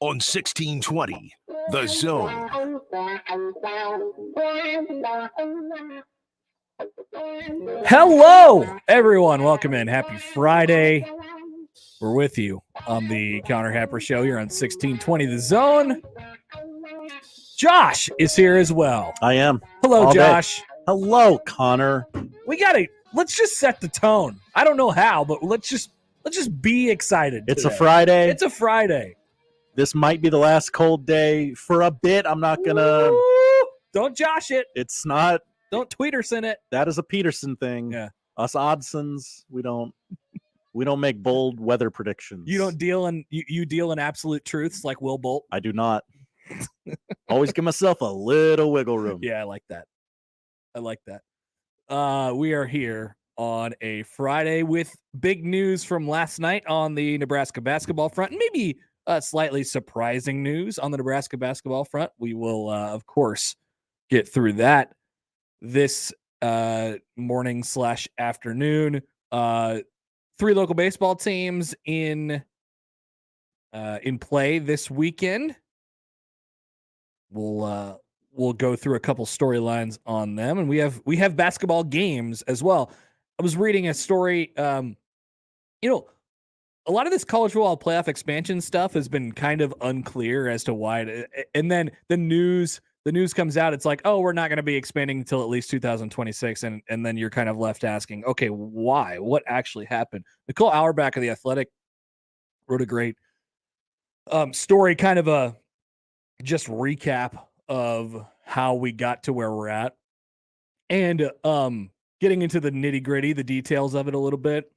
on 1620, The Zone. Hello, everyone. Welcome in. Happy Friday. We're with you on the Connor Happer Show here on 1620, The Zone. Josh is here as well. I am. Hello, Josh. Hello, Connor. Let's just set the tone. I don't know how, but let's just be excited. It's today. a Friday. It's a Friday. This might be the last cold day for a bit. I'm not gonna. Don't Josh it. It's not. Don't Tweeterson it. That is a Peterson thing. Yeah. Us Odsons, we don't make bold weather predictions. You don't deal in you deal in absolute truths like Will Bolt. I do not. Always give myself a little wiggle room. Yeah, I like that. We are here on a Friday with big news from last night on the Nebraska basketball front, and maybe slightly surprising news on the Nebraska basketball front. We will, of course, get through that this morning/afternoon. 3 local baseball teams in play this weekend. We'll go through a couple storylines on them, and we have basketball games as well. I was reading a story. A lot of this college football playoff expansion stuff has been kind of unclear as to why. And then the news comes out. It's like, oh, we're not going to be expanding until at least 2026, and then you're kind of left asking, okay, why? What actually happened? Nicole Auerbach of The Athletic wrote a great story, kind of a just recap of how we got to where we're at, and getting into the nitty-gritty, the details of it a little bit.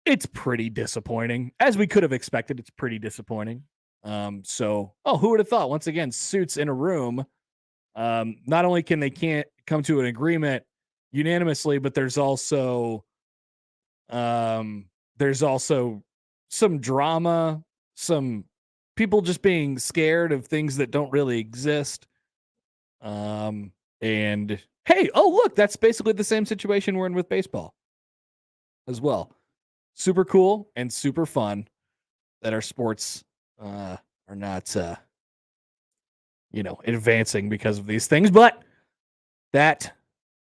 It's pretty disappointing, as we could have expected. It's pretty disappointing. Who would have thought? Once again, suits in a room. Not only can't come to an agreement unanimously, but there's also some drama, some people just being scared of things that don't really exist. And hey, look, that's basically the same situation we're in with baseball as well. Super cool and super fun that our sports are not advancing because of these things, but that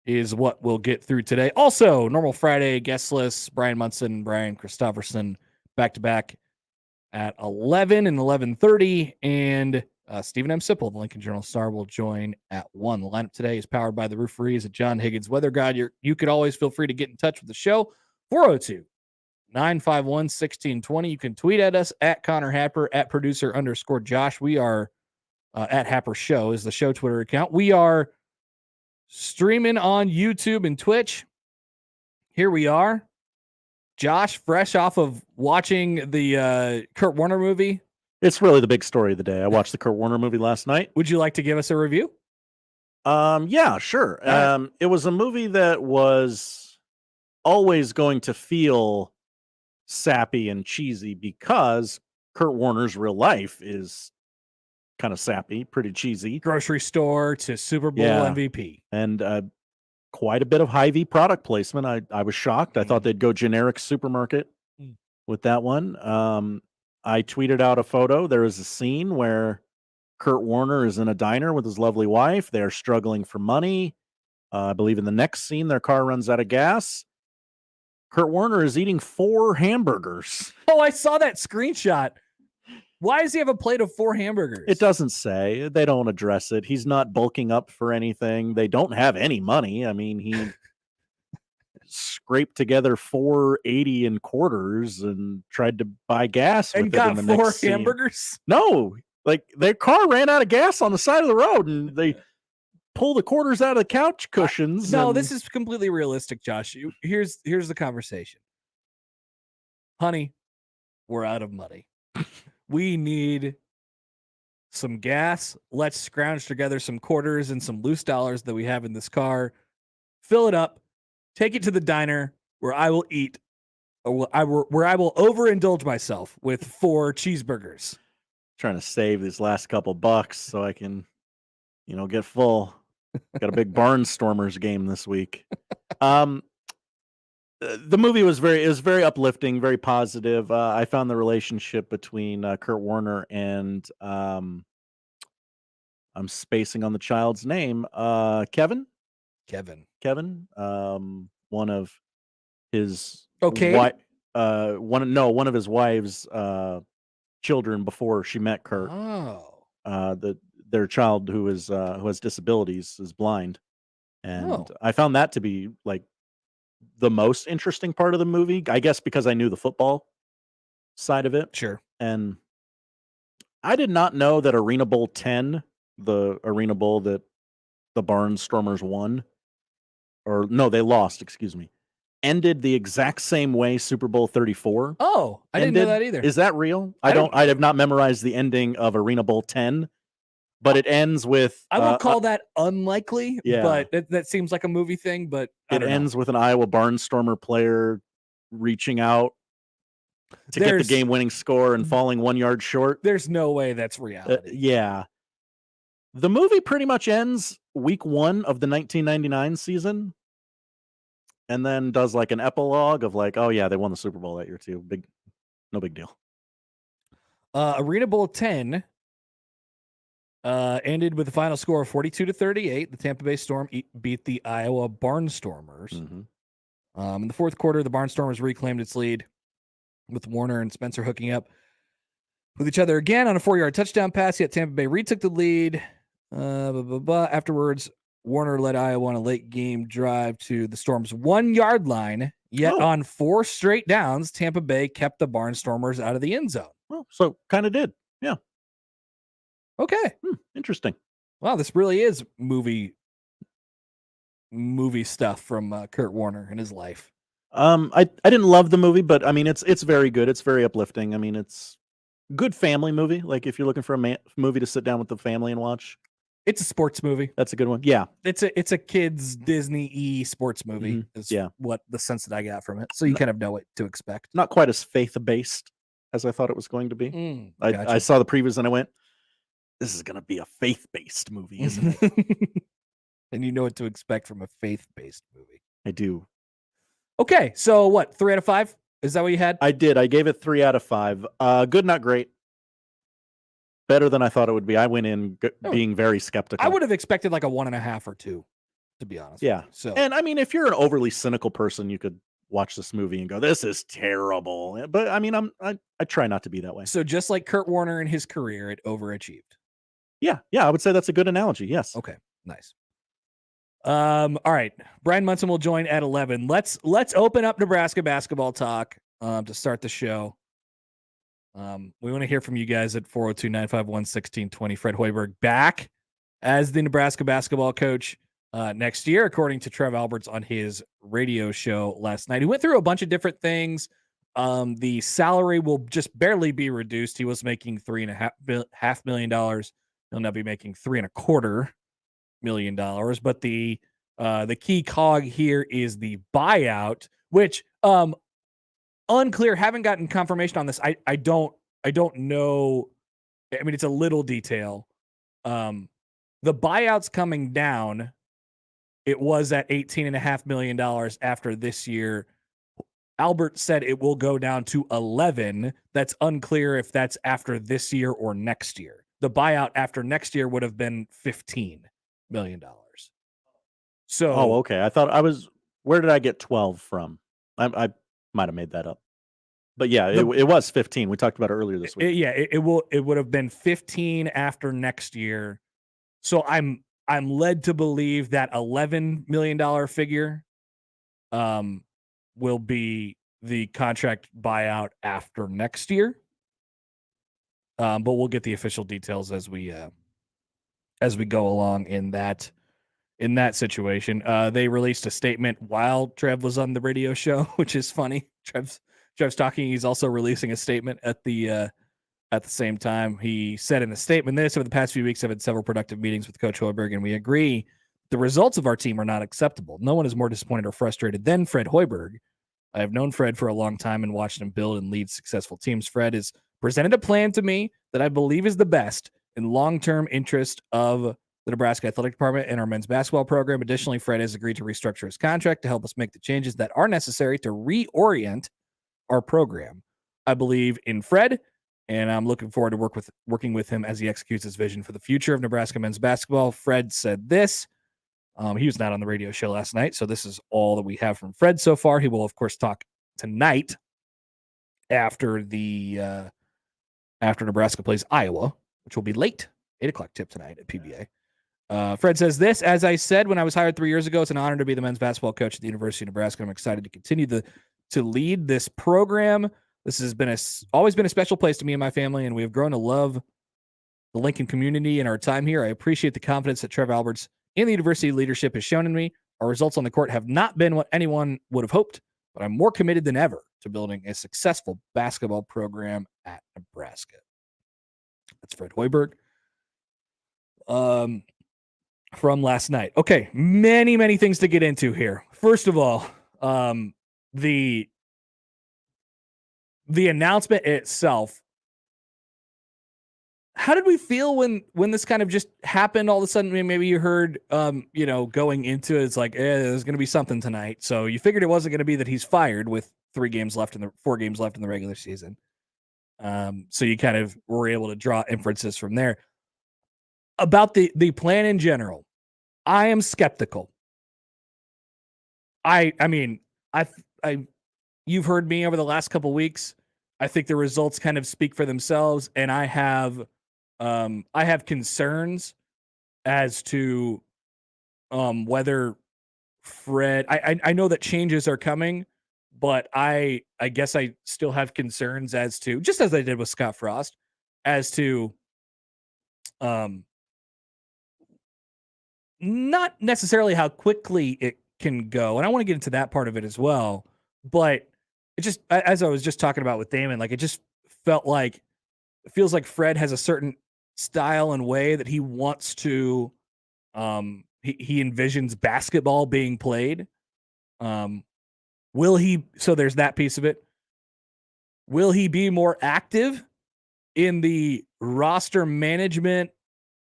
is what we'll get through today. Also, normal Friday guest list: Brian Munson, Brian Christopherson, back to back at 11 and 11:30, and Stephen M. Sipple, the Lincoln Journal-Star, will join at 1. The lineup today is powered by the Rooferees at John Higgins Weather Guide. You could always feel free to get in touch with the show. 402-951-1620. You can tweet at us at Connor Happer, at producer_Josh. We are at Happer Show is the show Twitter account. We are streaming on YouTube and Twitch. Here we are. Josh, fresh off of watching the Kurt Warner movie. It's really the big story of the day. I watched the Kurt Warner movie last night. Would you like to give us a review? Yeah, sure. It was a movie that was always going to feel sappy and cheesy because Kurt Warner's real life is kind of sappy, pretty cheesy. Grocery store to Super Bowl MVP. And quite a bit of Hy-Vee product placement. I was shocked. I thought they'd go generic supermarket with that one. I tweeted out a photo. There is a scene where Kurt Warner is in a diner with his lovely wife. They're struggling for money. I believe in the next scene, their car runs out of gas. Kurt Warner is eating 4 hamburgers. Oh, I saw that screenshot. Why does he have a plate of 4 hamburgers? It doesn't say. They don't address it. He's not bulking up for anything. They don't have any money. I mean, he scraped together $4.80 in quarters and tried to buy gas with and it got in the 4 next hamburgers? Scene. No, like their car ran out of gas on the side of the road, and they pull the quarters out of the couch cushions. No, this is completely realistic, Josh. Here's the conversation. Honey, we're out of money. We need some gas. Let's scrounge together some quarters and some loose dollars that we have in this car. Fill it up. Take it to the diner where I will eat, where I will overindulge myself with 4 cheeseburgers. Trying to save these last couple bucks so I can, get full. Got a big Barnstormers game this week. the movie was very uplifting, very positive. I found the relationship between Kurt Warner and I'm spacing on the child's name, Kevin. Kevin, one of his Okay. one of his wife's children before she met Kurt. Oh. Their child who has disabilities is blind, and I found that to be like the most interesting part of the movie. I guess because I knew the football side of it. Sure. And I did not know that Arena Bowl 10, the Arena Bowl that the Barnstormers won, or no, they lost, excuse me, ended the exact same way Super Bowl 34. Oh, I didn't know that either. Is that real? I have not memorized the ending of Arena Bowl 10, but it ends with I will call that unlikely, yeah. but that seems like a movie thing, but it ends with an Iowa Barnstormer player reaching out to get the game-winning score and falling 1 yard short. There's no way that's reality. Yeah. The movie pretty much ends week 1 of the 1999 season and then does like an epilogue of like, oh yeah, they won the Super Bowl that year too. No big deal. Arena Bowl 10 ended with a final score of 42-38. The Tampa Bay Storm beat the Iowa Barnstormers. Mm-hmm. In the fourth quarter, the Barnstormers reclaimed its lead with Warner and Spencer hooking up with each other again on a 4-yard touchdown pass, yet Tampa Bay retook the lead. Afterwards, Warner led Iowa on a late game drive to the Storm's 1 yard line, yet on 4 straight downs, Tampa Bay kept the Barnstormers out of the end zone. Well, so kind of did. Yeah. Okay. Interesting. Wow, this really is movie stuff from Kurt Warner and his life. I didn't love the movie, but I mean it's very good. It's very uplifting. I mean it's good family movie. Like if you're looking for a movie to sit down with the family and watch. It's a sports movie. That's a good one. Yeah. It's a kids Disney sports movie. Is what the sense that I got from it. So you kind of know what to expect. Not quite as faith-based as I thought it was going to be. Gotcha. I saw the previews and I went, this is going to be a faith-based movie, isn't it? And you know what to expect from a faith-based movie. I do. Okay, so what? 3 out of 5? Is that what you had? I did. I gave it 3 out of 5. Good, not great. Better than I thought it would be. I went in being very skeptical. I would have expected like a 1.5 or 2, to be honest. Yeah. So, and I mean, if you're an overly cynical person, you could watch this movie and go, "This is terrible." But I mean, I try not to be that way. So just like Kurt Warner in his career, it overachieved. Yeah, I would say that's a good analogy. Yes. Okay. Nice. All right. Brian Munson will join at 11. Let's open up Nebraska basketball talk to start the show. We want to hear from you guys at 402-951-1620. Fred Hoiberg back as the Nebraska basketball coach next year, according to Trev Alberts on his radio show last night. He went through a bunch of different things. The salary will just barely be reduced. He was making $3.5 million. He'll now be making $3.25 million. But the key cog here is the buyout, which unclear. Haven't gotten confirmation on this. I don't know. I mean, it's a little detail. The buyout's coming down. It was at $18.5 million after this year. Albert said it will go down to 11. That's unclear if that's after this year or next year. The buyout after next year would have been $15 million. So, okay. I thought where did I get 12 from? I might have made that up. But yeah, it was 15. We talked about it earlier this week. It would have been 15 after next year. So I'm led to believe that $11 million figure will be the contract buyout after next year. But we'll get the official details as we go along in that situation. They released a statement while Trev was on the radio show, which is funny. Trev's talking. He's also releasing a statement at the same time. He said in the statement this: over the past few weeks, I've had several productive meetings with Coach Hoiberg, and we agree the results of our team are not acceptable. No one is more disappointed or frustrated than Fred Hoiberg. I have known Fred for a long time and watched him build and lead successful teams. Fred has presented a plan to me that I believe is the best in long-term interest of the Nebraska Athletic Department and our men's basketball program. Additionally, Fred has agreed to restructure his contract to help us make the changes that are necessary to reorient our program. I believe in Fred, and I'm looking forward to working with him as he executes his vision for the future of Nebraska men's basketball. Fred said this. He was not on the radio show last night, so this is all that we have from Fred so far. He will, of course, talk tonight after Nebraska plays Iowa, which will be late, 8 o'clock tip tonight at PBA. Fred says this, as I said, when I was hired 3 years ago, it's an honor to be the men's basketball coach at the University of Nebraska. I'm excited to continue to lead this program. This has always been a special place to me and my family, and we have grown to love the Lincoln community and our time here. I appreciate the confidence that Trev Alberts and the university leadership has shown in me. Our results on the court have not been what anyone would have hoped, but I'm more committed than ever to building a successful basketball program at Nebraska. That's Fred Hoiberg. From last night. Okay, many things to get into here. First of all, the announcement itself. How did we feel when this kind of just happened all of a sudden? I mean, maybe you heard, going into it, it's like, there's going to be something tonight. So you figured it wasn't going to be that he's fired with 4 games left in the regular season. So you kind of were able to draw inferences from there. About the plan in general, I am skeptical. I mean, you've heard me over the last couple weeks. I think the results kind of speak for themselves, and I have concerns as to whether Fred. I know that changes are coming, but I guess I still have concerns as to, just as I did with Scott Frost, as to not necessarily how quickly it can go. And I want to get into that part of it as well. But it just, as I was just talking about with Damon, like, it just feels like Fred has a certain style and way that he wants to, he envisions basketball being played. Will he, so there's that piece of it. Will he be more active in the roster management,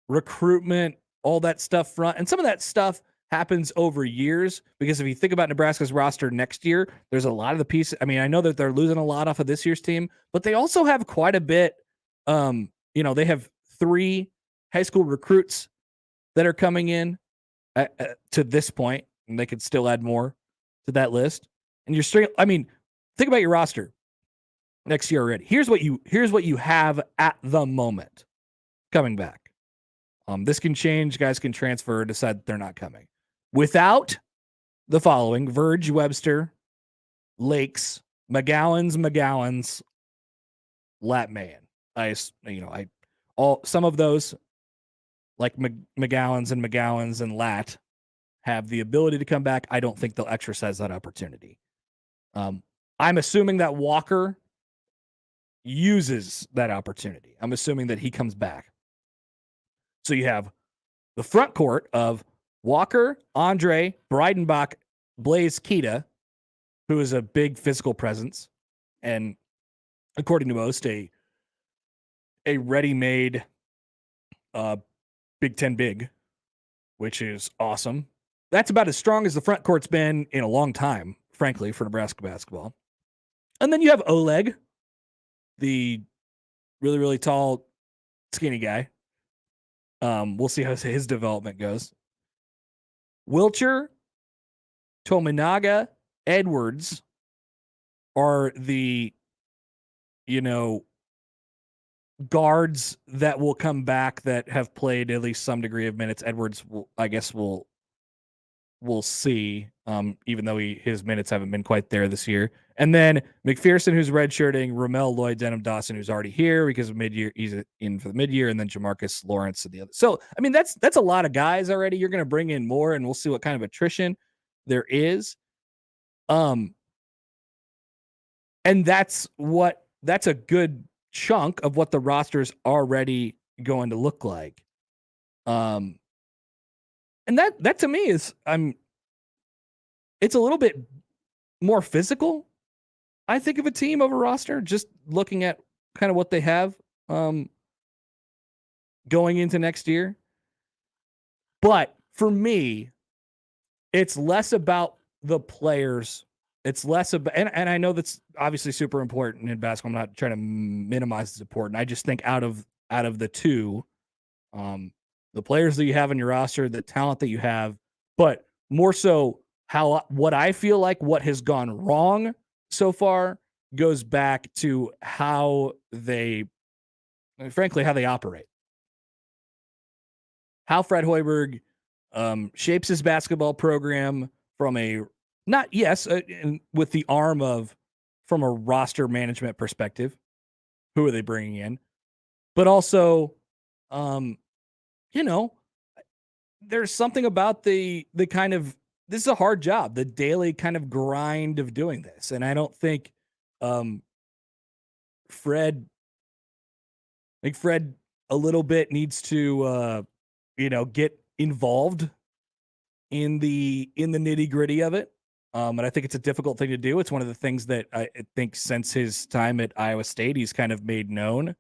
recruitment, all that stuff front? And some of that stuff happens over years, because if you think about Nebraska's roster next year, there's a lot of the pieces. I mean, I know that they're losing a lot off of this year's team, but they also have quite a bit. They have 3 high school recruits that are coming in to this point, and they could still add more to that list. And you're straight. I mean, think about your roster next year already. Here's what you have at the moment coming back. This can change. Guys can transfer, decide they're not coming. Without the following: Verge, Webster, Lakes, McGowan's, Latman. Some of those, like McGowan's and Lat, have the ability to come back. I don't think they'll exercise that opportunity. I'm assuming that Walker uses that opportunity. I'm assuming that he comes back. So you have the front court of Walker, Andre, Breidenbach, Blaze Keita, who is a big physical presence, and according to most, a ready-made Big Ten big, which is awesome. That's about as strong as the front court's been in a long time, frankly, for Nebraska basketball. And then you have Oleg, the really, really tall, skinny guy. We'll see how his development goes. Wilcher, Tominaga, Edwards are the, guards that will come back that have played at least some degree of minutes. Edwards, we'll see, even though his minutes haven't been quite there this year. And then McPherson, who's redshirting, Ramel, Lloyd, Denham, Dawson, who's already here because of mid-year. He's in for the mid-year, and then Jamarcus Lawrence and the other. So, I mean, that's a lot of guys already. You're going to bring in more, and we'll see what kind of attrition there is. And that's a good chunk of what the roster's already going to look like. And that to me is, it's a little bit more physical, I think, of a team of a roster, just looking at kind of what they have going into next year. But for me, it's less about the players. It's less about, and I know that's obviously super important in basketball. I'm not trying to minimize its importance. I just think out of the two, the players that you have in your roster, the talent that you have, but more so what I feel like what has gone wrong so far goes back to how they operate. How Fred Hoiberg shapes his basketball program from with the arm of from a roster management perspective. Who are they bringing in? But also, there's something about the kind of, this is a hard job, the daily kind of grind of doing this. And I don't think Fred a little bit needs to get involved in the nitty gritty of it. And I think it's a difficult thing to do. It's one of the things that I think since his time at Iowa State, he's kind of made known.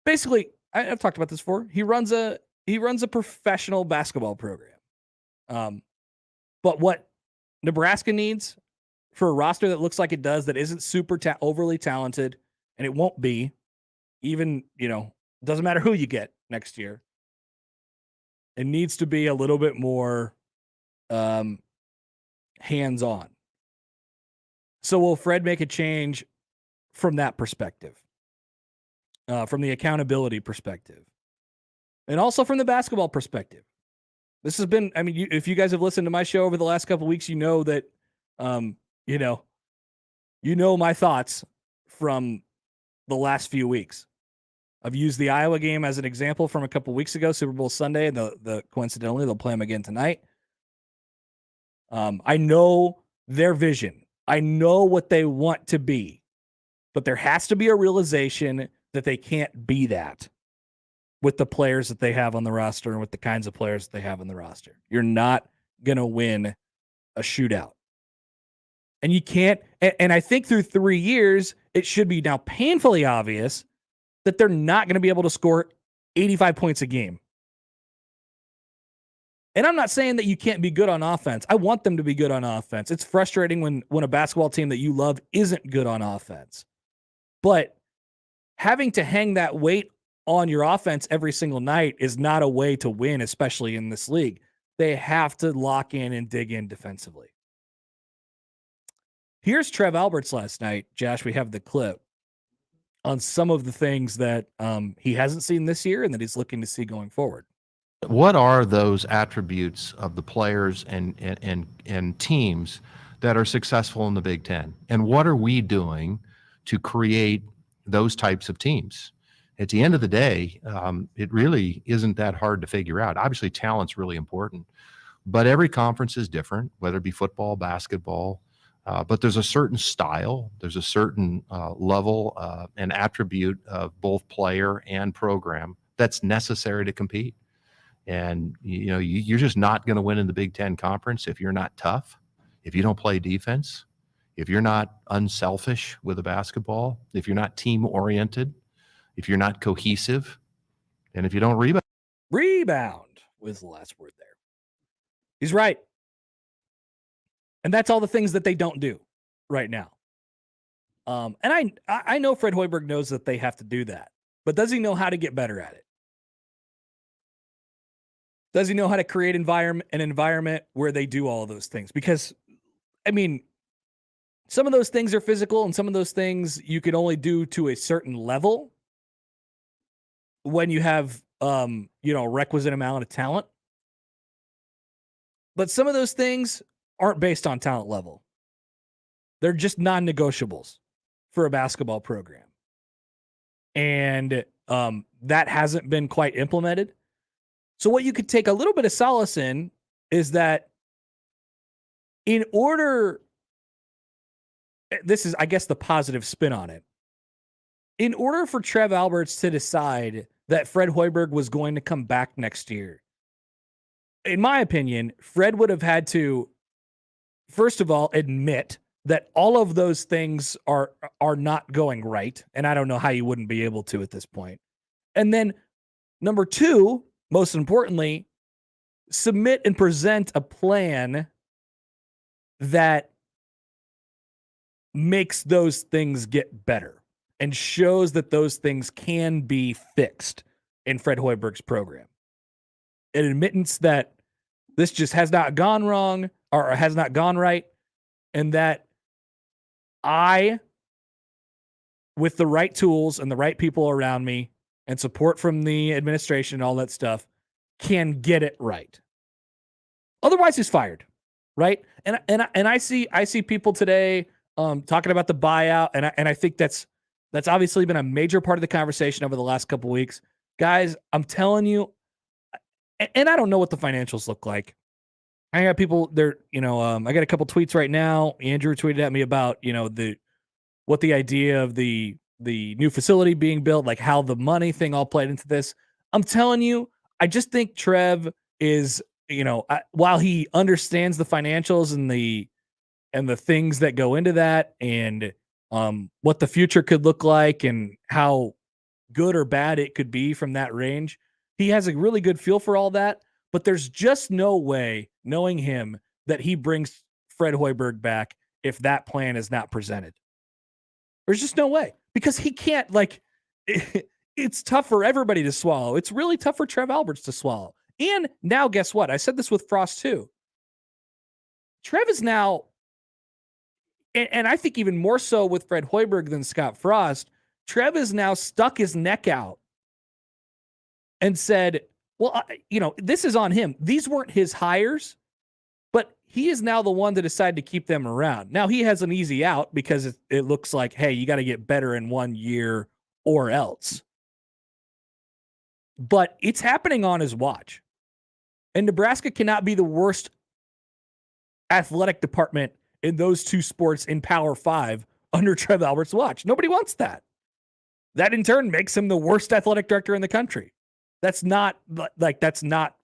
Basically, I've talked about this before. He runs a professional basketball program. But what Nebraska needs for a roster that looks like it does, that isn't super overly talented, and it won't be, even, doesn't matter who you get next year. It needs to be a little bit more hands-on. So will Fred make a change from that perspective? From the accountability perspective? And also from the basketball perspective? This has been, if you guys have listened to my show over the last couple of weeks, you know that, my thoughts from the last few weeks. I've used the Iowa game as an example from a couple of weeks ago, Super Bowl Sunday, and the coincidentally they'll play them again tonight. I know their vision. I know what they want to be, but there has to be a realization that they can't be that with the players that they have on the roster and with the kinds of players that they have on the roster. You're not going to win a shootout. And you can't, and I think through 3 years, it should be now painfully obvious that they're not going to be able to score 85 points a game. And I'm not saying that you can't be good on offense. I want them to be good on offense. It's frustrating when a basketball team that you love isn't good on offense. But having to hang that weight on your offense every single night is not a way to win, especially in this league. They have to lock in and dig in defensively. Here's Trev Alberts last night. Josh, we have the clip on some of the things that he hasn't seen this year and that he's looking to see going forward. What are those attributes of the players and teams that are successful in the Big Ten? And what are we doing to create those types of teams? At the end of the day, it really isn't that hard to figure out. Obviously, talent's really important, but every conference is different, whether it be football, basketball, but there's a certain style, there's a certain level and attribute of both player and program that's necessary to compete. And, you're just not going to win in the Big Ten Conference if you're not tough, if you don't play defense, if you're not unselfish with the basketball, if you're not team-oriented, if you're not cohesive, and if you don't rebound. Rebound was the last word there. He's right. And that's all the things that they don't do right now. And I know Fred Hoiberg knows that they have to do that, but does he know how to get better at it? Does he know how to create an environment where they do all of those things? Because, some of those things are physical and some of those things you can only do to a certain level when you have, a requisite amount of talent. But some of those things aren't based on talent level. They're just non-negotiables for a basketball program. And that hasn't been quite implemented. So what you could take a little bit of solace in is that this is, I guess, the positive spin on it. In order for Trev Alberts to decide that Fred Hoiberg was going to come back next year, in my opinion, Fred would have had to, first of all, admit that all of those things are not going right. And I don't know how you wouldn't be able to at this point. And then number two, most importantly, submit and present a plan that makes those things get better and shows that those things can be fixed in Fred Hoiberg's program. An admittance that this just has not gone wrong or has not gone right, and that I, with the right tools and the right people around me and support from the administration and all that stuff, can get it right. Otherwise, he's fired, right? And I see people today talking about the buyout, and I think that's obviously been a major part of the conversation over the last couple of weeks. Guys, I'm telling you, and I don't know what the financials look like. I got people there, I got a couple tweets right now. Andrew tweeted at me about, what the idea of the new facility being built, like how the money thing all played into this. I'm telling you, I just think Trev is, while he understands the financials and the things that go into that and what the future could look like and how good or bad it could be from that range, he has a really good feel for all that. But there's just no way, knowing him, that he brings Fred Hoiberg back if that plan is not presented. There's just no way, because he can't, it's tough for everybody to swallow. It's really tough for Trev Alberts to swallow. And now, guess what? I said this with Frost too. Trev is now, and I think even more so with Fred Hoiberg than Scott Frost, Trev has now stuck his neck out and said, well, this is on him. These weren't his hires, but he is now the one to decide to keep them around. Now, he has an easy out because it looks like, hey, you got to get better in 1 year or else. But it's happening on his watch. And Nebraska cannot be the worst athletic department in those two sports in Power 5 under Trev Alberts' watch. Nobody wants that. That in turn makes him the worst athletic director in the country. That's not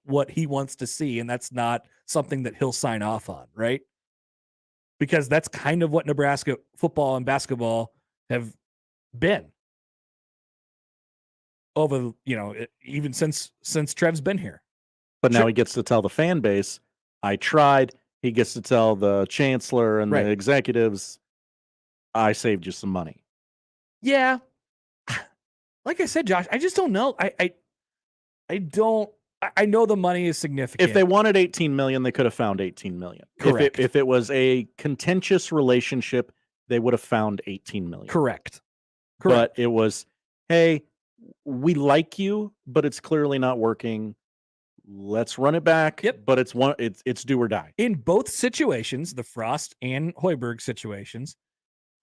what he wants to see, and that's not something that he'll sign off on, right? Because that's kind of what Nebraska football and basketball have been over, even since Trev's been here. But now he gets to tell the fan base, I tried. He gets to tell the chancellor and the executives, I saved you some money. Yeah. Like I said, Josh, I just don't know. I know the money is significant. If they wanted 18 million, they could have found 18 million. Correct. If it was a contentious relationship, they would have found 18 million. Correct. But it was, hey, we like you, but it's clearly not working. Let's run it back. Yep. But it's do or die. In both situations, the Frost and Hoiberg situations,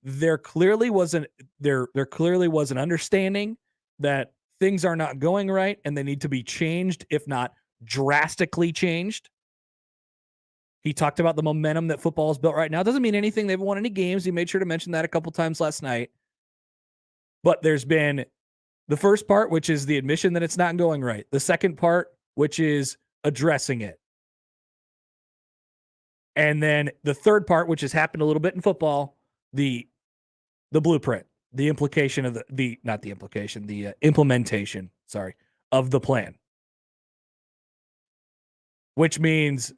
there clearly was an understanding that things are not going right and they need to be changed, if not drastically changed. He talked about the momentum that football is built right now. It doesn't mean anything. They haven't won any games. He made sure to mention that a couple times last night. But there's been the first part, which is the admission that it's not going right. The second part, which is addressing it. And then the third part, which has happened a little bit in football, the blueprint, the implication of the implementation, of the plan. Which means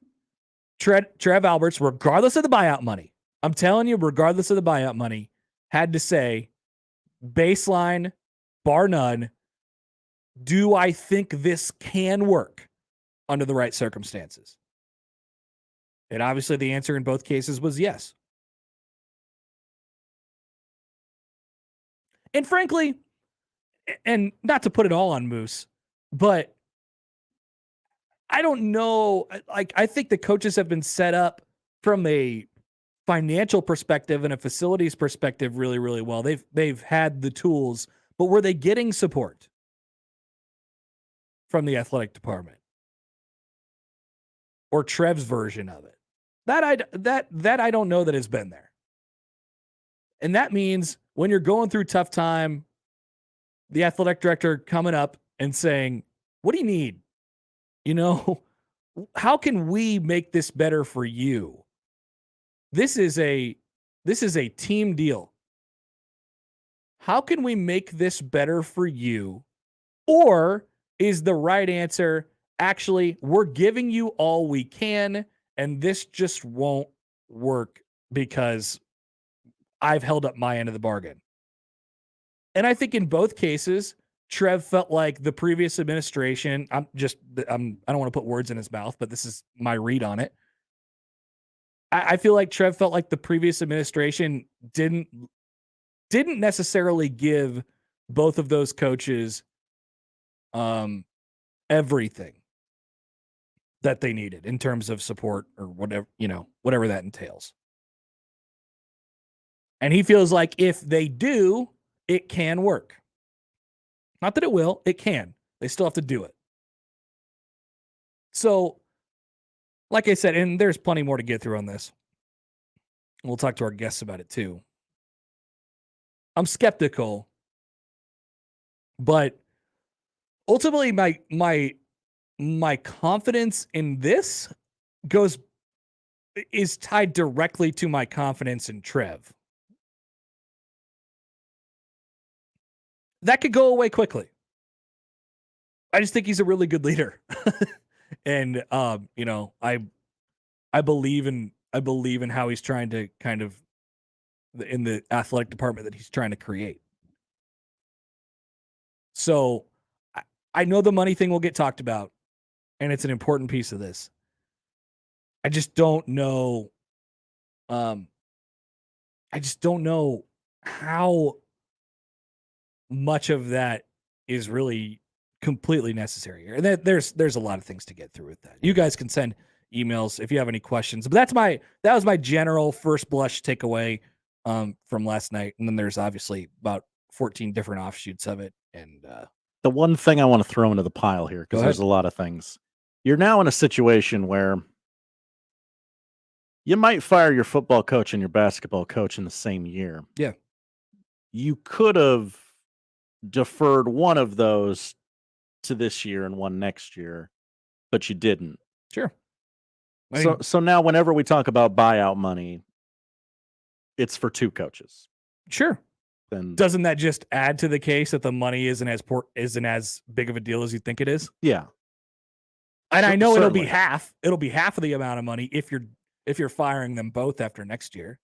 Trev Alberts, regardless of the buyout money, I'm telling you, regardless of the buyout money, had to say, baseline, bar none, do I think this can work under the right circumstances? And obviously the answer in both cases was yes. And frankly, and not to put it all on Moose, but I don't know. I think the coaches have been set up from a financial perspective and a facilities perspective really, really well. They've had the tools, but were they getting support from the athletic department or Trev's version of it? That I don't know that has been there. And that means when you're going through tough time, the athletic director coming up and saying, what do you need? How can we make this better for you? This is a team deal. How can we make this better for you? Or is the right answer, actually, we're giving you all we can, and this just won't work because I've held up my end of the bargain. And I think in both cases, Trev felt like the previous administration, I don't want to put words in his mouth, but this is my read on it. I feel like Trev felt like the previous administration didn't necessarily give both of those coaches everything that they needed in terms of support or whatever that entails. And he feels like if they do, it can work. Not that it will, it can. They still have to do it. So, like I said, and there's plenty more to get through on this. We'll talk to our guests about it too. I'm skeptical, but ultimately my confidence in this is tied directly to my confidence in Trev. That could go away quickly. I just think he's a really good leader. And I believe in how he's trying to kind of in the athletic department that he's trying to create. So I know the money thing will get talked about, and it's an important piece of this. I just don't know. I just don't know how much of that is really completely necessary. And there's a lot of things to get through with that. You guys can send emails if you have any questions. But that was my general first blush takeaway from last night. And then there's obviously about 14 different offshoots of it. And the one thing I want to throw into the pile here, because there's a lot of things. You're now in a situation where you might fire your football coach and your basketball coach in the same year. Yeah. You could have deferred one of those to this year and one next year, but you didn't. Sure. So now whenever we talk about buyout money, it's for two coaches. Sure. Then doesn't that just add to the case that the money isn't as big of a deal as you think it is? Yeah. And I know certainly. it'll be half of the amount of money if you're firing them both after next year.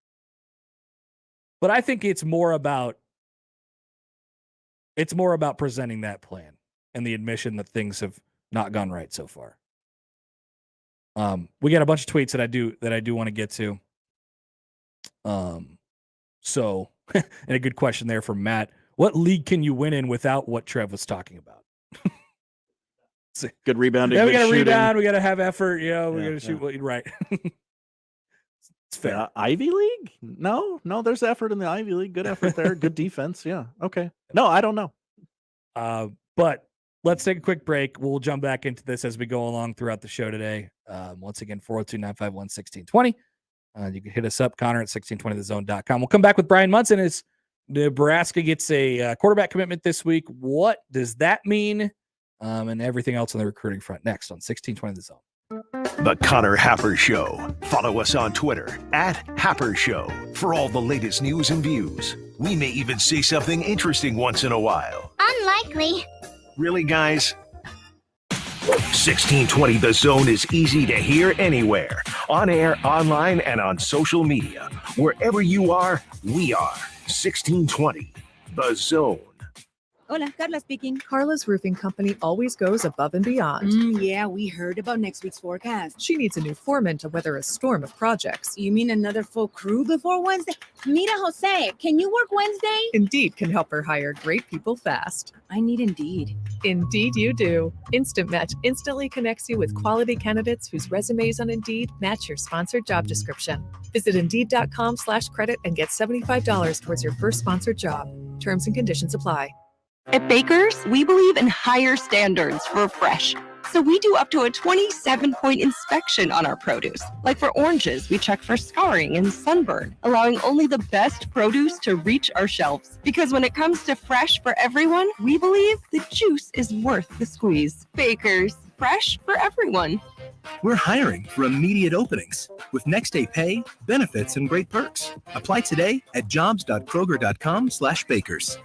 But I think it's more about presenting that plan and the admission that things have not gone right so far. We got a bunch of tweets that I do want to get to. So and a good question there from Matt. What league can you win in without what Trev was talking about? Good rebounding. Yeah, we got to shooting. rebound. We got to have effort. Yeah, we got to shoot. Right. It's fair. Ivy League? No, there's effort in the Ivy League. Good effort there. Good defense. Yeah. Okay. No, I don't know. But let's take a quick break. We'll jump back into this as we go along throughout the show today. Once again, 402-951-1620. You can hit us up, Connor at 1620thezone.com. We'll come back with Brian Munson as Nebraska gets a quarterback commitment this week. What does that mean? And everything else on the recruiting front next on 1620 The Zone. The Connor Happer Show. Follow us on Twitter at Happer Show for all the latest news and views. We may even say something interesting once in a while. Unlikely. Really, guys? 1620 The Zone is easy to hear anywhere. On air, online, and on social media. Wherever you are, we are. 1620 The Zone. Hola, Carla speaking. Carla's roofing company always goes above and beyond. Yeah, we heard about next week's forecast. She needs a new foreman to weather a storm of projects. You mean another full crew before Wednesday? Mira, Jose, can you work Wednesday? Indeed can help her hire great people fast. I need Indeed. Indeed you do. Instant Match instantly connects you with quality candidates whose resumes on Indeed match your sponsored job description. Visit Indeed.com/credit and get $75 towards your first sponsored job. Terms and conditions apply. At Baker's, we believe in higher standards for fresh. So we do up to a 27-point inspection on our produce. Like for oranges, we check for scarring and sunburn, allowing only the best produce to reach our shelves. Because when it comes to fresh for everyone, we believe the juice is worth the squeeze. Baker's, fresh for everyone. We're hiring for immediate openings with next day pay, benefits, and great perks. Apply today at jobs.kroger.com/bakers.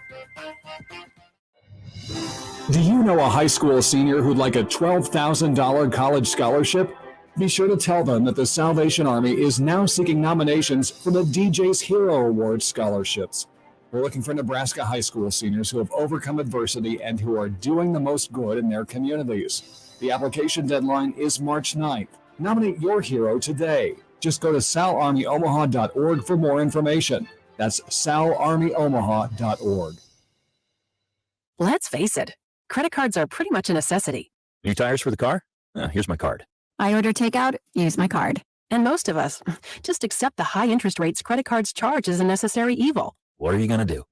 Do you know a high school senior who'd like a $12,000 college scholarship? Be sure to tell them that the Salvation Army is now seeking nominations for the DJ's Hero Award scholarships. We're looking for Nebraska high school seniors who have overcome adversity and who are doing the most good in their communities. The application deadline is March 9th. Nominate your hero today. Just go to salarmyomaha.org for more information. That's salarmyomaha.org. Let's face it, credit cards are pretty much a necessity. New tires for the car? Here's my card. I order takeout, use my card. And most of us just accept the high interest rates credit cards charge as a necessary evil. What are you going to do?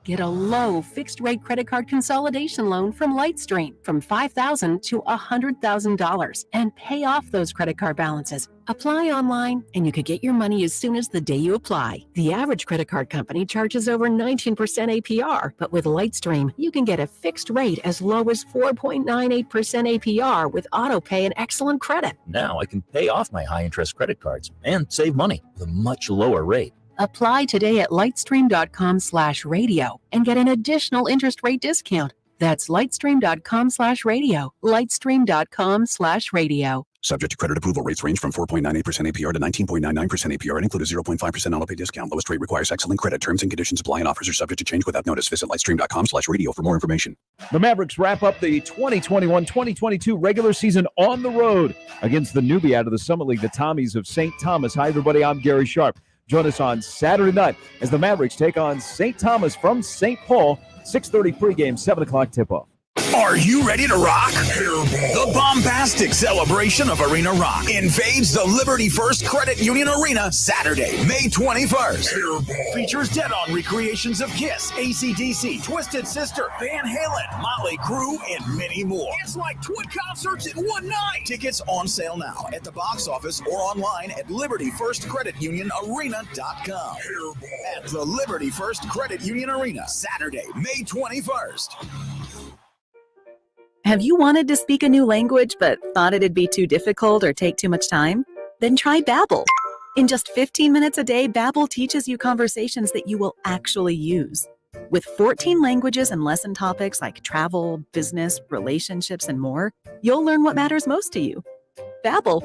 Get a low fixed-rate credit card consolidation loan from Lightstream from $5,000 to $100,000 and pay off those credit card balances. Apply online, and you could get your money as soon as the day you apply. The average credit card company charges over 19% APR, but with Lightstream, you can get a fixed rate as low as 4.98% APR with autopay and excellent credit. Now I can pay off my high-interest credit cards and save money with a much lower rate. Apply today at lightstream.com/radio and get an additional interest rate discount. That's lightstream.com/radio. Lightstream.com/radio. Subject to credit approval. Rates range from 4.98% APR to 19.99% APR and include a 0.5% auto pay discount. Lowest rate requires excellent credit. Terms and conditions apply and offers are subject to change without notice. Visit lightstream.com/radio for more information. The Mavericks wrap up the 2021-2022 regular season on the road against the newbie out of the Summit League, the Tommies of St. Thomas. Hi, everybody. I'm Gary Sharp. Join us on Saturday night as the Mavericks take on St. Thomas from St. Paul. 6:30 pregame, 7 o'clock tip-off. Are you ready to rock? The bombastic celebration of Arena Rock invades the Liberty First Credit Union Arena Saturday, May 21st. Features dead-on recreations of Kiss, AC/DC, Twisted Sister, Van Halen, Motley Crue, and many more. It's like twin concerts in one night. Tickets on sale now at the box office or online at LibertyFirstCreditUnionArena.com. At the Liberty First Credit Union Arena, Saturday, May 21st. Have you wanted to speak a new language but thought it'd be too difficult or take too much time? Then try Babbel. In just 15 minutes a day, Babbel teaches you conversations that you will actually use. With 14 languages and lesson topics like travel, business, relationships, and more, you'll learn what matters most to you. Babbel.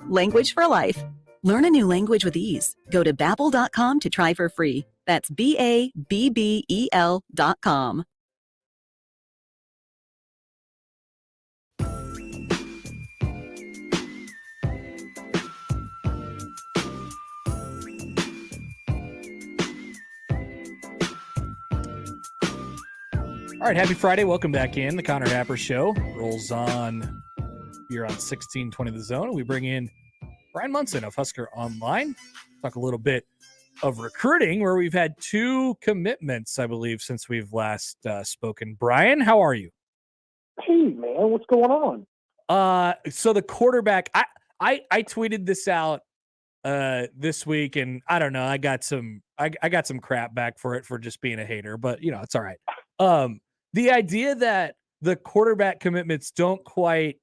Language for life. Learn a new language with ease. Go to Babbel.com to try for free. That's BABBEL.com. All right, happy Friday. Welcome back in. The Connor Happer Show rolls on here on 1620 The Zone. We bring in Brian Munson of Husker Online. Talk a little bit of recruiting, where we've had 2 commitments, I believe, since we've last spoken. Brian, how are you? Hey, man, what's going on? So the quarterback, I tweeted this out this week, and I don't know, I got some crap back for it for just being a hater, but you know, it's all right. The idea that the quarterback commitments don't quite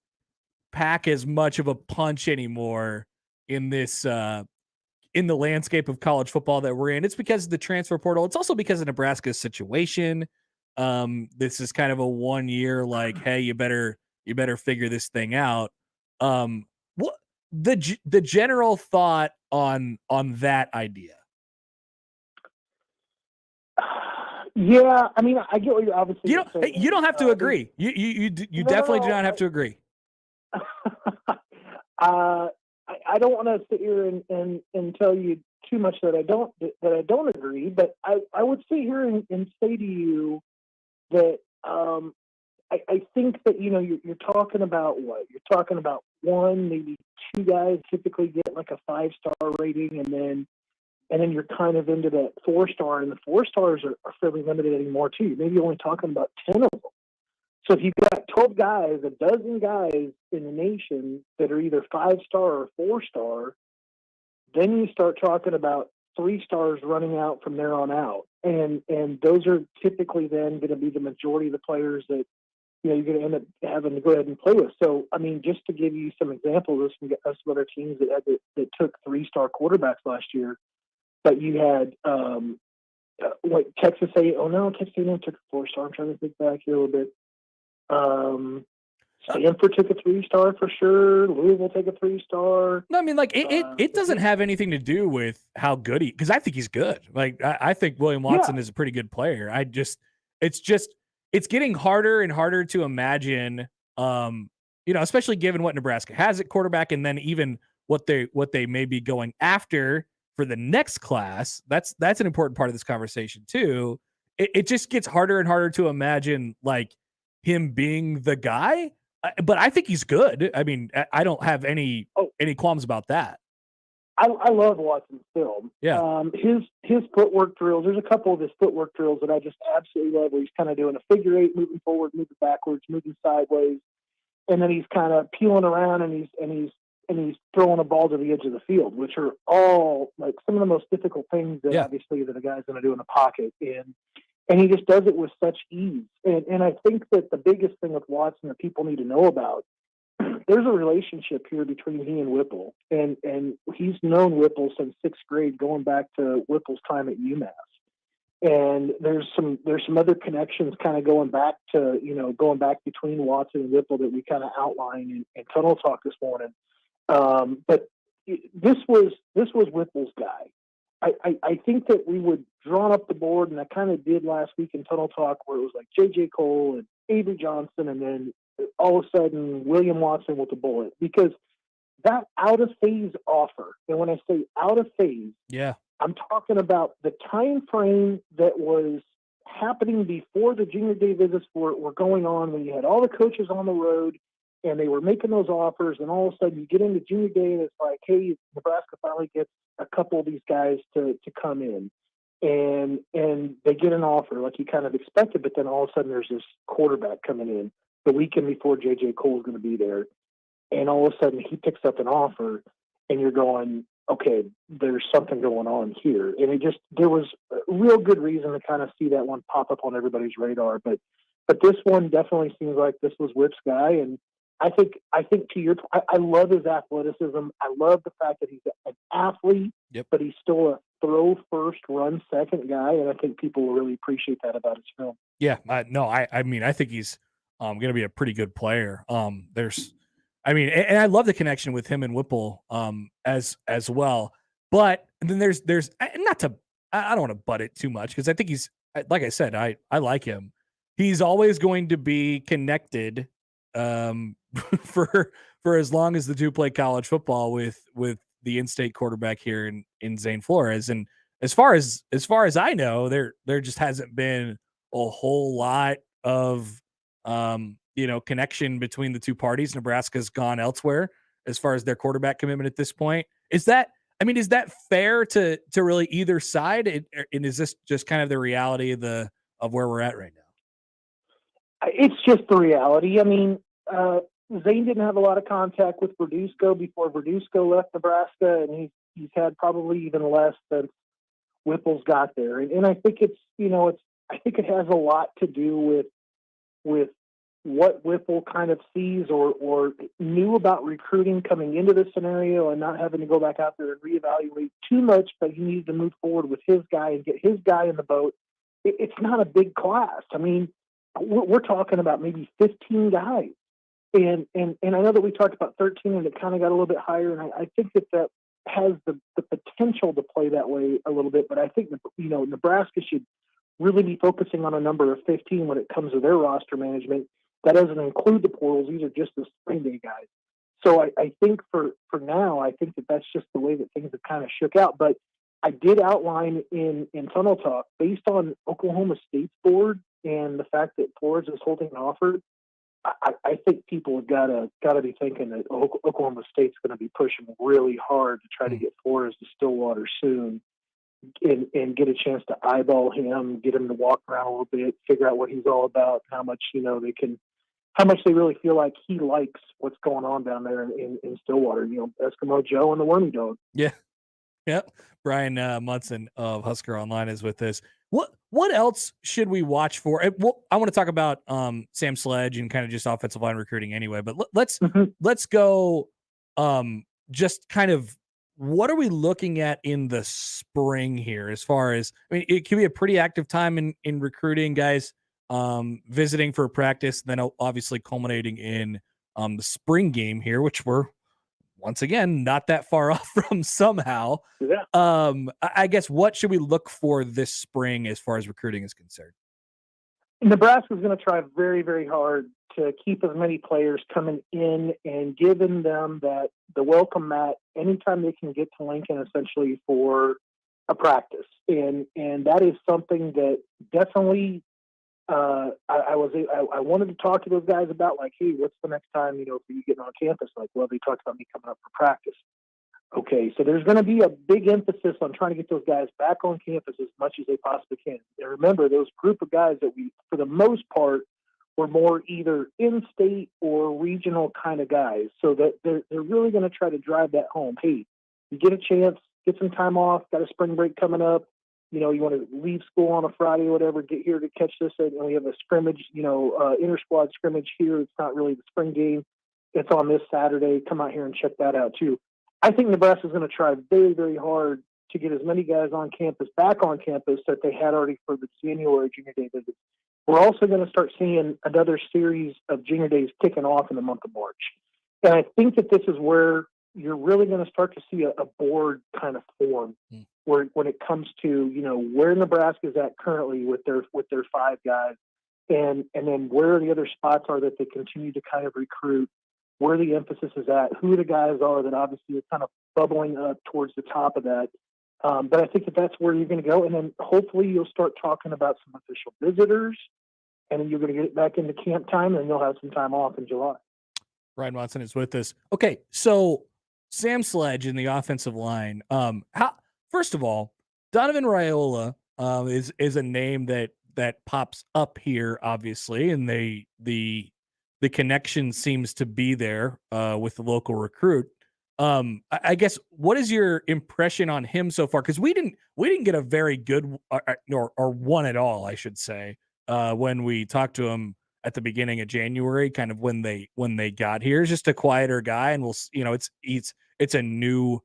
pack as much of a punch anymore in this in the landscape of college football that we're in, it's because of the transfer portal. It's also because of Nebraska's situation. This is kind of a 1 year, like, hey, you better figure this thing out. What the general thought on that idea? Yeah, I mean, I get what you're obviously saying. You don't have to agree. You definitely do not have to agree. I don't want to sit here and tell you too much that I don't agree, but I would sit here and say to you that I think that, you know, you're talking about what? You're talking about 1, maybe 2 guys typically get like a 5-star rating, and then you're kind of into that 4-star, and the 4-stars are fairly limited anymore too. Maybe you're only talking about 10 of them. So if you've got 12 guys, a dozen guys in the nation that are either 5-star or 4-star, then you start talking about 3 stars running out from there on out. And those are typically then going to be the majority of the players that, you know, you're going to end up having to go ahead and play with. So, I mean, just to give you some examples of some other teams that took 3-star quarterbacks last year, but you had Texas A&M. Oh no, Texas A&M took a 4-star. I'm trying to think back here a little bit. Stanford took a 3-star for sure. Louisville take a 3-star. No, I mean, like it doesn't have anything to do with how good because I think he's good. Like I think William Watson is a pretty good player. It's getting harder and harder to imagine, especially given what Nebraska has at quarterback, and then even what they may be going after for the next class. That's an important part of this conversation too. It just gets harder and harder to imagine like him being the guy. But I think he's good. I mean, I don't have any qualms about that. I love Watson's film. Yeah. His footwork drills. There's a couple of his footwork drills that I just absolutely love. Where he's kind of doing a figure eight, moving forward, moving backwards, moving sideways, and then he's kind of peeling around and he's throwing a ball to the edge of the field, which are all like some of the most difficult things that obviously that a guy's going to do in the pocket. And he just does it with such ease. And I think that the biggest thing with Watson that people need to know about, there's a relationship here between he and Whipple. And he's known Whipple since 6th grade, going back to Whipple's time at UMass. And there's some other connections kind of going back between Watson and Whipple that we kind of outlined in Tunnel Talk this morning. But this was Whipple's guy. I think that we would draw up the board, and I kind of did last week in Tunnel Talk, where it was like J.J. Cole and Avery Johnson, and then all of a sudden William Watson with the bullet, because that out of phase offer. And when I say out of phase, I'm talking about the time frame that was happening before the junior day visits were going on, when you had all the coaches on the road and they were making those offers, and all of a sudden you get into junior day and it's like, hey, Nebraska finally gets a couple of these guys to come in, and they get an offer like you kind of expected, but then all of a sudden there's this quarterback coming in the weekend before J.J. Cole is going to be there, and all of a sudden he picks up an offer, and you're going, okay, there's something going on here. And there was a real good reason to kind of see that one pop up on everybody's radar, but this one definitely seems like this was Whip's guy. And I think to your point, I love his athleticism. I love the fact that he's an athlete, but he's still a throw first, run second guy, and I think people will really appreciate that about his film. Yeah, I mean, I think he's going to be a pretty good player. And I love the connection with him and Whipple as well. But then there's I don't want to butt it too much, because I think he's, like I said, I like him. He's always going to be connected for as long as the two play college football with the in-state quarterback here in Zane Flores. And as far as I know, there just hasn't been a whole lot of connection between the two parties. Nebraska's gone elsewhere as far as their quarterback commitment at this point. Is that fair to really either side? And is this just kind of the reality of where we're at right now? It's just the reality. I mean, Zane didn't have a lot of contact with Verduzco before Verduzco left Nebraska, and he's had probably even less since Whipple's got there. And I think I think it has a lot to do with what Whipple kind of sees or knew about recruiting coming into this scenario, and not having to go back out there and reevaluate too much, but he needs to move forward with his guy and get his guy in the boat. It's not a big class. I mean, we're talking about maybe 15 guys. And I know that we talked about 13 and it kind of got a little bit higher. And I think that has the potential to play that way a little bit. But I think, Nebraska should really be focusing on a number of 15 when it comes to their roster management. That doesn't include the portals. These are just the spring day guys. So I think for now, I think that's just the way that things have kind of shook out. But I did outline in Tunnel Talk, based on Oklahoma State's board and the fact that Flores is holding an offer, I think people have got to be thinking that Oklahoma State's going to be pushing really hard to try to get Flores to Stillwater soon, and get a chance to eyeball him, get him to walk around a little bit, figure out what he's all about, how much how much they really feel like he likes what's going on down there in Stillwater. Eskimo Joe and the Wormy Dog. Yeah. Yep. Brian Munson of Husker Online is with us. What else should we watch for? I want to talk about Sam Sledge and kind of just offensive line recruiting anyway, but let's go just kind of what are we looking at in the spring here as far as, I mean, it can be a pretty active time in recruiting, guys. visiting for practice, then obviously culminating in the spring game here, which we're once again not that far off from somehow. Yeah. I guess what should we look for this spring as far as recruiting is concerned? Nebraska's going to try very, very hard to keep as many players coming in and giving them the welcome mat anytime they can get to Lincoln, essentially for a practice. And that is something that definitely I wanted to talk to those guys about, like, hey, what's the next time, for you getting on campus? Like, well, they talked about me coming up for practice. Okay, so there's going to be a big emphasis on trying to get those guys back on campus as much as they possibly can. And remember, those group of guys that we, for the most part, were more either in-state or regional kind of guys. So that they're really going to try to drive that home. Hey, you get a chance, get some time off, got a spring break coming up. You want to leave school on a Friday or whatever, get here to catch this. And we have a scrimmage, inter-squad scrimmage here. It's not really the spring game. It's on this Saturday. Come out here and check that out, too. I think Nebraska's going to try very, very hard to get as many guys on campus, back on campus, that they had already for the January junior day visits. We're also going to start seeing another series of junior days kicking off in the month of March. And I think that this is where you're really going to start to see a board kind of form where when it comes to, where Nebraska is at currently with their 5 guys and then where the other spots are that they continue to kind of recruit, where the emphasis is at, who the guys are that obviously are kind of bubbling up towards the top of that. But I think that's where you're going to go. And then hopefully you'll start talking about some official visitors, and then you're going to get back into camp time, and you'll have some time off in July. Ryan Watson is with us. Okay, so Sam Sledge in the offensive line. First of all, Donovan Raiola is a name that pops up here, obviously, and the connection seems to be there with the local recruit. I guess, what is your impression on him so far? Because we didn't get a very good or one at all, I should say, when we talked to him at the beginning of January, kind of when they got here. He's just a quieter guy, and it's a new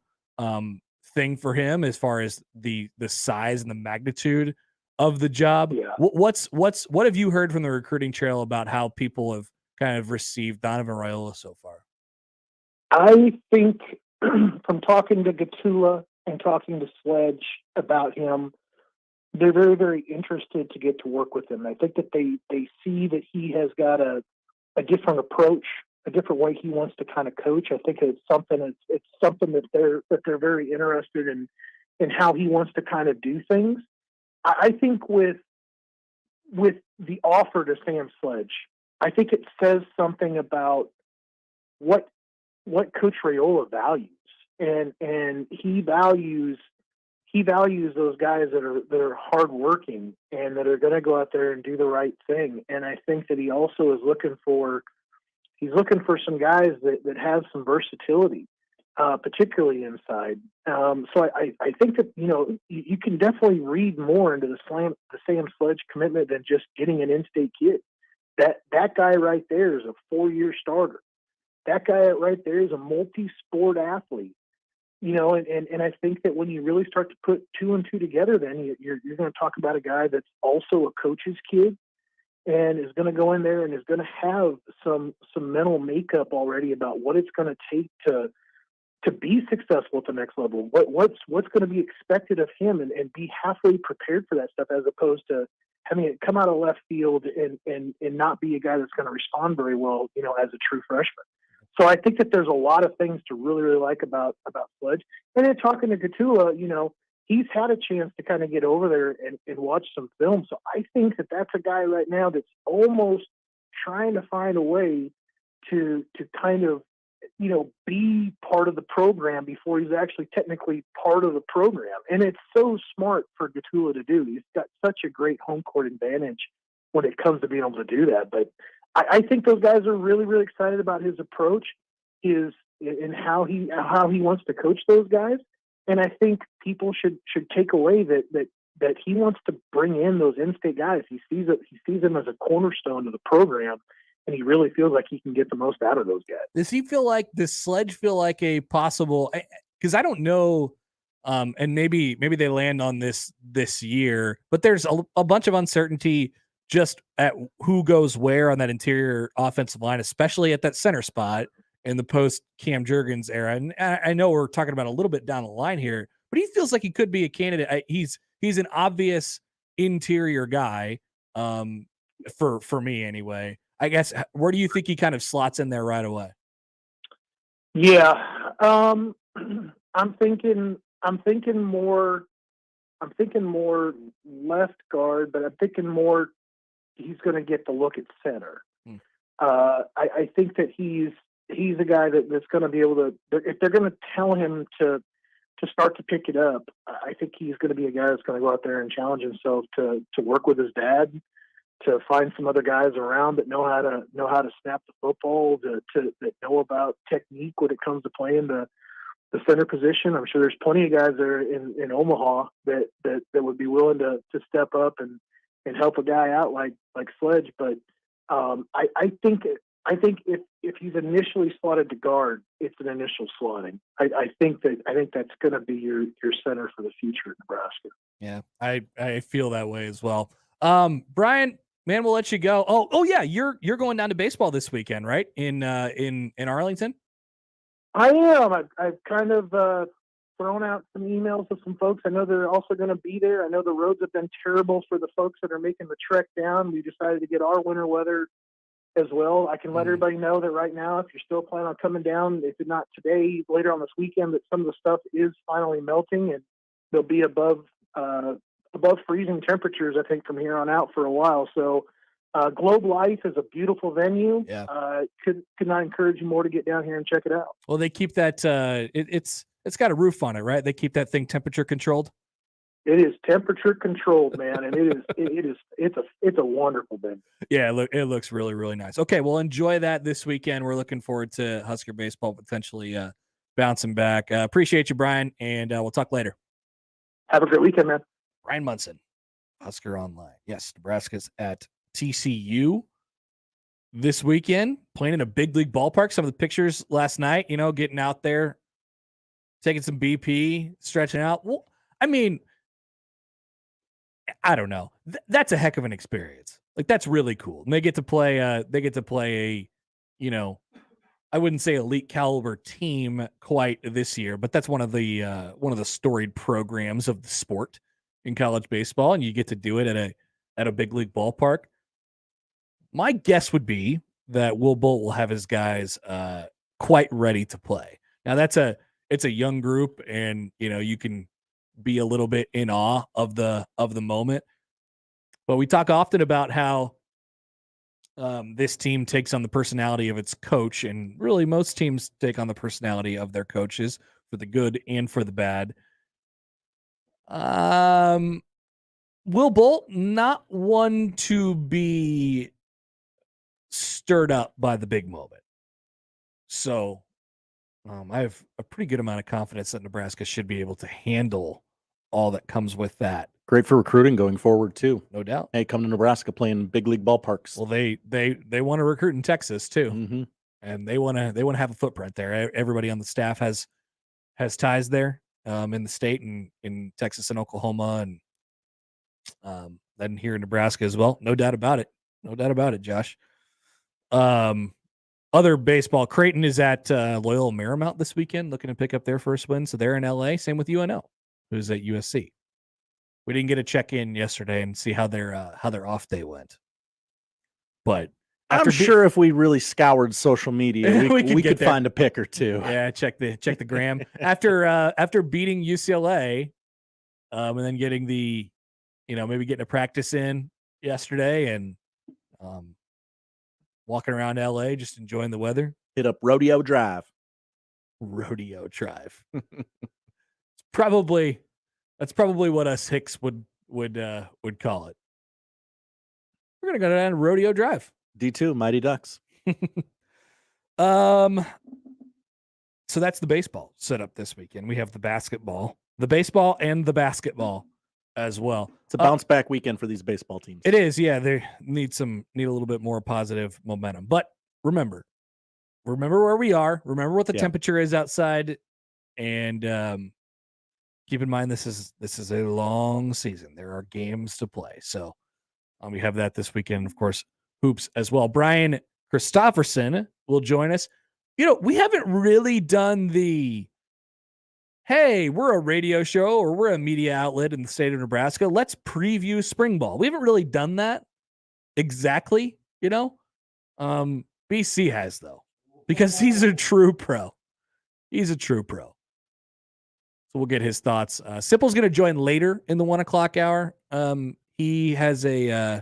thing for him as far as the size and the magnitude of the job. Yeah. What have you heard from the recruiting trail about how people have kind of received Donovan Raiola so far? I think from talking to Gatula and talking to Sledge about him, they're very, very interested to get to work with him. I think that they see that he has got a different approach, a different way he wants to kind of coach. I think it's something that they're very interested in how he wants to kind of do things. I think with the offer to Sam Sledge, I think it says something about what Coach Raiola values, and he values those guys that are hardworking and that are going to go out there and do the right thing. And I think that he also is looking for some guys that have some versatility, particularly inside. So I think that you can definitely read more into the Sam Sledge commitment than just getting an in-state kid. That guy right there is a 4-year starter. That guy right there is a multi-sport athlete, and I think that when you really start to put 2 and 2 together, then you're going to talk about a guy that's also a coach's kid and is going to go in there and is going to have some mental makeup already about what it's going to take to be successful at the next level. What's going to be expected of him, and be halfway prepared for that stuff, as opposed to having it come out of left field and not be a guy that's going to respond very well, as a true freshman. So I think that there's a lot of things to really, really like about Sledge. And then talking to Gatula, he's had a chance to kind of get over there and watch some film. So I think that that's a guy right now that's almost trying to find a way to kind of, be part of the program before he's actually technically part of the program. And it's so smart for Gatula to do. He's got such a great home court advantage when it comes to being able to do that. But I think those guys are really, really excited about his approach, and how he wants to coach those guys. And I think people should take away that he wants to bring in those in-state guys. He sees them as a cornerstone of the program, and he really feels like he can get the most out of those guys. Does Sledge feel like a possible? Because I don't know, and maybe they land on this year, but there's a bunch of uncertainty just at who goes where on that interior offensive line, especially at that center spot in the post Cam Jurgens era. And I know we're talking about a little bit down the line here, but he feels like he could be a candidate. He's an obvious interior guy for me anyway. I guess, where do you think he kind of slots in there right away? Yeah. I'm thinking more left guard, but I'm thinking more he's going to get the look at center. I think that he's a guy that's going to be able to, if they're going to tell him to start to pick it up, I think he's going to be a guy that's going to go out there and challenge himself to work with his dad, to find some other guys around that know how to snap the football, that know about technique when it comes to playing the center position. I'm sure there's plenty of guys there in Omaha that would be willing to step up and help a guy out like Sledge. But I think if he's initially slotted to guard, it's an initial slotting. I think that's going to be your center for the future at Nebraska. Yeah, I feel that way as well. Brian, man, we'll let you go. Oh yeah, you're going down to baseball this weekend, right? In Arlington. I am. I've kind of thrown out some emails to some folks. I know they're also going to be there. I know the roads have been terrible for the folks that are making the trek down. We decided to get our winter weather as well. I can let everybody know that right now, if you're still planning on coming down, if not today, later on this weekend, that some of the stuff is finally melting and they'll be above freezing temperatures, I think, from here on out for a while. So Globe Life is a beautiful venue. Yeah. Could not encourage you more to get down here and check it out. Well, they keep that it's got a roof on it, right? They keep that thing temperature controlled. It is temperature controlled, man, and it's a wonderful venue. Yeah, it looks really, really nice. Okay, well, enjoy that this weekend. We're looking forward to Husker baseball potentially bouncing back. Appreciate you, Brian, and we'll talk later. Have a great weekend, man. Brian Munson, Husker Online. Yes, Nebraska's at TCU this weekend, playing in a big league ballpark. Some of the pictures last night, getting out there, taking some BP, stretching out. Well, I mean, I don't know. That's a heck of an experience. Like, that's really cool. And they get to play a, I wouldn't say elite caliber team quite this year, but that's one of the storied programs of the sport in college baseball, and you get to do it at a big league ballpark. My guess would be that Will Bolt will have his guys quite ready to play. Now it's a young group, and you can be a little bit in awe of the moment. But we talk often about how this team takes on the personality of its coach, and really most teams take on the personality of their coaches for the good and for the bad. Will Bolt, not one to be stirred up by the big moment. So I have a pretty good amount of confidence that Nebraska should be able to handle all that comes with that. Great for recruiting going forward too. No doubt. Hey, come to Nebraska playing big league ballparks. Well, they want to recruit in Texas too, Mm-hmm. and they want to have a footprint there. Everybody on the staff has ties there in the state and in Texas and Oklahoma, and then here in Nebraska as well. No doubt about it. No doubt about it, Josh. Other baseball, Creighton is at Loyola Marymount this weekend, looking to pick up their first win. So they're in LA. Same with UNO, who's at USC. We didn't get a check in yesterday and see how their off day went. But I'm sure if we really scoured social media, we could find a pick or two. Yeah, check the gram. After beating UCLA, and then getting maybe getting a practice in yesterday, and walking around LA, just enjoying the weather. Hit up Rodeo Drive. Rodeo Drive. That's probably what us Hicks would call it. We're gonna go down to Rodeo Drive. D2 Mighty Ducks. So that's the baseball set up this weekend. We have the baseball and the basketball as well. It's a bounce back weekend for these baseball teams. It is, yeah. They need a little bit more positive momentum. But remember where we are. Remember what the temperature is outside, and keep in mind this is a long season. There are games to play, so We have that this weekend, of course, hoops as well. Brian Christopherson will join us. We haven't really done the, hey, we're a radio show or we're a media outlet in the state of Nebraska. Let's preview spring ball. We haven't really done that exactly, BC has, though, because he's a true pro. He's a true pro. So we'll get his thoughts. Sipple's going to join later in the 1 o'clock hour. He has a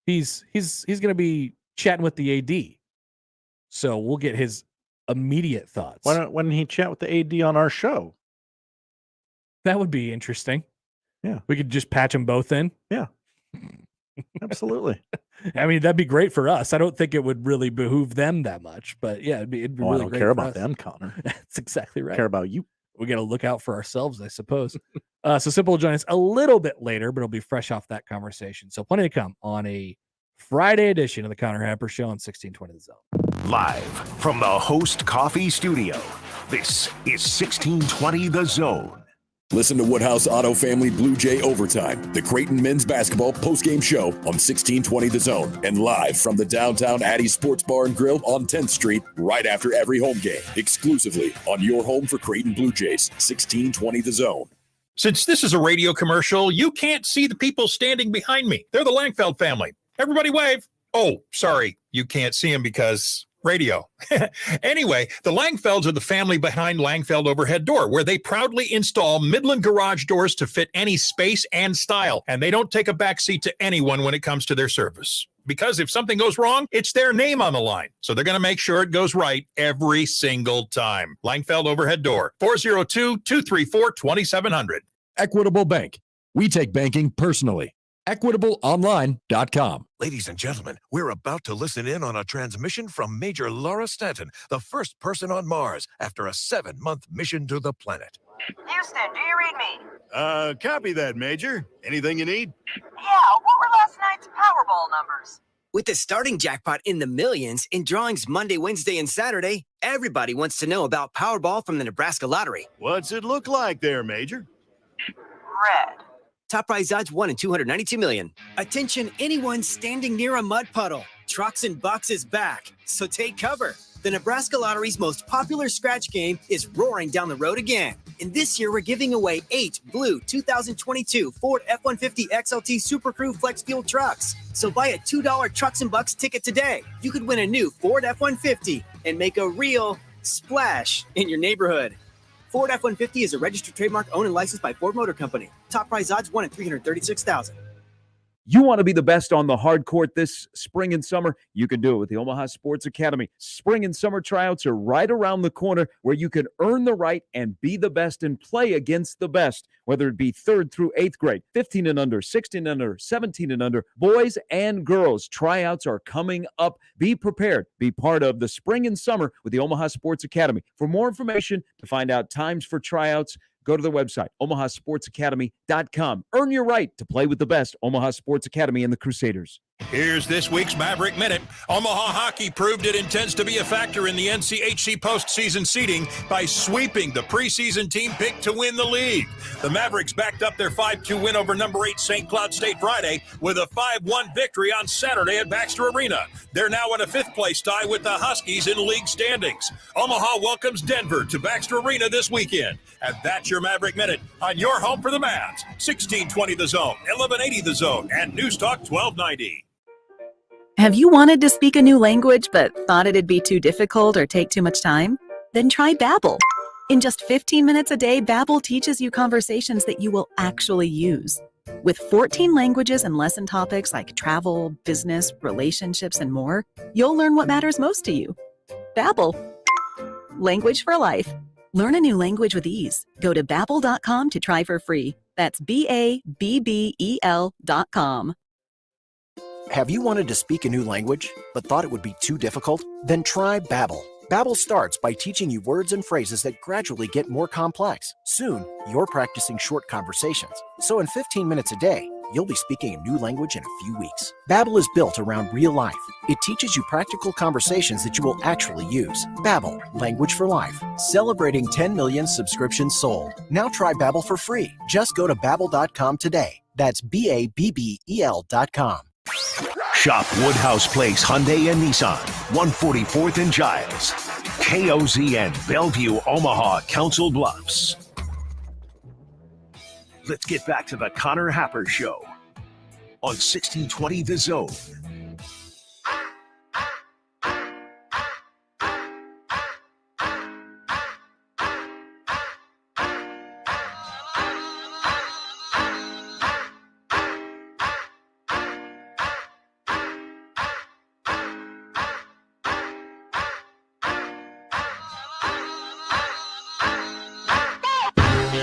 he's going to be chatting with the AD. So we'll get his immediate thoughts. Why don't he chat with the AD on our show? That would be interesting. Yeah. We could just patch them both in. Yeah. Absolutely. I mean, that'd be great for us. I don't think it would really behoove them that much, but yeah, it'd be really I don't great care for about us. them, Connor. That's exactly right. I care about you. We got to look out for ourselves, I suppose. So Simple will join us a little bit later, but it'll be fresh off that conversation. So plenty to come on a Friday edition of the Connor Happer Show on 1620 The Zone. Live from the Host Coffee Studio, this is 1620 The Zone. Listen to Woodhouse Auto Family Blue Jay Overtime, the Creighton men's basketball postgame show on 1620 The Zone, and live from the downtown Addie Sports Bar and Grill on 10th Street right after every home game, exclusively on your home for Creighton Blue Jays, 1620 The Zone. Since this is a radio commercial, you can't see the people standing behind me. They're the Langfeld family. Everybody wave. Oh, sorry, you can't see them because radio. Anyway, the Langfelds are the family behind Langfeld Overhead Door, where they proudly install Midland garage doors to fit any space and style, and they don't take a backseat to anyone when it comes to their service. Because if something goes wrong, it's their name on the line. So they're going to make sure it goes right every single time. Langfeld Overhead Door, 402-234-2700. Equitable Bank. We take banking personally. EquitableOnline.com. Ladies and gentlemen, we're about to listen in on a transmission from Major Laura Stanton, the first person on Mars after a 7-month mission to the planet. Houston, do you read me? Copy that, Major. Anything you need? Yeah, what were last night's Powerball numbers? With the starting jackpot in the millions in drawings Monday, Wednesday, and Saturday, everybody wants to know about Powerball from the Nebraska Lottery. What's it look like there, Major? Red. Top prize odds 1 in 292 million. Attention, anyone standing near a mud puddle. Trucks and Bucks is back, so take cover. The Nebraska Lottery's most popular scratch game is roaring down the road again. And this year, we're giving away 8 blue 2022 Ford F-150 XLT Super Crew Flex Fuel trucks. So buy a $2 Trucks and Bucks ticket today. You could win a new Ford F-150 and make a real splash in your neighborhood. Ford F-150 is a registered trademark owned and licensed by Ford Motor Company. Top prize odds 1 in 336,000. You want to be the best on the hard court this spring and summer? You can do it with the Omaha Sports Academy. Spring and summer tryouts are right around the corner where you can earn the right and be the best and play against the best, whether it be 3rd through 8th grade, 15 and under, 16 and under, 17 and under, boys and girls. Tryouts are coming up. Be prepared. Be part of the spring and summer with the Omaha Sports Academy. For more information, to find out times for tryouts, go to the website, omahasportsacademy.com. Earn your right to play with the best, Omaha Sports Academy and the Crusaders. Here's this week's Maverick Minute. Omaha Hockey proved it intends to be a factor in the NCHC postseason seeding by sweeping the preseason team picked to win the league. The Mavericks backed up their 5-2 win over number 8 St. Cloud State Friday with a 5-1 victory on Saturday at Baxter Arena. They're now in a 5th place tie with the Huskies in league standings. Omaha welcomes Denver to Baxter Arena this weekend. And that's your Maverick Minute on your home for the Mavs. 1620 The Zone, 1180 The Zone, and News Talk 1290. Have you wanted to speak a new language but thought it'd be too difficult or take too much time? Then try Babbel. In just 15 minutes a day, Babbel teaches you conversations that you will actually use. With 14 languages and lesson topics like travel, business, relationships, and more, you'll learn what matters most to you. Babbel. Language for life. Learn a new language with ease. Go to Babbel.com to try for free. That's BABBEL.com. Have you wanted to speak a new language, but thought it would be too difficult? Then try Babbel. Babbel starts by teaching you words and phrases that gradually get more complex. Soon, you're practicing short conversations. So in 15 minutes a day, you'll be speaking a new language in a few weeks. Babbel is built around real life. It teaches you practical conversations that you will actually use. Babbel, language for life. Celebrating 10 million subscriptions sold. Now try Babbel for free. Just go to Babbel.com today. That's BABBEL.com. Shop Woodhouse Place Hyundai and Nissan, 144th and Giles. KOZN, Bellevue, Omaha, Council Bluffs. Let's get back to the Connor Happer Show on 1620 The Zone.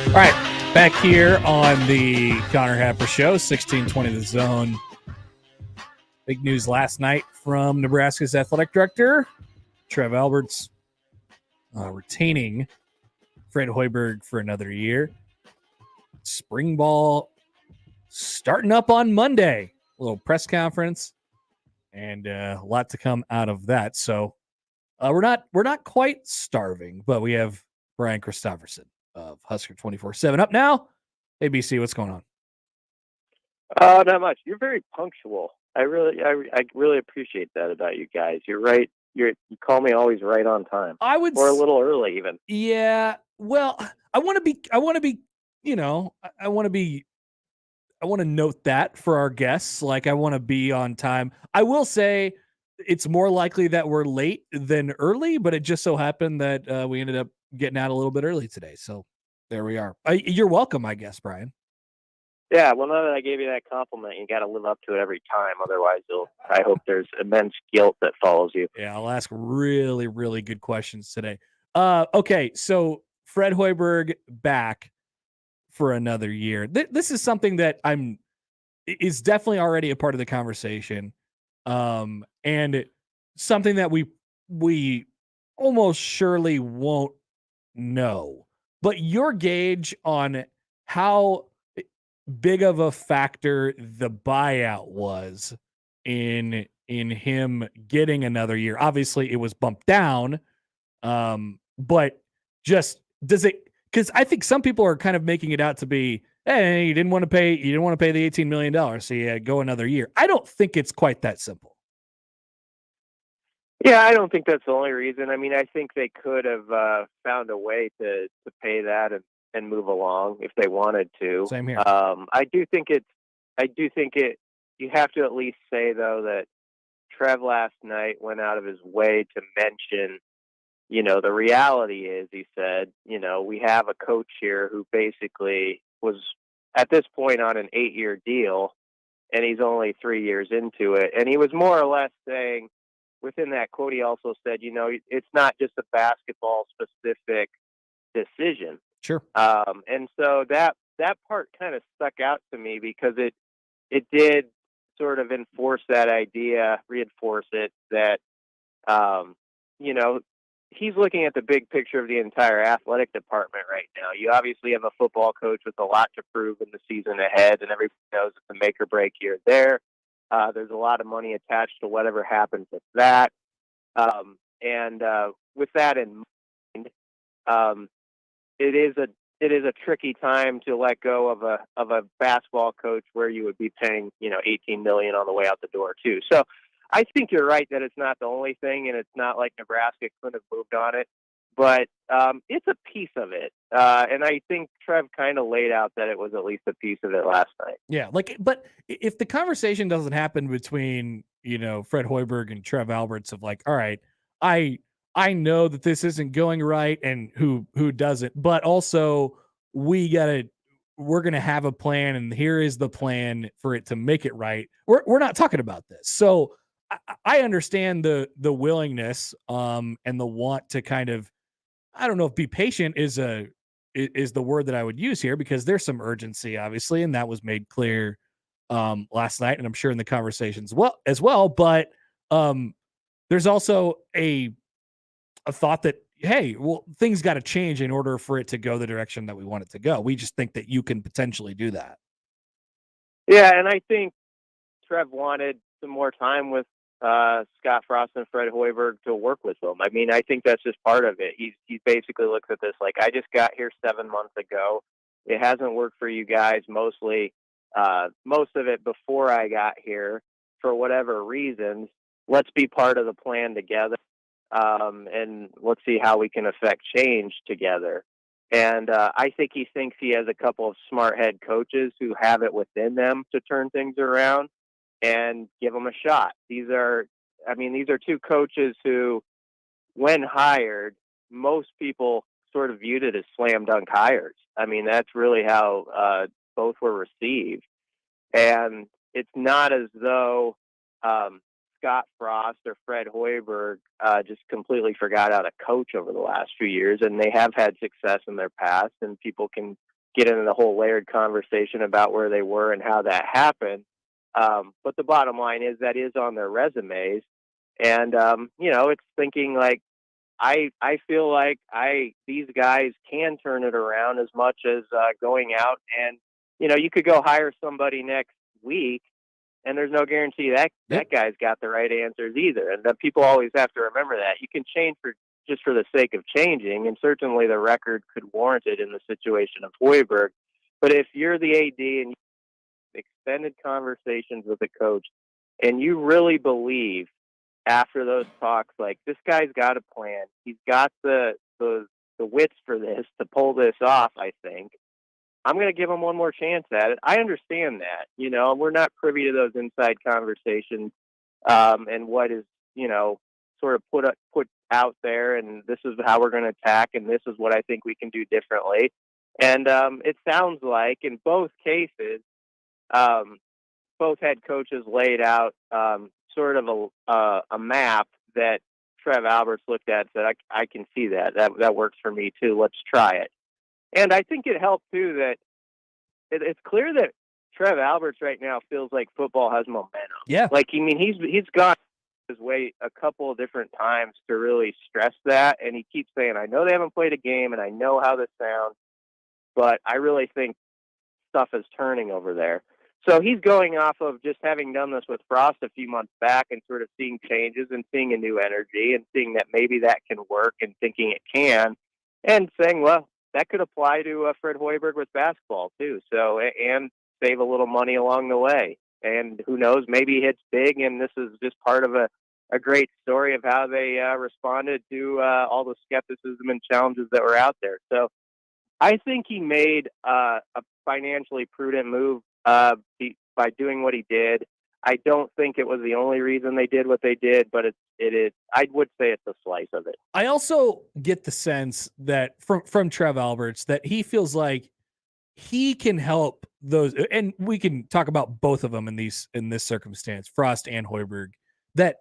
All right, back here on the Connor Happer Show, 1620 The Zone. Big news last night from Nebraska's athletic director, Trev Alberts, retaining Fred Hoiberg for another year. Spring ball starting up on Monday. A little press conference and a lot to come out of that. So we're not quite starving, but we have Brian Christopherson of Husker 24/7 up now. ABC, what's going on? Not much. You're very punctual. I really appreciate that about you guys. You're right. You call me always right on time. I would, or a little early even. Yeah. Well, I want to be. I want to note that for our guests. Like, I want to be on time. I will say it's more likely that we're late than early, but it just so happened that we ended up getting out a little bit early today. So there we are. You're welcome, I guess, Brian. Yeah, well, now that I gave you that compliment, you got to live up to it every time. Otherwise, I hope there's immense guilt that follows you. Yeah, I'll ask really, really good questions today. Okay, so Fred Hoiberg back for another year. This is something that is definitely already a part of the conversation, and something that we almost surely won't know. But your gauge on how big of a factor the buyout was in him getting another year. Obviously, it was bumped down, but just does it? Because I think some people are kind of making it out to be, hey, you didn't want to pay the $18 million, so yeah, go another year. I don't think it's quite that simple. Yeah, I don't think that's the only reason. I mean, I think they could have found a way to pay that and move along if they wanted to. Same here. I do think you have to at least say, though, that Trev last night went out of his way to mention, the reality is, he said, we have a coach here who basically was at this point on an 8-year deal, and he's only 3 years into it. And he was more or less saying, within that quote, he also said, it's not just a basketball specific decision. Sure. And so that part kind of stuck out to me because it did sort of reinforce it that, he's looking at the big picture of the entire athletic department right now. You obviously have a football coach with a lot to prove in the season ahead, and everybody knows it's a make or break year there. There's a lot of money attached to whatever happens with that. And with that in mind, it is a tricky time to let go of a basketball coach where you would be paying, $18 million on the way out the door too. So I think you're right that it's not the only thing, and it's not like Nebraska couldn't have moved on it, but it's a piece of it. And I think Trev kind of laid out that it was at least a piece of it last night. Yeah, but if the conversation doesn't happen between, Fred Hoiberg and Trev Alberts of like, all right, I know that this isn't going right, and who doesn't, but also we're going to have a plan, and here is the plan for it to make it right. We're not talking about this. So I understand the willingness and the want to kind of, I don't know if be patient is the word that I would use here, because there's some urgency, obviously, and that was made clear last night, and I'm sure in the conversations as well. But there's also a thought that, hey, well, things got to change in order for it to go the direction that we want it to go. We just think that you can potentially do that. Yeah, and I think Trev wanted some more time with Scott Frost and Fred Hoiberg to work with them. I mean, I think that's just part of it. He basically looks at this like, I just got here 7 months ago. It hasn't worked for you guys mostly. most of it before I got here for whatever reasons. Let's be part of the plan together, and let's see how we can affect change together. And I think he thinks he has a couple of smart head coaches who have it within them to turn things around and give them a shot. These are two coaches who, when hired, most people sort of viewed it as slam dunk hires. I mean, that's really how both were received. And it's not as though Scott Frost or Fred Hoiberg just completely forgot how to coach over the last few years, and they have had success in their past, and people can get into the whole layered conversation about where they were and how that happened. But the bottom line is that is on their resumes. And, it's thinking like, I feel like these guys can turn it around as much as going out and, you could go hire somebody next week and there's no guarantee that that guy's got the right answers either. And people always have to remember that. You can change just for the sake of changing, and certainly the record could warrant it in the situation of Hoiberg. But if you're the AD and you have extended conversations with a coach and you really believe after those talks, like, this guy's got a plan, he's got the wits for this to pull this off, I think I'm going to give him one more chance at it. I understand that, we're not privy to those inside conversations, and what is, sort of put out there, and this is how we're going to attack, and this is what I think we can do differently. And it sounds like in both cases, both head coaches laid out sort of a map that Trev Alberts looked at and said, I can see that works for me too. Let's try it. And I think it helped too that it's clear that Trev Alberts right now feels like football has momentum. Yeah. Like, he's gone his way a couple of different times to really stress that. And he keeps saying, I know they haven't played a game and I know how this sounds, but I really think stuff is turning over there. So he's going off of just having done this with Frost a few months back and sort of seeing changes and seeing a new energy and seeing that maybe that can work and thinking it can, and saying, well, that could apply to Fred Hoiberg with basketball too. So, and save a little money along the way. And who knows, maybe he hits big, and this is just part of a great story of how they responded to all the skepticism and challenges that were out there. So I think he made a financially prudent move by doing what he did. I don't think it was the only reason they did what they did, but it is. I would say it's a slice of it. I also get the sense that from Trev Alberts that he feels like he can help those, and we can talk about both of them in this circumstance, Frost and Hoiberg, that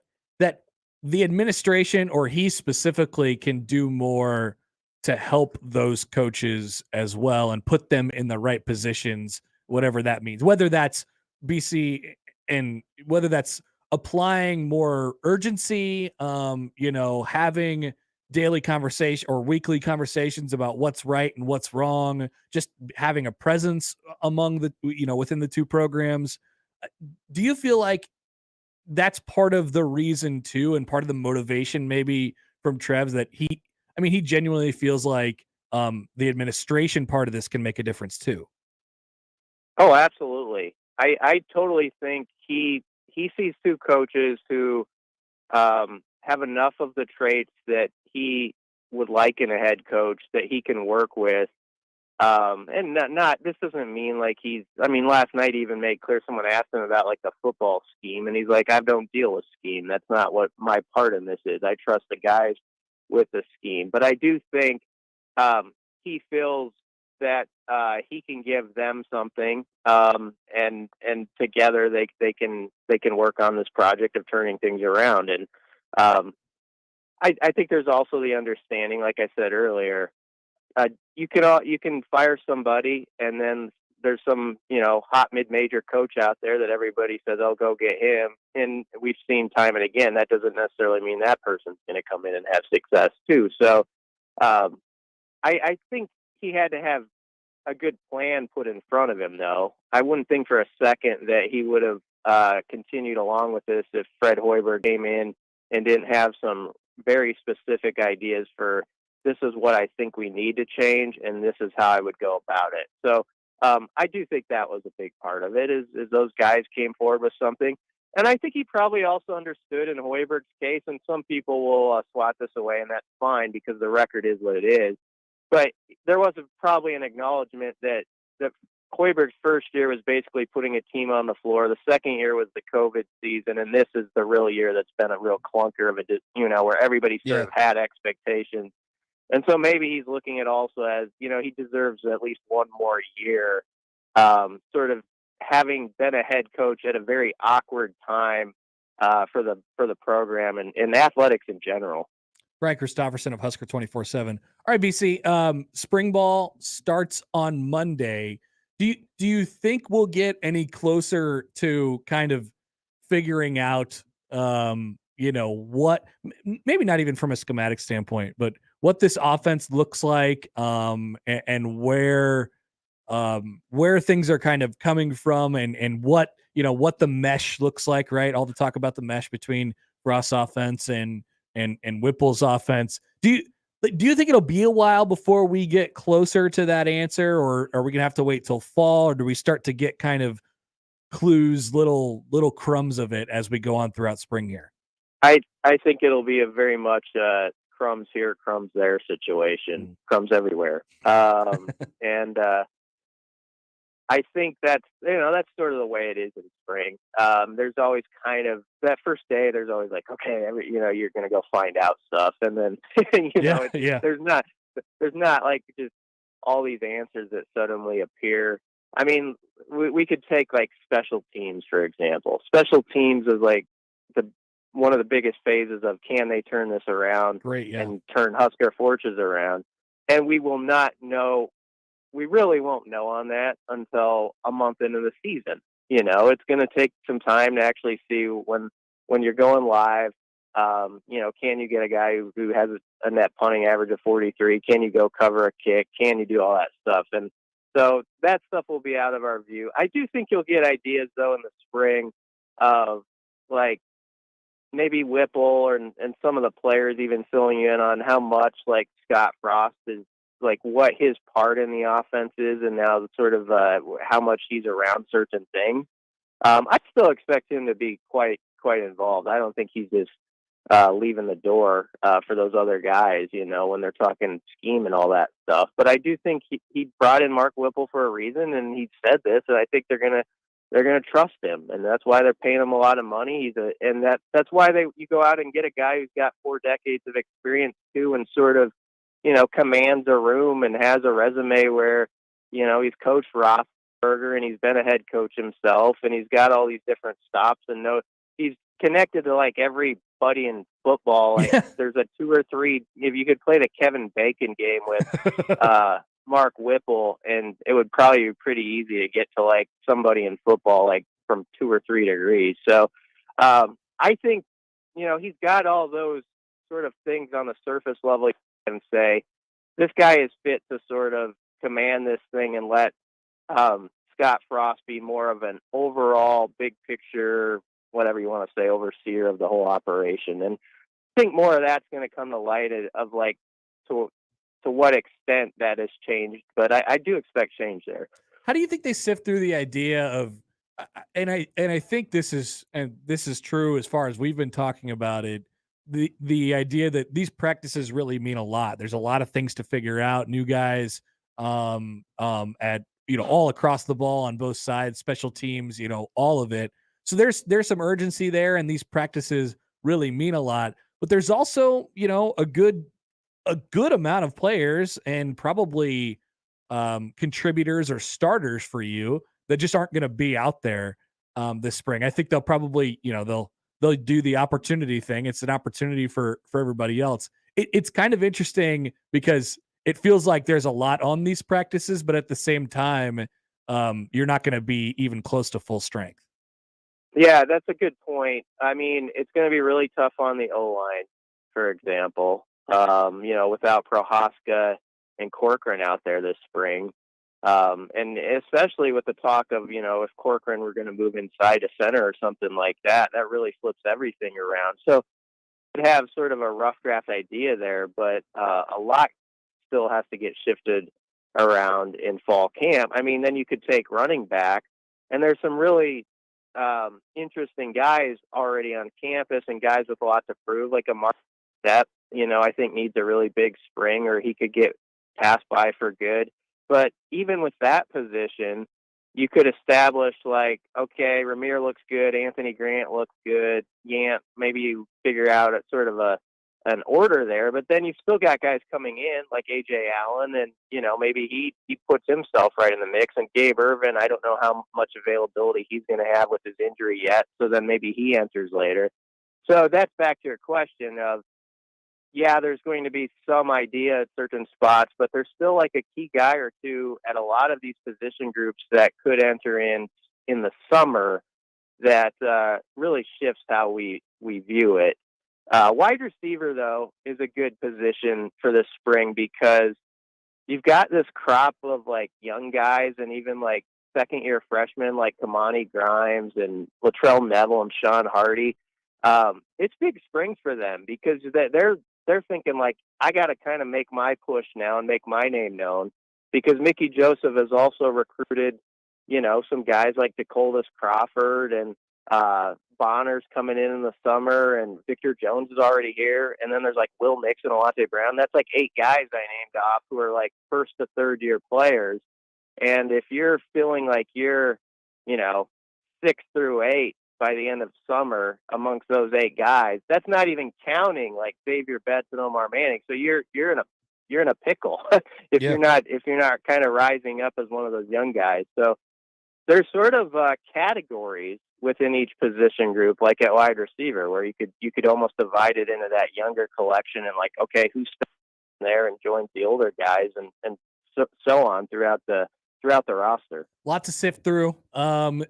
the administration or he specifically can do more to help those coaches as well and put them in the right positions, whatever that means, whether that's BC and whether that's applying more urgency, having daily conversation or weekly conversations about what's right and what's wrong, just having a presence among the, within the two programs. Do you feel like that's part of the reason too, and part of the motivation maybe from Trev's, that he genuinely feels like the administration part of this can make a difference too? Oh, absolutely. I totally think he sees two coaches who have enough of the traits that he would like in a head coach that he can work with. And not this doesn't mean like last night he even made clear, someone asked him about like the football scheme, and he's like, I don't deal with scheme. That's not what my part in this is. I trust the guys with the scheme. But I do think he feels that he can give them something, and together they can work on this project of turning things around. And I think there's also the understanding, like I said earlier, you can fire somebody, and then there's some hot mid-major coach out there that everybody says, "Oh, go get him." And we've seen time and again that doesn't necessarily mean that person's going to come in and have success too. So I think he had to have a good plan put in front of him, though. I wouldn't think for a second that he would have continued along with this if Fred Hoiberg came in and didn't have some very specific ideas for, this is what I think we need to change, and this is how I would go about it. So I do think that was a big part of it, is those guys came forward with something. And I think he probably also understood in Hoiberg's case, and some people will swat this away, and that's fine because the record is what it is. But there was probably an acknowledgement that Hoiberg's first year was basically putting a team on the floor. The second year was the COVID season, and this is the real year that's been a real clunker of a, where everybody sort of had expectations. And so maybe he's looking at also as, he deserves at least one more year, sort of having been a head coach at a very awkward time for the program and athletics in general. Brian Christopherson of Husker 24/7. All right, BC. Spring ball starts on Monday. Do you think we'll get any closer to kind of figuring out, what, maybe not even from a schematic standpoint, but what this offense looks like, and where things are kind of coming from, and what the mesh looks like, right? All the talk about the mesh between Ross' offense and Whipple's offense. Do you think it'll be a while before we get closer to that answer, or are we gonna have to wait till fall, or do we start to get kind of clues, little crumbs of it as we go on throughout spring here? I think it'll be a very much crumbs here, crumbs there situation, crumbs everywhere. And I think that's sort of the way it is in spring. There's always kind of that first day. There's always like, okay, you're going to go find out stuff, and then there's not like just all these answers that suddenly appear. I mean, we could take like special teams, for example. Special teams is like one of the biggest phases of can they turn this around and turn Husker Forges around, and we will not know. We really won't know on that until a month into the season. It's going to take some time to actually see when you're going live. Can you get a guy who has a net punting average of 43? Can you go cover a kick? Can you do all that stuff? And so that stuff will be out of our view. I do think you'll get ideas though in the spring of like maybe Whipple and some of the players even filling you in on how much like Scott Frost is, like what his part in the offense is, and now sort of how much he's around certain things. I still expect him to be quite involved. I don't think he's just leaving the door for those other guys, when they're talking scheme and all that stuff. But I do think he brought in Mark Whipple for a reason, and he said this, and I think they're gonna trust him, and that's why they're paying him a lot of money. That's why you go out and get a guy who's got 4 decades of experience too, and sort of commands a room and has a resume where, he's coached Roethlisberger and he's been a head coach himself, and he's got all these different stops, and he's connected to like everybody in football. Like there's a 2 or 3, if you could play the Kevin Bacon game with Mark Whipple, and it would probably be pretty easy to get to like somebody in football, like from 2 or 3 degrees. So I think, he's got all those sort of things on the surface level and say, this guy is fit to sort of command this thing and let Scott Frost be more of an overall big picture, whatever you want to say, overseer of the whole operation. And I think more of that's going to come to light of like to what extent that has changed. But I do expect change there. How do you think they sift through the idea of, and I think this is true as far as we've been talking about it, the idea that these practices really mean a lot. There's a lot of things to figure out, new guys at all across the ball on both sides, special teams, all of it. So there's some urgency there, and these practices really mean a lot. But there's also, a good amount of players and probably contributors or starters for you that just aren't going to be out there this spring. I think they'll probably, they'll do the opportunity thing. It's an opportunity for everybody else. It's kind of interesting because it feels like there's a lot on these practices, but at the same time, you're not going to be even close to full strength. Yeah, that's a good point. I mean, it's going to be really tough on the O-line, for example, without Prohaska and Corcoran out there this spring. And especially with the talk of, if Corcoran were going to move inside to center or something like that, that really flips everything around. So we have sort of a rough draft idea there, but a lot still has to get shifted around in fall camp. I mean, then you could take running back, and there's some really interesting guys already on campus and guys with a lot to prove, like a Mark Stepp, I think needs a really big spring, or he could get passed by for good. But even with that position, you could establish like, okay, Ramir looks good, Anthony Grant looks good, Yant, maybe you figure out a sort of an order there, but then you've still got guys coming in like AJ Allen, and maybe he puts himself right in the mix. And Gabe Irvin, I don't know how much availability he's going to have with his injury yet, so then maybe he enters later. So that's back to your question of, yeah, there's going to be some idea at certain spots, but there's still like a key guy or two at a lot of these position groups that could enter in the summer that really shifts how we view it. Wide receiver, though, is a good position for this spring because you've got this crop of like young guys and even like second-year freshmen like Kamani Grimes and Latrell Neville and Sean Hardy. It's big springs for them because they're thinking like, I got to kind of make my push now and make my name known, because Mickey Joseph has also recruited, some guys like DeColdis Crawford and Bonner's coming in the summer, and Victor Jones is already here. And then there's like Will Nix and Alante Brown. That's like 8 guys I named off who are like first to third year players. And if you're feeling like you're, 6 through 8 by the end of summer amongst those 8 guys, that's not even counting like Xavier Betts and Omar Manning. So you're in a pickle if you're not kind of rising up as one of those young guys. So there's sort of categories within each position group, like at wide receiver, where you could almost divide it into that younger collection and like, okay, who's there and joins the older guys, and so on throughout the roster. Lot to sift through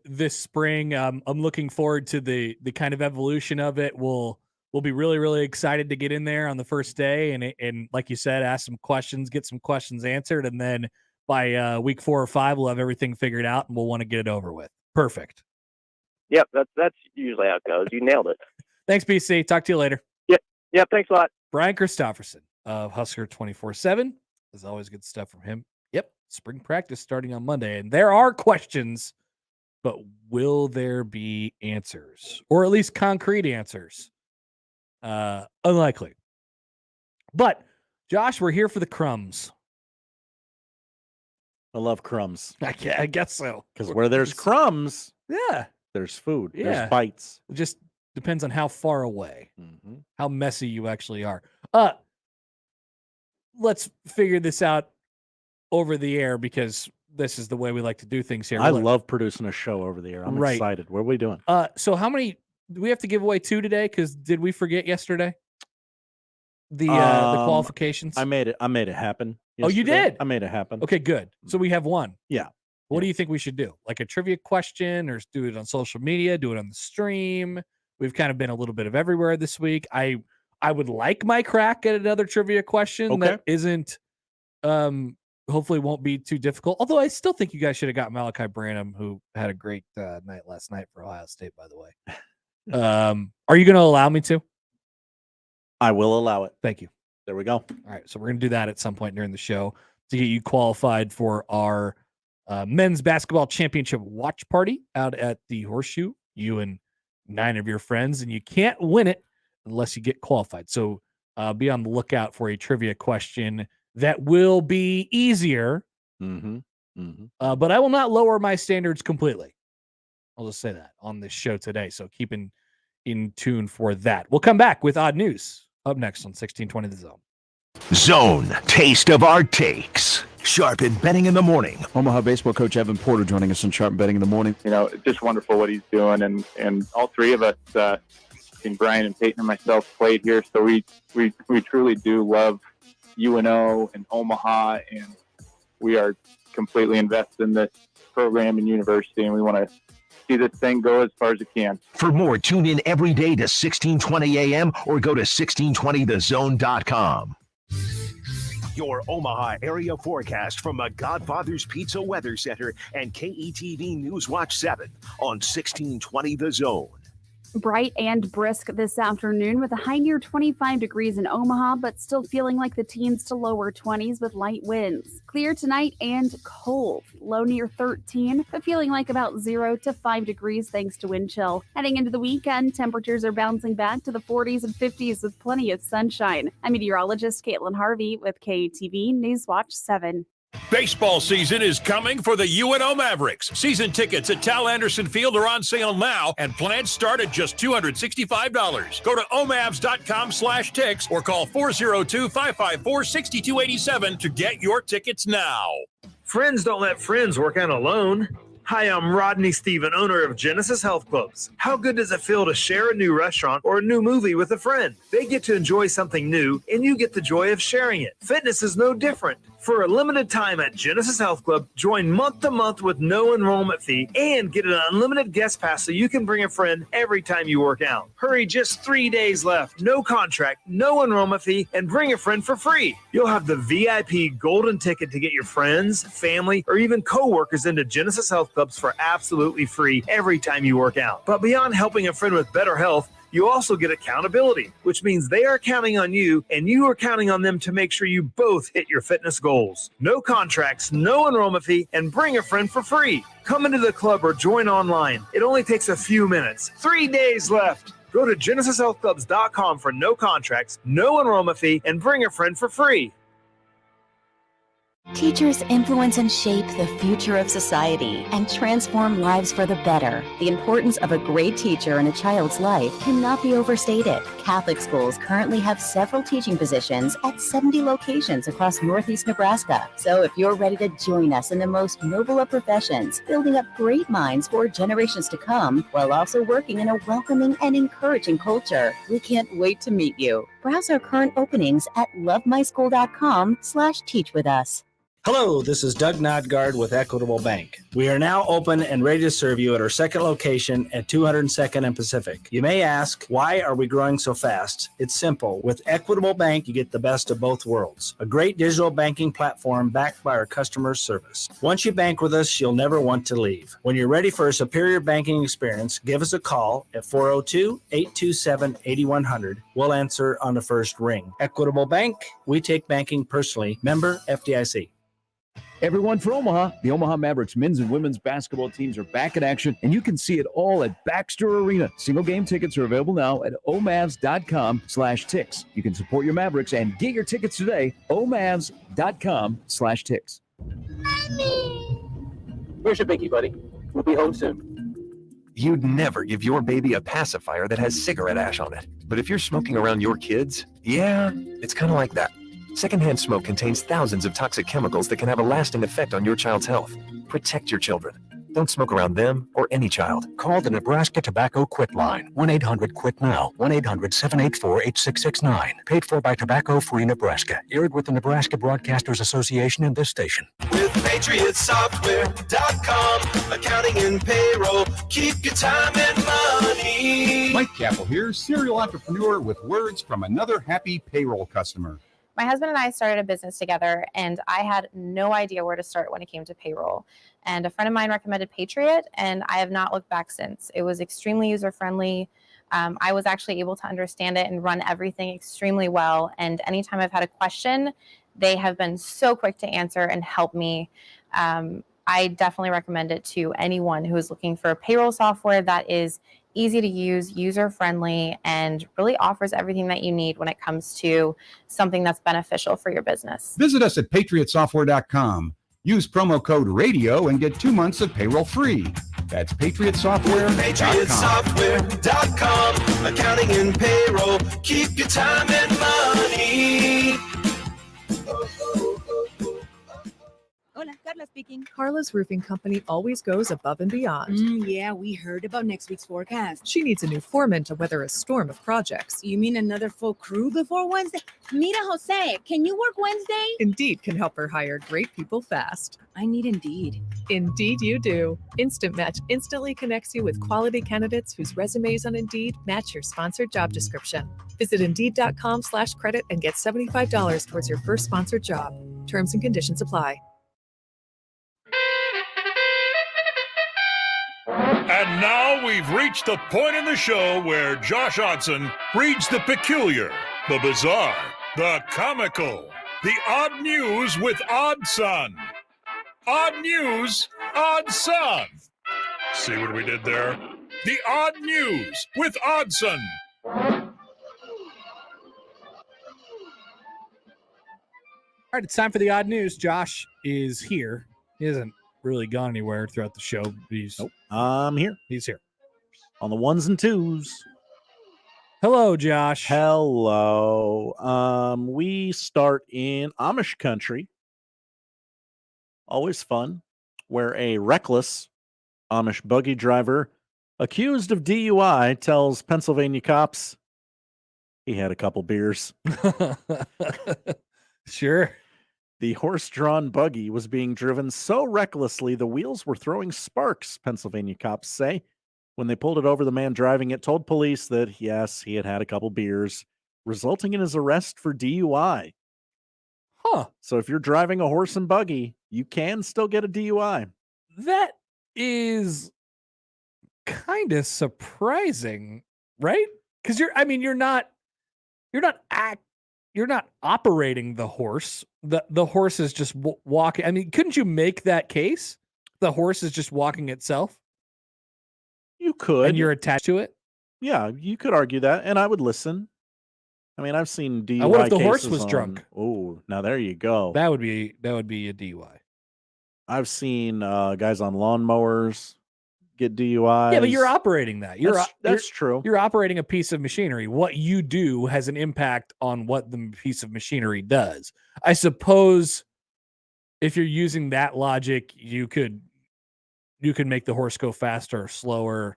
this spring. I'm looking forward to the kind of evolution of it. We'll be really, really excited to get in there on the first day and like you said, ask some questions, get some questions answered, and then by week 4 or 5, we'll have everything figured out and we'll want to get it over with. Perfect. Yep, that's usually how it goes. You nailed it. Thanks, BC. Talk to you later. Yep, thanks a lot. Brian Christopherson of Husker 24/7. There's always good stuff from him. Yep, spring practice starting on Monday, and there are questions, but will there be answers, or at least concrete answers? Unlikely. But Josh, we're here for the crumbs. I love crumbs. I guess so. Because where there's crumbs, yeah, there's food. Yeah. There's bites. It just depends on how far away, how messy you actually are. Let's figure this out over the air, because this is the way we like to do things here. I love producing a show over the air. I'm excited. What are we doing? So how many do we have to give away 2 today? Because did we forget yesterday? The qualifications. I made it happen. Oh, you yesterday. did? I made it happen. Okay, good. So we have 1. Yeah. What do you think we should do? Like a trivia question, or do it on social media, do it on the stream? We've kind of been a little bit of everywhere this week. I would like my crack at another trivia question that isn't hopefully won't be too difficult. Although I still think you guys should have got Malachi Branham, who had a great night last night for Ohio State, by the way. Are you going to allow me to? I will allow it. Thank you. There we go. All right. So we're going to do that at some point during the show to get you qualified for our men's basketball championship watch party out at the Horseshoe, you and 9 of your friends, and you can't win it unless you get qualified. So be on the lookout for a trivia question that will be easier. But I will not lower my standards completely. I'll just say that on this show today. So keep in tune for that. We'll come back with odd news up next on 1620 The Zone. Zone, taste of our takes. Sharp and Betting in the Morning. Omaha baseball coach Evan Porter joining us on Sharp and Betting in the Morning. It's just wonderful what he's doing, and all 3 of us, Brian and Peyton and myself, played here, so we truly do love UNO and Omaha, and we are completely invested in this program and university, and we want to see this thing go as far as it can. For more, tune in every day to 1620 AM or go to 1620thezone.com. Your Omaha area forecast from the Godfather's Pizza Weather Center and KETV News Watch 7 on 1620 The Zone. Bright and brisk this afternoon with a high near 25 degrees in Omaha, but still feeling like the teens to lower 20s with light winds. Clear tonight and cold. Low near 13, but feeling like about 0 to 5 degrees thanks to wind chill. Heading into the weekend, temperatures are bouncing back to the 40s and 50s with plenty of sunshine. I'm meteorologist Caitlin Harvey with KTV Newswatch 7. Baseball season is coming for the UNO Mavericks. Season tickets at Tal Anderson Field are on sale now, and plans start at just $265. Go to omavs.com/ticks or call 402-554-6287 to get your tickets now. Friends don't let friends work out alone. Hi, I'm Rodney Stephen, owner of Genesis Health Clubs. How good does it feel to share a new restaurant or a new movie with a friend? They get to enjoy something new, and you get the joy of sharing it. Fitness is no different. For a limited time at Genesis Health Club, join month to month with no enrollment fee and get an unlimited guest pass so you can bring a friend every time you work out. Hurry, just 3 days left. No contract, no enrollment fee, and bring a friend for free. You'll have the VIP golden ticket to get your friends, family, or even coworkers into Genesis Health Clubs for absolutely free every time you work out. But beyond helping a friend with better health, you also get accountability, which means they are counting on you and you are counting on them to make sure you both hit your fitness goals. No contracts, no enrollment fee, and bring a friend for free. Come into the club or join online. It only takes a few minutes. 3 days left. Go to genesishealthclubs.com for no contracts, no enrollment fee, and bring a friend for free. Teachers influence and shape the future of society and transform lives for the better. The importance of a great teacher in a child's life cannot be overstated. Catholic schools currently have several teaching positions at 70 locations across Northeast Nebraska. So if you're ready to join us in the most noble of professions, building up great minds for generations to come, while also working in a welcoming and encouraging culture, we can't wait to meet you. Browse our current openings at lovemyschool.com/teach with us. Hello, this is Doug Nodgard with Equitable Bank. We are now open and ready to serve you at our second location at 202nd and Pacific. You may ask, why are we growing so fast? It's simple. With Equitable Bank, you get the best of both worlds. A great digital banking platform backed by our customer service. Once you bank with us, you'll never want to leave. When you're ready for a superior banking experience, give us a call at 402-827-8100. We'll answer on the first ring. Equitable Bank, we take banking personally. Member FDIC. Everyone for Omaha, the Omaha Mavericks men's and women's basketball teams are back in action, and you can see it all at Baxter Arena. Single game tickets are available now at omavs.com/ticks. You can support your Mavericks and get your tickets today, omavs.com/ticks. Where's your binky, buddy? We'll be home soon. You'd never give your baby a pacifier that has cigarette ash on it. But if you're smoking around your kids, yeah, it's kind of like that. Secondhand smoke contains thousands of toxic chemicals that can have a lasting effect on your child's health. Protect your children. Don't smoke around them or any child. Call the Nebraska Tobacco Quit Line, 1-800-QUIT-NOW, 1-800-784-8669. Paid for by Tobacco Free Nebraska. Aired with the Nebraska Broadcasters Association and this station. With PatriotSoftware.com, accounting and payroll, keep your time and money. Mike Capel here, serial entrepreneur with words from another happy payroll customer. My husband and I started a business together, and I had no idea where to start when it came to payroll. And a friend of mine recommended Patriot, and I have not looked back since. It was extremely user-friendly. I was actually able to understand it and run everything extremely well. And anytime I've had a question, they have been so quick to answer and help me. I definitely recommend it to anyone who is looking for payroll software that is easy to use, user-friendly, and really offers everything that you need when it comes to something that's beneficial for your business. Visit us at PatriotSoftware.com. Use promo code RADIO and get 2 months of payroll free. That's PatriotSoftware.com. PatriotSoftware.com, accounting and payroll, keep your time and money. Hola, Carla speaking. Carla's roofing company always goes above and beyond. Yeah, we heard about next week's forecast. She needs a new foreman to weather a storm of projects. You mean another full crew before Wednesday? Mira, Jose, can you work Wednesday? Indeed can help her hire great people fast. I need Indeed. Indeed you do. Instant Match instantly connects you with quality candidates whose resumes on Indeed match your sponsored job description. Visit Indeed.com/credit and get $75 towards your first sponsored job. Terms and conditions apply. And now we've reached the point in the show where Josh Odson reads the peculiar, the bizarre, the comical, the odd news with Odd Son. Odd news, Odd Son. See what we did there? The odd news with Oddson. All right, it's time for the odd news. Josh is here. He hasn't really gone anywhere throughout the show. I'm here. He's here. On the ones and twos. Hello, Josh. Hello. We start in Amish country. Always fun. Where a reckless Amish buggy driver accused of DUI tells Pennsylvania cops he had a couple beers. Sure. The horse-drawn buggy was being driven so recklessly the wheels were throwing sparks, Pennsylvania cops say. When they pulled it over, the man driving it told police that, yes, he had a couple beers, resulting in his arrest for DUI. Huh. So if you're driving a horse and buggy, you can still get a DUI. That is kind of surprising, right? Because you're not operating the horse. The horse is just walking. I mean, couldn't you make that case? The horse is just walking itself. You could. And you're attached to it? Yeah, you could argue that, and I would listen. I mean, I've seen DUI what if the horse cases was on- drunk? Oh, now there you go. That would be a DUI. I've seen guys on lawnmowers get DUIs. Yeah, but you're operating that. That's true. You're operating a piece of machinery. What you do has an impact on what the piece of machinery does. I suppose if you're using that logic, you could make the horse go faster or slower.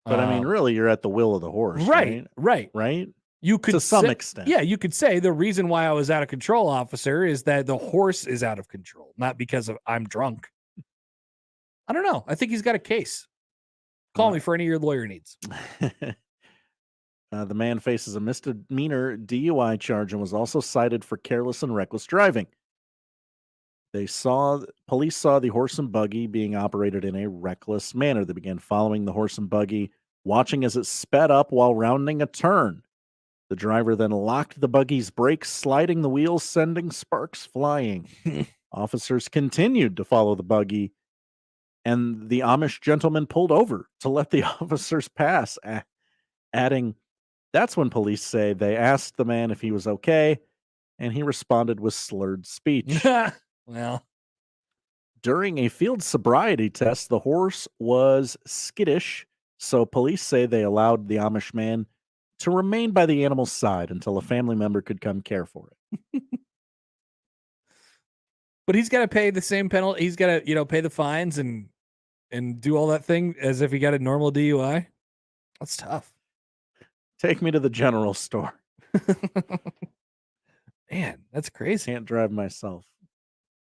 But I mean, really, you're at the will of the horse, right? Right? You could to some say- extent. Yeah, you could say the reason why I was out of control, officer, is that the horse is out of control, not because of I'm drunk. I don't know. I think he's got a case. Call me for any of your lawyer needs. The man faces a misdemeanor DUI charge and was also cited for careless and reckless driving. Police saw the horse and buggy being operated in a reckless manner. They began following the horse and buggy, watching as it sped up while rounding a turn. The driver then locked the buggy's brakes, sliding the wheels, sending sparks flying. Officers continued to follow the buggy, and the Amish gentleman pulled over to let the officers pass, adding, "That's when police say they asked the man if he was okay, and he responded with slurred speech." Well, during a field sobriety test, the horse was skittish, so police say they allowed the Amish man to remain by the animal's side until a family member could come care for it. But he's got to pay the same penalty. He's got to, pay the fines and do all that thing as if he got a normal DUI. That's tough. Take me to the general store. Man, that's crazy. Can't drive myself.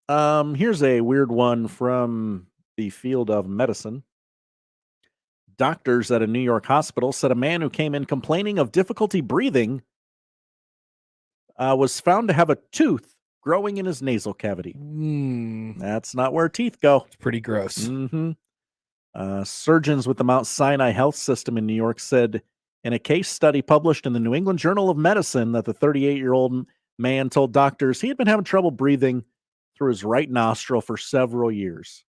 Here's a weird one from the field of medicine. Doctors at a New York hospital said a man who came in complaining of difficulty breathing was found to have a tooth growing in his nasal cavity. That's not where teeth go. It's pretty gross. Mm-hmm. Surgeons with the Mount Sinai Health System in New York said in a case study published in the New England Journal of Medicine that the 38-year-old man told doctors he had been having trouble breathing through his right nostril for several years.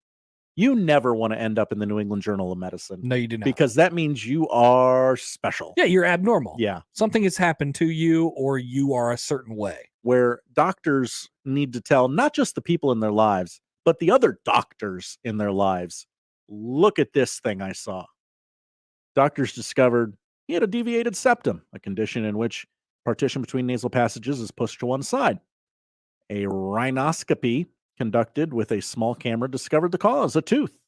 You never want to end up in the New England Journal of Medicine. No, you do not. Because that means you are special. Yeah, you're abnormal. Yeah. Something has happened to you or you are a certain way. Where doctors need to tell not just the people in their lives, but the other doctors in their lives, look at this thing I saw. Doctors discovered he had a deviated septum, a condition in which partition between nasal passages is pushed to one side. A rhinoscopy conducted with a small camera discovered the cause, a tooth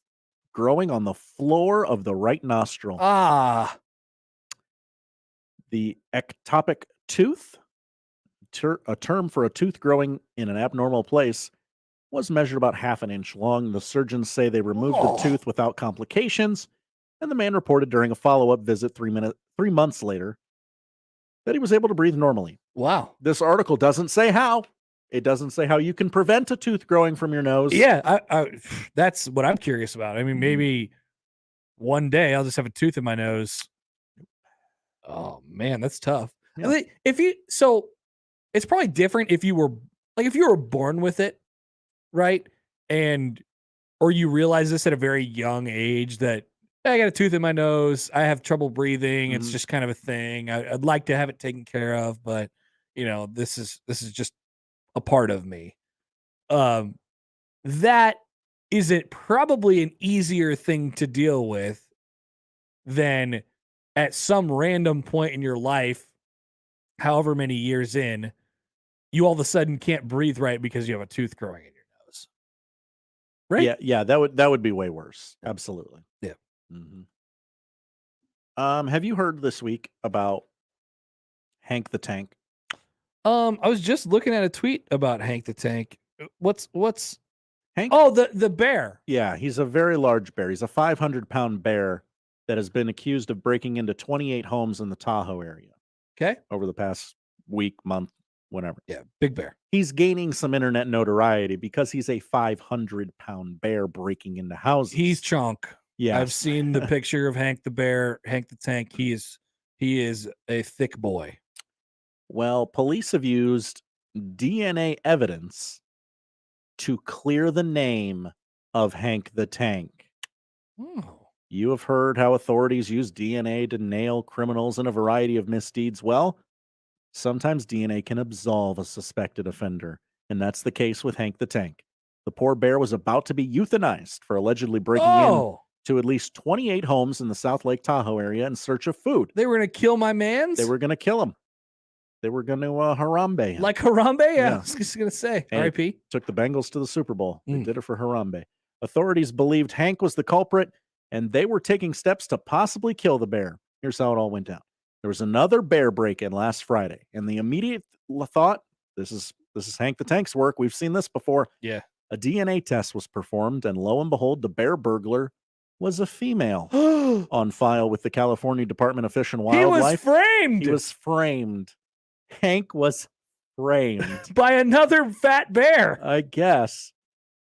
growing on the floor of the right nostril. The ectopic tooth, a term for a tooth growing in an abnormal place, was measured about half an inch long. The surgeons say they removed the tooth without complications, and the man reported during a follow-up visit 3 months later that he was able to breathe normally. Wow. This article doesn't say how. It doesn't say how you can prevent a tooth growing from your nose. Yeah, I that's what I'm curious about. I mean, maybe one day I'll just have a tooth in my nose. Oh man, that's tough. Yeah. I mean, it's probably different if you were born with it, right? Or you realize this at a very young age that I got a tooth in my nose, I have trouble breathing. It's just kind of a thing. I'd like to have it taken care of, but this is just a part of me. That isn't probably an easier thing to deal with than at some random point in your life, however many years in, you all of a sudden can't breathe right because you have a tooth growing in your nose. Right? Yeah, that would be way worse. Absolutely. Yeah. Have you heard this week about Hank the Tank? I was just looking at a tweet about Hank the Tank. What's Hank? Oh, the bear. Yeah, he's a very large bear. He's a 500-pound bear that has been accused of breaking into 28 homes in the Tahoe area. Okay. Over the past week, month, whatever. Yeah, big bear. He's gaining some internet notoriety because he's a 500-pound bear breaking into houses. He's chunk. Yeah. I've seen the picture of Hank the bear, Hank the Tank. He is a thick boy. Well, police have used DNA evidence to clear the name of Hank the Tank. Oh. You have heard how authorities use DNA to nail criminals in a variety of misdeeds. Well, sometimes DNA can absolve a suspected offender, and that's the case with Hank the Tank. The poor bear was about to be euthanized for allegedly breaking in to at least 28 homes in the South Lake Tahoe area in search of food. They were going to kill my mans? They were going to kill him. They were going to Harambe him. Like Harambe? Yeah, I was just going to say. R.I.P. Took the Bengals to the Super Bowl. They did it for Harambe. Authorities believed Hank was the culprit, and they were taking steps to possibly kill the bear. Here's how it all went down. There was another bear break-in last Friday, and the immediate thought, this is Hank the Tank's work. We've seen this before. Yeah. A DNA test was performed, and lo and behold, the bear burglar was a female on file with the California Department of Fish and Wildlife. He was framed. He was framed. Hank was framed. By another fat bear. I guess.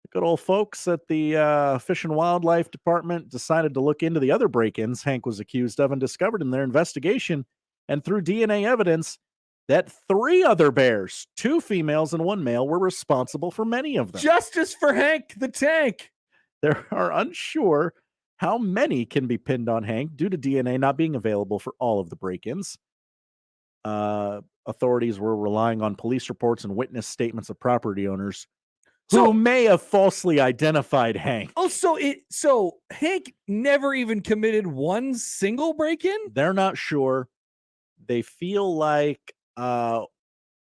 The good old folks at the Fish and Wildlife Department decided to look into the other break-ins Hank was accused of and discovered in their investigation, and through DNA evidence, that 3 other bears, 2 females and 1 male, were responsible for many of them. Justice for Hank the Tank. They are unsure how many can be pinned on Hank due to DNA not being available for all of the break-ins. Authorities were relying on police reports and witness statements of property owners who may have falsely identified Hank. Oh, so Hank never even committed one single break-in? They're not sure. They feel like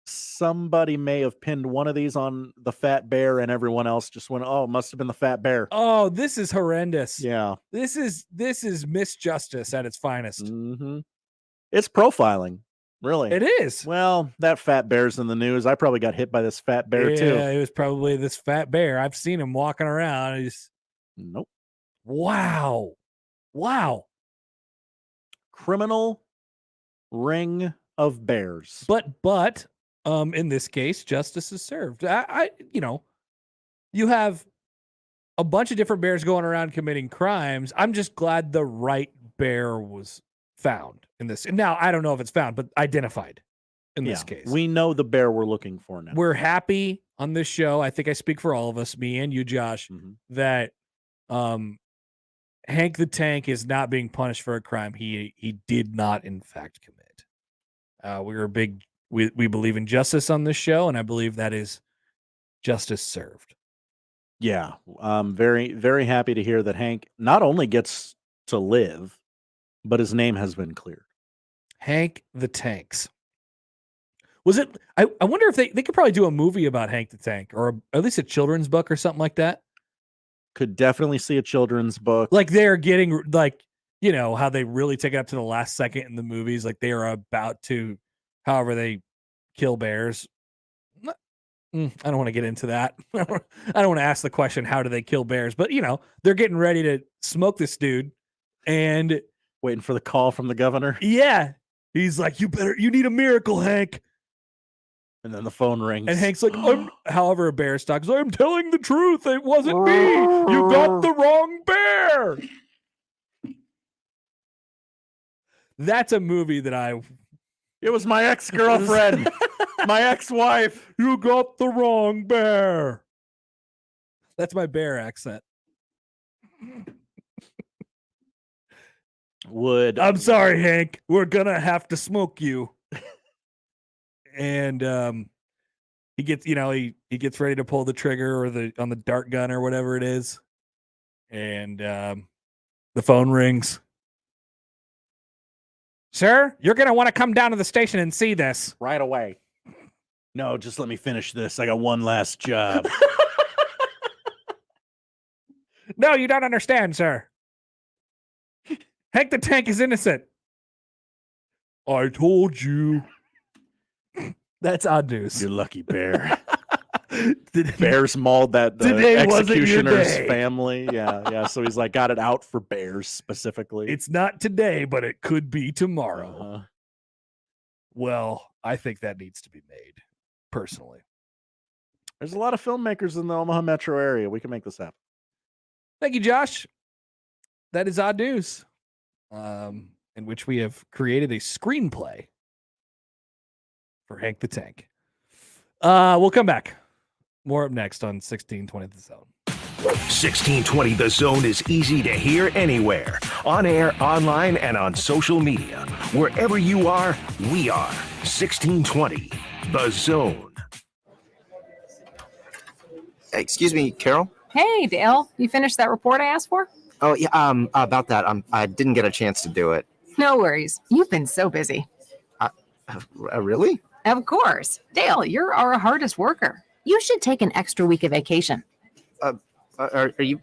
somebody may have pinned one of these on the fat bear, and everyone else just went, "Oh, it must have been the fat bear." Oh, this is horrendous. Yeah, this is misjustice at its finest. It's profiling. Really? It is. Well, that fat bear's in the news. I probably got hit by this fat bear too. Yeah, it was probably this fat bear. I've seen him walking around. Nope. Wow. Criminal ring of bears. But in this case, justice is served. You have a bunch of different bears going around committing crimes. I'm just glad the right bear was found in this. And now I don't know if it's found, but identified in this case. We know the bear we're looking for now. We're happy on this show. I think I speak for all of us, me and you, Josh, that Hank the Tank is not being punished for a crime he did not in fact commit. We believe in justice on this show, and I believe that is justice served. Yeah. I'm very, very happy to hear that Hank not only gets to live, but his name has been cleared. Hank the Tanks. Was it? I wonder if they could probably do a movie about Hank the Tank, or at least a children's book or something like that. Could definitely see a children's book. Like they're getting how they really take it up to the last second in the movies. Like they are about to, however they kill bears. I don't want to get into that. I don't want to ask the question, how do they kill bears? But they're getting ready to smoke this dude, and waiting for the call from the governor. Yeah. He's like, you need a miracle, Hank. And then the phone rings. And Hank's like, however, a bear stalks, I'm telling the truth. It wasn't me. You got the wrong bear. That's a movie that It was my ex-girlfriend, my ex-wife. You got the wrong bear. That's my bear accent. I'm sorry, Hank. We're gonna have to smoke you. And he gets, he gets ready to pull the trigger on the dart gun or whatever it is, and the phone rings. Sir, you're gonna want to come down to the station and see this right away. No, just let me finish this. I got one last job. No, you don't understand, sir. Hank the Tank is innocent. I told you. That's odd news. You're lucky, Bear. Bears mauled the Today wasn't your executioner's day. family. Yeah. So he's like, got it out for bears specifically. It's not today, but it could be tomorrow. Well, I think that needs to be made, personally. There's a lot of filmmakers in the Omaha metro area. We can make this happen. Thank you, Josh. That is odd news, in which we have created a screenplay for Hank the Tank. We'll come back. More up next on 1620 The Zone. 1620 The Zone is easy to hear anywhere. On air, online, and on social media. Wherever you are, we are. 1620 The Zone. Excuse me, Carol? Hey, Dale. You finished that report I asked for? Oh, yeah, about that. I didn't get a chance to do it. No worries. You've been so busy. Really? Of course. Dale, you're our hardest worker. You should take an extra week of vacation. Are you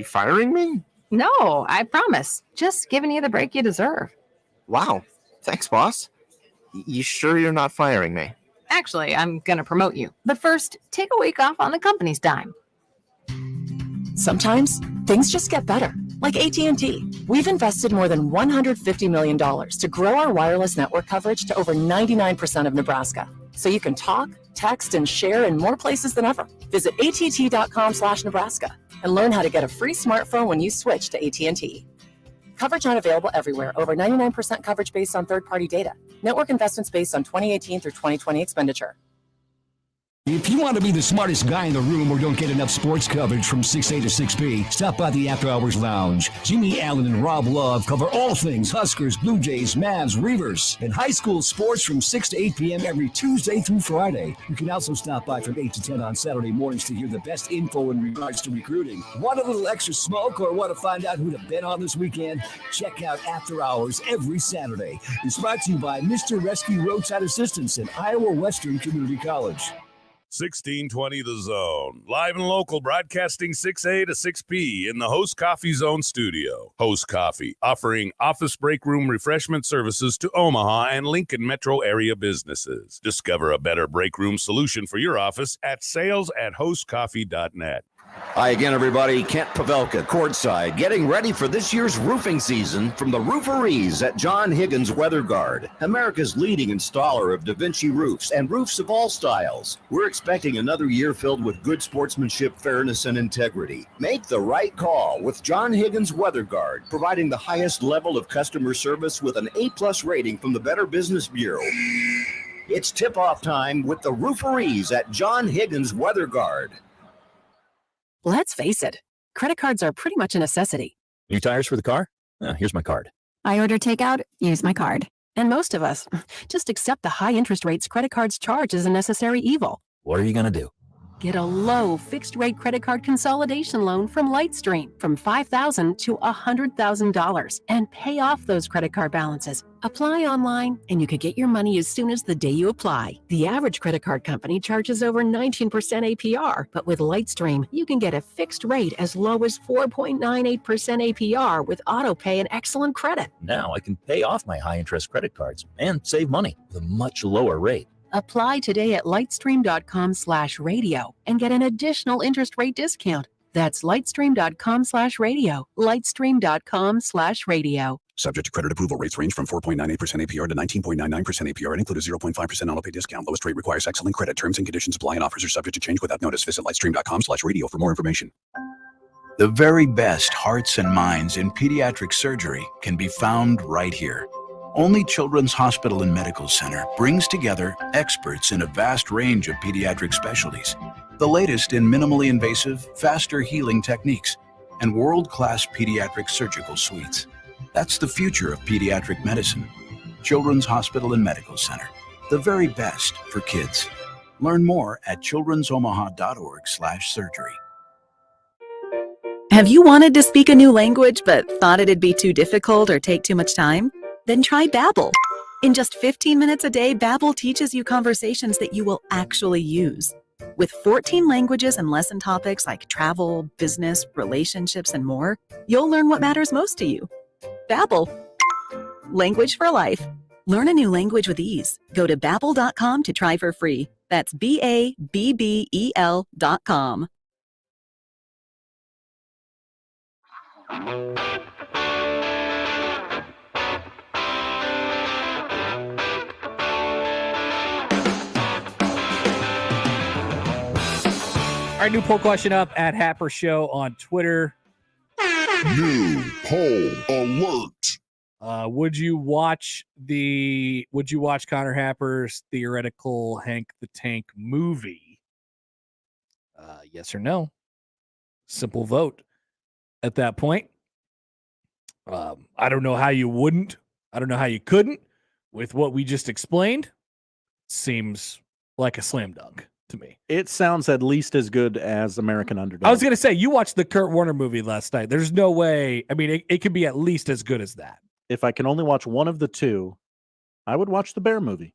firing me? No, I promise. Just giving you the break you deserve. Wow. Thanks, boss. You sure you're not firing me? Actually, I'm going to promote you. But first, take a week off on the company's dime. Sometimes things just get better. Like AT&T. We've invested more than $150 million to grow our wireless network coverage to over 99% of Nebraska. So you can talk, text, and share in more places than ever. Visit att.com/Nebraska and learn how to get a free smartphone when you switch to AT&T. Coverage not available everywhere. Over 99% coverage based on third-party data. Network investments based on 2018 through 2020 expenditure. If you want to be the smartest guy in the room or don't get enough sports coverage from 6A to 6B, stop by the After Hours Lounge. Jimmy Allen and Rob Love cover all things Huskers, Blue Jays, Mavs, Reavers, and high school sports from 6 to 8 p.m. every Tuesday through Friday. You can also stop by from 8 to 10 on Saturday mornings to hear the best info in regards to recruiting. Want a little extra smoke or want to find out who to bet on this weekend? Check out After Hours every Saturday. It's brought to you by Mr. Rescue Roadside Assistance and Iowa Western Community College. 1620 The Zone. Live and local, broadcasting 6A to 6P in the Host Coffee Zone studio. Host Coffee, offering office break room refreshment services to Omaha and Lincoln metro area businesses. Discover a better break room solution for your office at sales@hostcoffee.net. Hi again, everybody. Kent Pavelka, courtside, getting ready for this year's roofing season from the Rooferees at John Higgins Weather Guard, America's leading installer of Da Vinci roofs and roofs of all styles. We're expecting another year filled with good sportsmanship, fairness, and integrity. Make the right call with John Higgins Weather Guard, providing the highest level of customer service with an A+ rating from the Better Business Bureau. It's tip-off time with the Rooferees at John Higgins Weather Guard. Let's face it, credit cards are pretty much a necessity. New tires for the car? Here's my card. I order takeout, use my card. And most of us just accept the high interest rates credit cards charge as a necessary evil. What are you going to do? Get a low fixed-rate credit card consolidation loan from Lightstream from $5,000 to $100,000 and pay off those credit card balances. Apply online, and you could get your money as soon as the day you apply. The average credit card company charges over 19% APR, but with Lightstream, you can get a fixed rate as low as 4.98% APR with auto pay and excellent credit. Now I can pay off my high-interest credit cards and save money with a much lower rate. Apply today at lightstream.com/radio and get an additional interest rate discount. That's lightstream.com/radio. lightstream.com/radio. Subject to credit approval. Rates range from 4.98% APR to 19.99% APR and include a 0.5% auto pay discount. Lowest rate requires excellent credit. Terms and conditions apply and offers are subject to change without notice. Visit lightstream.com/radio for more information. The very best hearts and minds in pediatric surgery can be found right here. Only Children's Hospital and Medical Center brings together experts in a vast range of pediatric specialties, the latest in minimally invasive, faster healing techniques, and world-class pediatric surgical suites. That's the future of pediatric medicine. Children's Hospital and Medical Center, the very best for kids. Learn more at children'somaha.org/surgery. Have you wanted to speak a new language but thought it'd be too difficult or take too much time? Then try Babbel. In just 15 minutes a day, Babbel teaches you conversations that you will actually use. With 14 languages and lesson topics like travel, business, relationships, and more, you'll learn what matters most to you. Babbel. Language for life. Learn a new language with ease. Go to Babbel.com to try for free. That's BABBEL.com. Our new poll question up at Happer Show on Twitter. New poll alert. Would you watch Connor Happer's theoretical Hank the Tank movie? Yes or no? Simple vote at that point. I don't know how you wouldn't. I don't know how you couldn't. With what we just explained, seems like a slam dunk to me. It sounds at least as good as American Underdog. I was going to say, you watched the Kurt Warner movie last night. There's no way. I mean, it could be at least as good as that. If I can only watch one of the two, I would watch the Bear movie.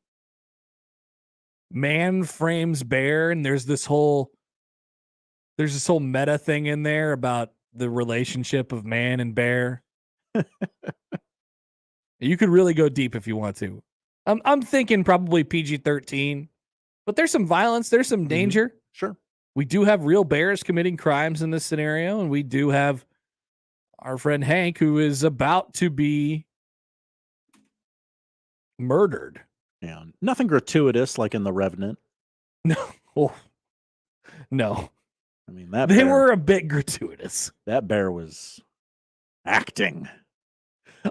Man frames bear, and there's this whole meta thing in there about the relationship of man and bear. You could really go deep if you want to. I'm thinking probably PG-13, but there's some violence, there's some danger. Sure. We do have real bears committing crimes in this scenario, and we do have our friend Hank who is about to be murdered. Yeah, nothing gratuitous like in The Revenant. No. No. I mean, They were a bit gratuitous. That bear was acting.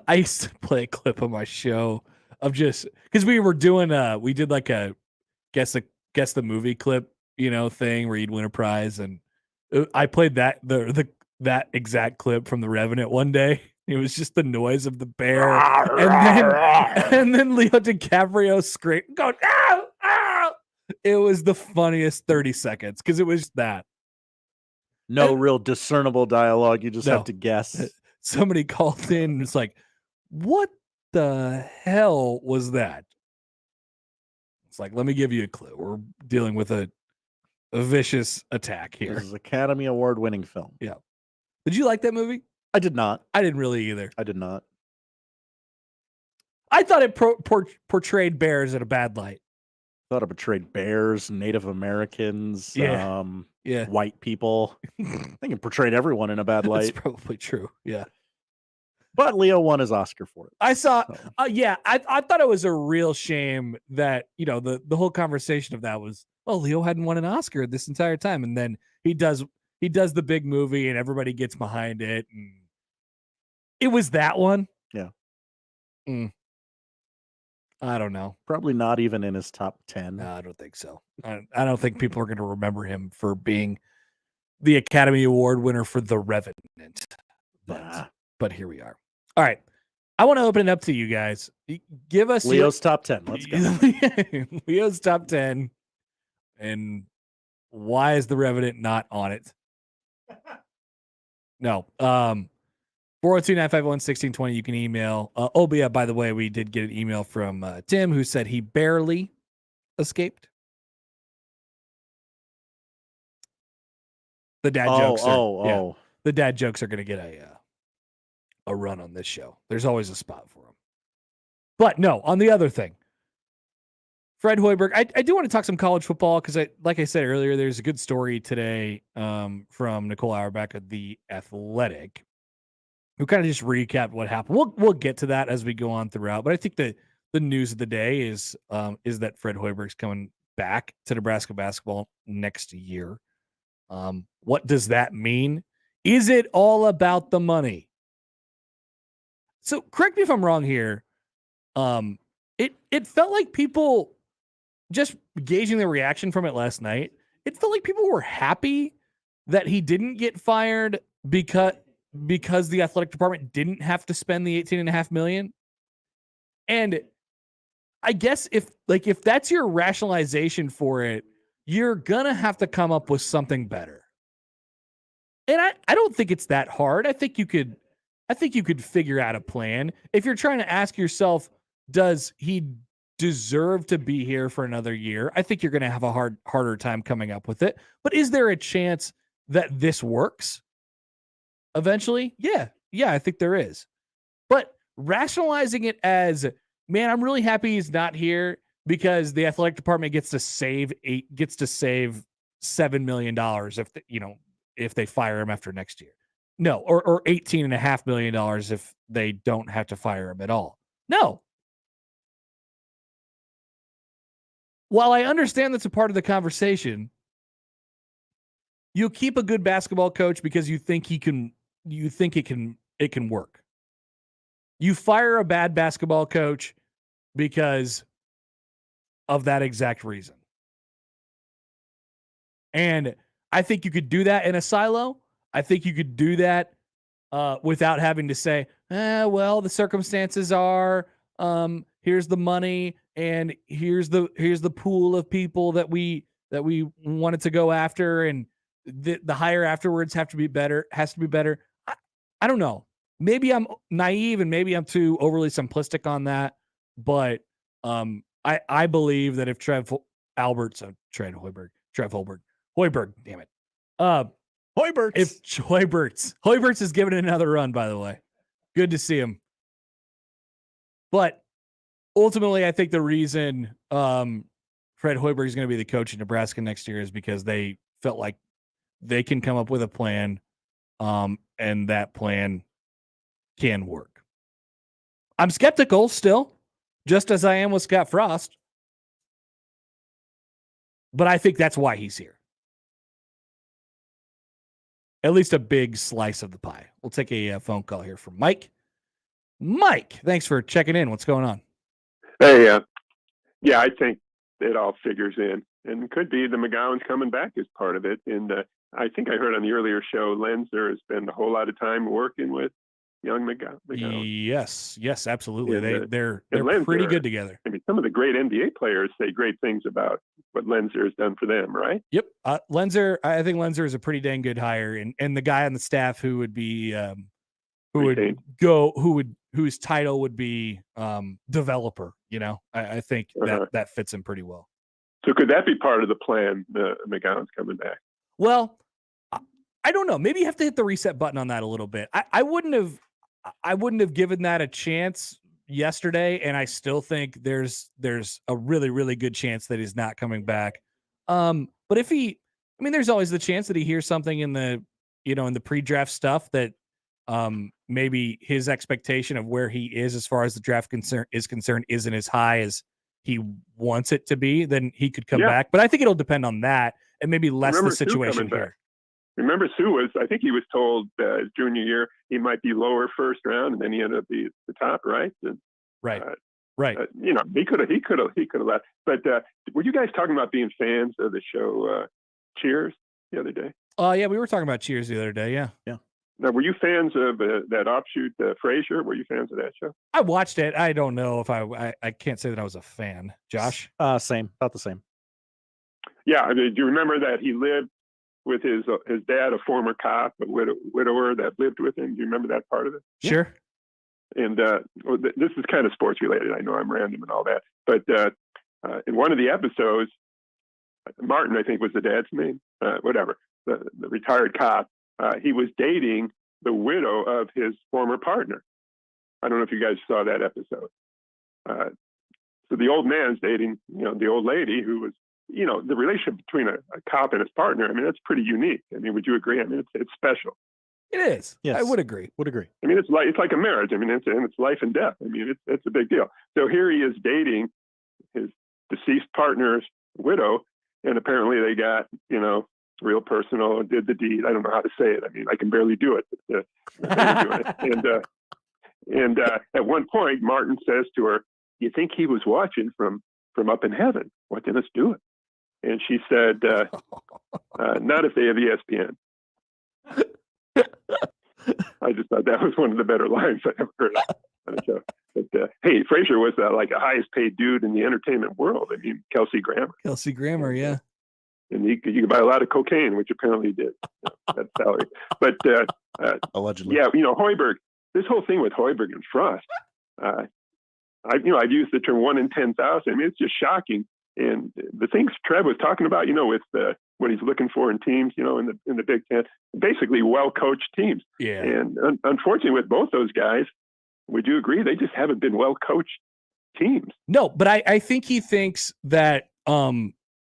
I used to play a clip on my show of just because we were doing we did like a guess the movie clip, thing where you'd win a prize, and I played that exact clip from The Revenant one day. It was just the noise of the bear, and then Leo DiCaprio screaming, going, "Ow, ow!" It was the funniest 30 seconds because it was that. No real discernible dialogue. You just have to guess. Somebody called in and it's like, what the hell was that? It's like, let me give you a clue. We're dealing with a vicious attack here. This is an Academy Award winning film. Yeah. Did you like that movie? I did not. I didn't really either. I did not. I thought it portrayed bears in a bad light. I thought it portrayed bears, Native Americans, yeah. white people. I think it portrayed everyone in a bad light. That's probably true. Yeah. But Leo won his Oscar for it. I saw, I thought it was a real shame that, the whole conversation of that was, Leo hadn't won an Oscar this entire time. And then he does the big movie and everybody gets behind it. And it was that one. Yeah. I don't know. Probably not even in his top 10. No, I don't think so. I don't think people are going to remember him for being the Academy Award winner for The Revenant. But here we are. All right. I want to open it up to you guys. Give us Leo's top 10. Let's go. Leo's top 10. And why is The Revenant not on it? No. 402-951-1620. You can email. By the way, we did get an email from Tim who said he barely escaped. The dad jokes. The dad jokes are going to get a run on this show. There's always a spot for them. But no, on the other thing, Fred Hoiberg, I do want to talk some college football because, like I said earlier, there's a good story today from Nicole Auerbach of The Athletic, who kind of just recapped what happened. We'll get to that as we go on throughout. But I think the news of the day is that Fred Hoiberg's coming back to Nebraska basketball next year. What does that mean? Is it all about the money? So correct me if I'm wrong here. It felt like people, just gauging the reaction from it last night, it felt like people were happy that he didn't get fired because the athletic department didn't have to spend the $18.5 million. And I guess if that's your rationalization for it, you're gonna have to come up with something better. And I don't think it's that hard. I think you could figure out a plan. If you're trying to ask yourself, does he deserve to be here for another year? I think you're going to have a harder time coming up with it. But is there a chance that this works eventually? Yeah, I think there is. But rationalizing it as, man, I'm really happy he's not here because the athletic department gets to save $7 million if they fire him after next year. No, or $18.5 million if they don't have to fire him at all. No. While I understand that's a part of the conversation, you keep a good basketball coach because you think it can work. You fire a bad basketball coach because of that exact reason. And I think you could do that in a silo. I think you could do that without having to say, well, the circumstances are, here's the money and here's the pool of people that we wanted to go after, and the hire afterwards has to be better. I don't know. Maybe I'm naive and maybe I'm too overly simplistic on that, but I believe that if Hoiberg, damn it. Hoiberg is giving it another run, by the way. Good to see him. But ultimately, I think the reason Fred Hoiberg is going to be the coach in Nebraska next year is because they felt like they can come up with a plan, and that plan can work. I'm skeptical still, just as I am with Scott Frost. But I think that's why he's here. At least a big slice of the pie. We'll take a phone call here from Mike. Mike, thanks for checking in. What's going on? Hey, yeah, I think it all figures in, and it could be the McGowan's coming back as part of it. And I think I heard on the earlier show, Lenzer has spent a whole lot of time working with young McGowan. Yes, absolutely. And, They're Lenzer, pretty good together. I mean, some of the great NBA players say great things about what Lenzer has done for them, right? Yep. Lenzer, I think Lenzer is a pretty dang good hire, and the guy on the staff who would be whose title would be developer. I think that fits him pretty well. So could that be part of the plan? The McGowan's coming back. Well, I don't know. Maybe you have to hit the reset button on that a little bit. I wouldn't have given that a chance yesterday, and I still think there's a really, really good chance that he's not coming back. But if there's always the chance that he hears something in the pre-draft stuff that maybe his expectation of where he is as far as the draft is concerned isn't as high as he wants it to be, then he could come back. But I think it'll depend on that and maybe less the situation here. Remember, Sue I think he was told his junior year he might be lower first round, and then he ended up being the top, right? And, right. He could have left. But were you guys talking about being fans of the show Cheers the other day? Yeah, we were talking about Cheers the other day. Yeah. Now, were you fans of that offshoot Frasier? Were you fans of that show? I watched it. I don't know if I can't say that I was a fan. Josh? Same, about the same. Yeah, I mean, do you remember that he lived with his dad, a former cop, a widower that lived with him? Do you remember that part of it? Sure. And this is kind of sports related. I know I'm random and all that, but in one of the episodes, Martin, I think was the dad's name, whatever, the retired cop, he was dating the widow of his former partner. I don't know if you guys saw that episode. So the old man's dating, the old lady who was, the relationship between a cop and his partner. I mean, that's pretty unique. I mean, would you agree? I mean, it's special. It is. Yes. I would agree. I mean, it's like a marriage. I mean, it's life and death. I mean, it's a big deal. So here he is dating his deceased partner's widow, and apparently they got, real personal, did the deed. I don't know how to say it. I mean, I can barely do it. But, they were doing it. And at one point, Martin says to her, you think he was watching from up in heaven, watching us do it. And she said, not if they have ESPN. I just thought that was one of the better lines I ever heard on a show. But hey, Frazier was like the highest paid dude in the entertainment world. I mean, Kelsey Grammer. Yeah. And you could buy a lot of cocaine, which apparently he did. That salary. But allegedly, yeah, Hoiberg. This whole thing with Hoiberg and Frost. I've used the term 1 in 10,000. I mean, it's just shocking. And the things Trev was talking about, with what he's looking for in teams, in the Big Ten, basically well-coached teams. Yeah. And unfortunately, with both those guys, would you agree they just haven't been well-coached teams? No, but I think he thinks that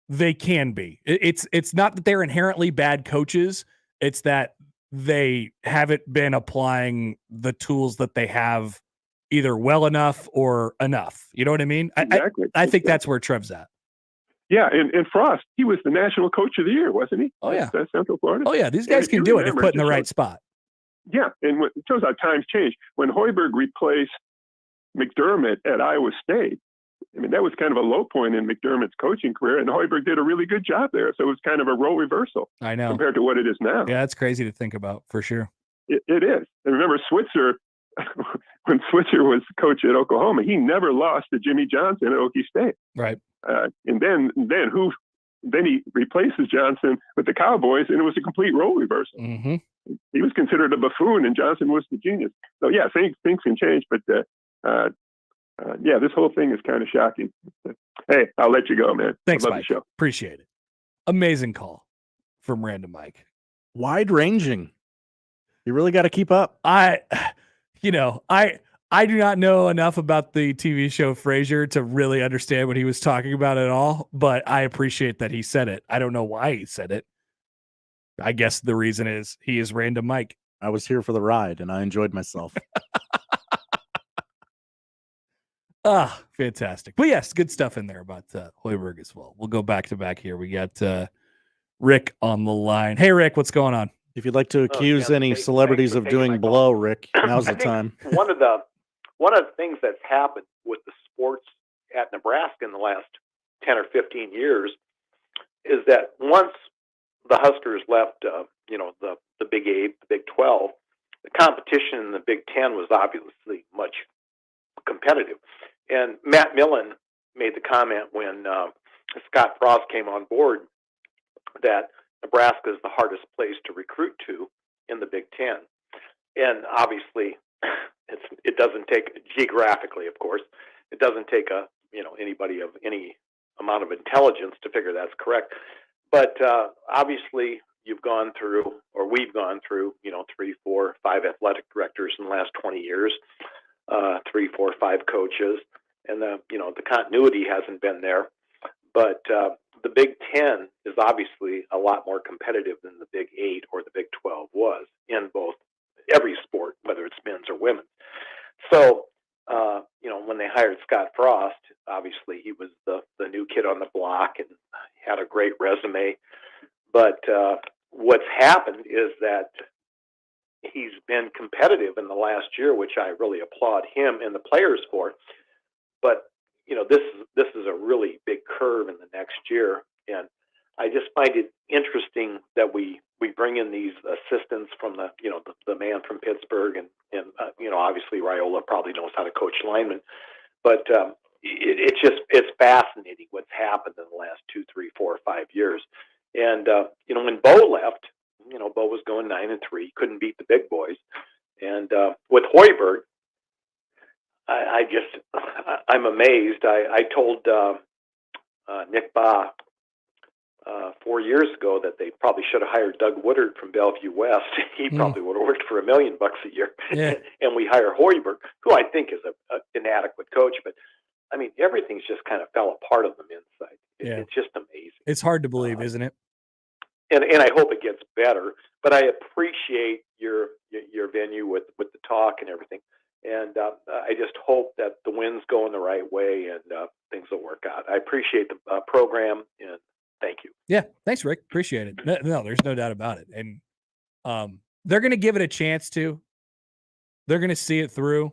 they can be. It's not that they're inherently bad coaches. It's that they haven't been applying the tools that they have either well enough or enough. You know what I mean? Exactly. I think that's where Trev's at. Yeah, and Frost, he was the national coach of the year, wasn't he? Oh, yeah. At Central Florida. Oh, yeah. These guys can do it if put in the right spot. Yeah, and it shows how times change. When Hoiberg replaced McDermott at Iowa State, I mean, that was kind of a low point in McDermott's coaching career, and Hoiberg did a really good job there. So it was kind of a role reversal. I know. Compared to what it is now. Yeah, that's crazy to think about, for sure. It is. And remember, Switzer, when Switzer was coach at Oklahoma, he never lost to Jimmy Johnson at Okie State. Right. And then he replaces Johnson with the Cowboys, and it was a complete role reversal. Mm-hmm. He was considered a buffoon, and Johnson was the genius. So yeah, things can change, but yeah, this whole thing is kind of shocking. Hey, I'll let you go, man. Thanks, I love Mike. the show. Appreciate it. Amazing call from Random Mike. Wide ranging. You really got to keep up. I do not know enough about the TV show Frasier to really understand what he was talking about at all, but I appreciate that he said it. I don't know why he said it. I guess the reason is he is Random Mike. I was here for the ride and I enjoyed myself. Fantastic. But yes, good stuff in there about Hoiberg as well. We'll go back to back here. We got Rick on the line. Hey, Rick, what's going on? If you'd like to accuse any celebrities of doing blow, Rick, now's the time. One of the things that's happened with the sports at Nebraska in the last 10 or 15 years is that once the Huskers left, the Big 8, the Big 12, the competition in the Big 10 was obviously much competitive. And Matt Millen made the comment when Scott Frost came on board that Nebraska is the hardest place to recruit to in the Big 10. And obviously, it doesn't take, geographically, of course, it doesn't take anybody of any amount of intelligence to figure that's correct. But obviously, we've gone through 3, 4, 5 athletic directors in the last 20 years, 3, 4, 5 coaches, and the continuity hasn't been there. But the Big 10 is obviously a lot more competitive than the Big 8 or the Big 12 was in every sport, whether it's men's or women's. So, when they hired Scott Frost, obviously he was the new kid on the block and had a great resume. But what's happened is that he's been competitive in the last year, which I really applaud him and the players for. But this is a really big curve in the next year, and I just find it interesting that we bring in these assistants from the man from Pittsburgh, and obviously Raiola probably knows how to coach linemen, but it's fascinating what's happened in the last 2, 3, 4, 5 years. And when Bo left, Bo was going 9-3, couldn't beat the big boys, and with Hoiberg, I'm amazed. I told Nick Baugh 4 years ago that they probably should have hired Doug Woodard from Bellevue West. He probably would have worked for $1 million a year. Yeah. And we hire Hoiberg, who I think is an inadequate coach. But I mean, everything's just kind of fell apart on them inside. It's just amazing. It's hard to believe, isn't it? And I hope it gets better. But I appreciate your venue with the talk and everything. And I just hope that the wind's going the right way and things will work out. I appreciate the program, and thank you. Yeah, thanks, Rick. Appreciate it. No, there's no doubt about it. And they're going to give it a chance to. They're going to see it through,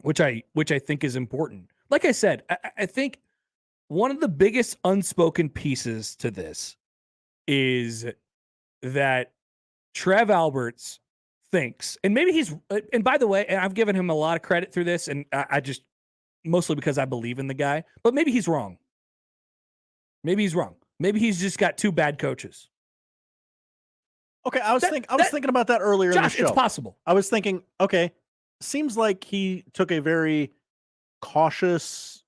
which I think is important. like I said, I think one of the biggest unspoken pieces to this is that Trev Alberts thinks, and maybe he's, and by the way, and I've given him a lot of credit through this, and I just, mostly because I believe in the guy, but maybe he's wrong. Maybe he's wrong. Maybe he's just got two bad coaches. Okay, I was thinking about that earlier in the Josh, show. it's possible. I was thinking, okay, seems like he took a very cautious,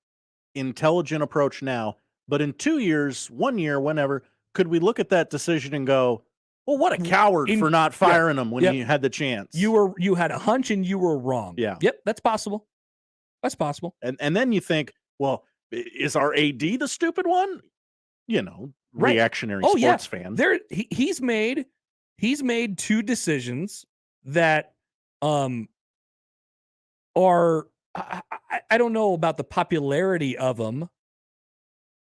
intelligent approach now, but in 2 years, 1 year, whenever, could we look at that decision and go, well, what a coward for not firing him when he had the chance. You had a hunch and you were wrong. Yeah. Yep, that's possible. That's possible. And then you think, well, is our AD the stupid one? You know, reactionary sports fan. He's made two decisions that are I don't know about the popularity of them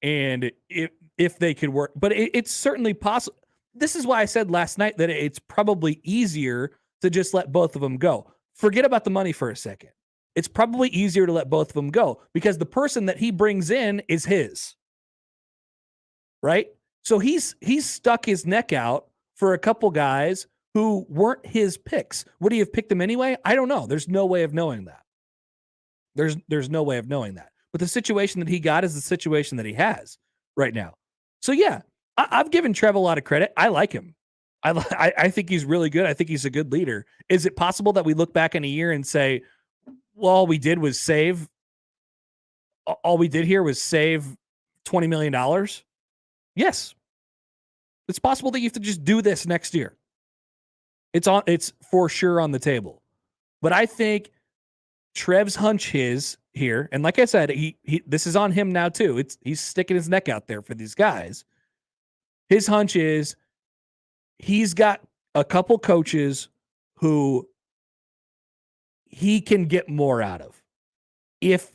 and if they could work, but it's certainly possible. This is why I said last night that it's probably easier to just let both of them go. Forget about the money for a second. It's probably easier to let both of them go because the person that he brings in is his. Right? So he's stuck his neck out for a couple guys who weren't his picks. Would he have picked them anyway? I don't know. There's no way of knowing that. There's no way of knowing that. But the situation that he got is the situation that he has right now. So yeah, I've given Trev a lot of credit. I like him. I think he's really good. I think he's a good leader. Is it possible that we look back in a year and say, well, all we did here was save $20 million? Yes. It's possible that you have to just do this next year. It's for sure on the table. But I think Trev's hunch is here, and like I said, he this is on him now too. He's sticking his neck out there for these guys. His hunch is he's got a couple coaches who he can get more out of if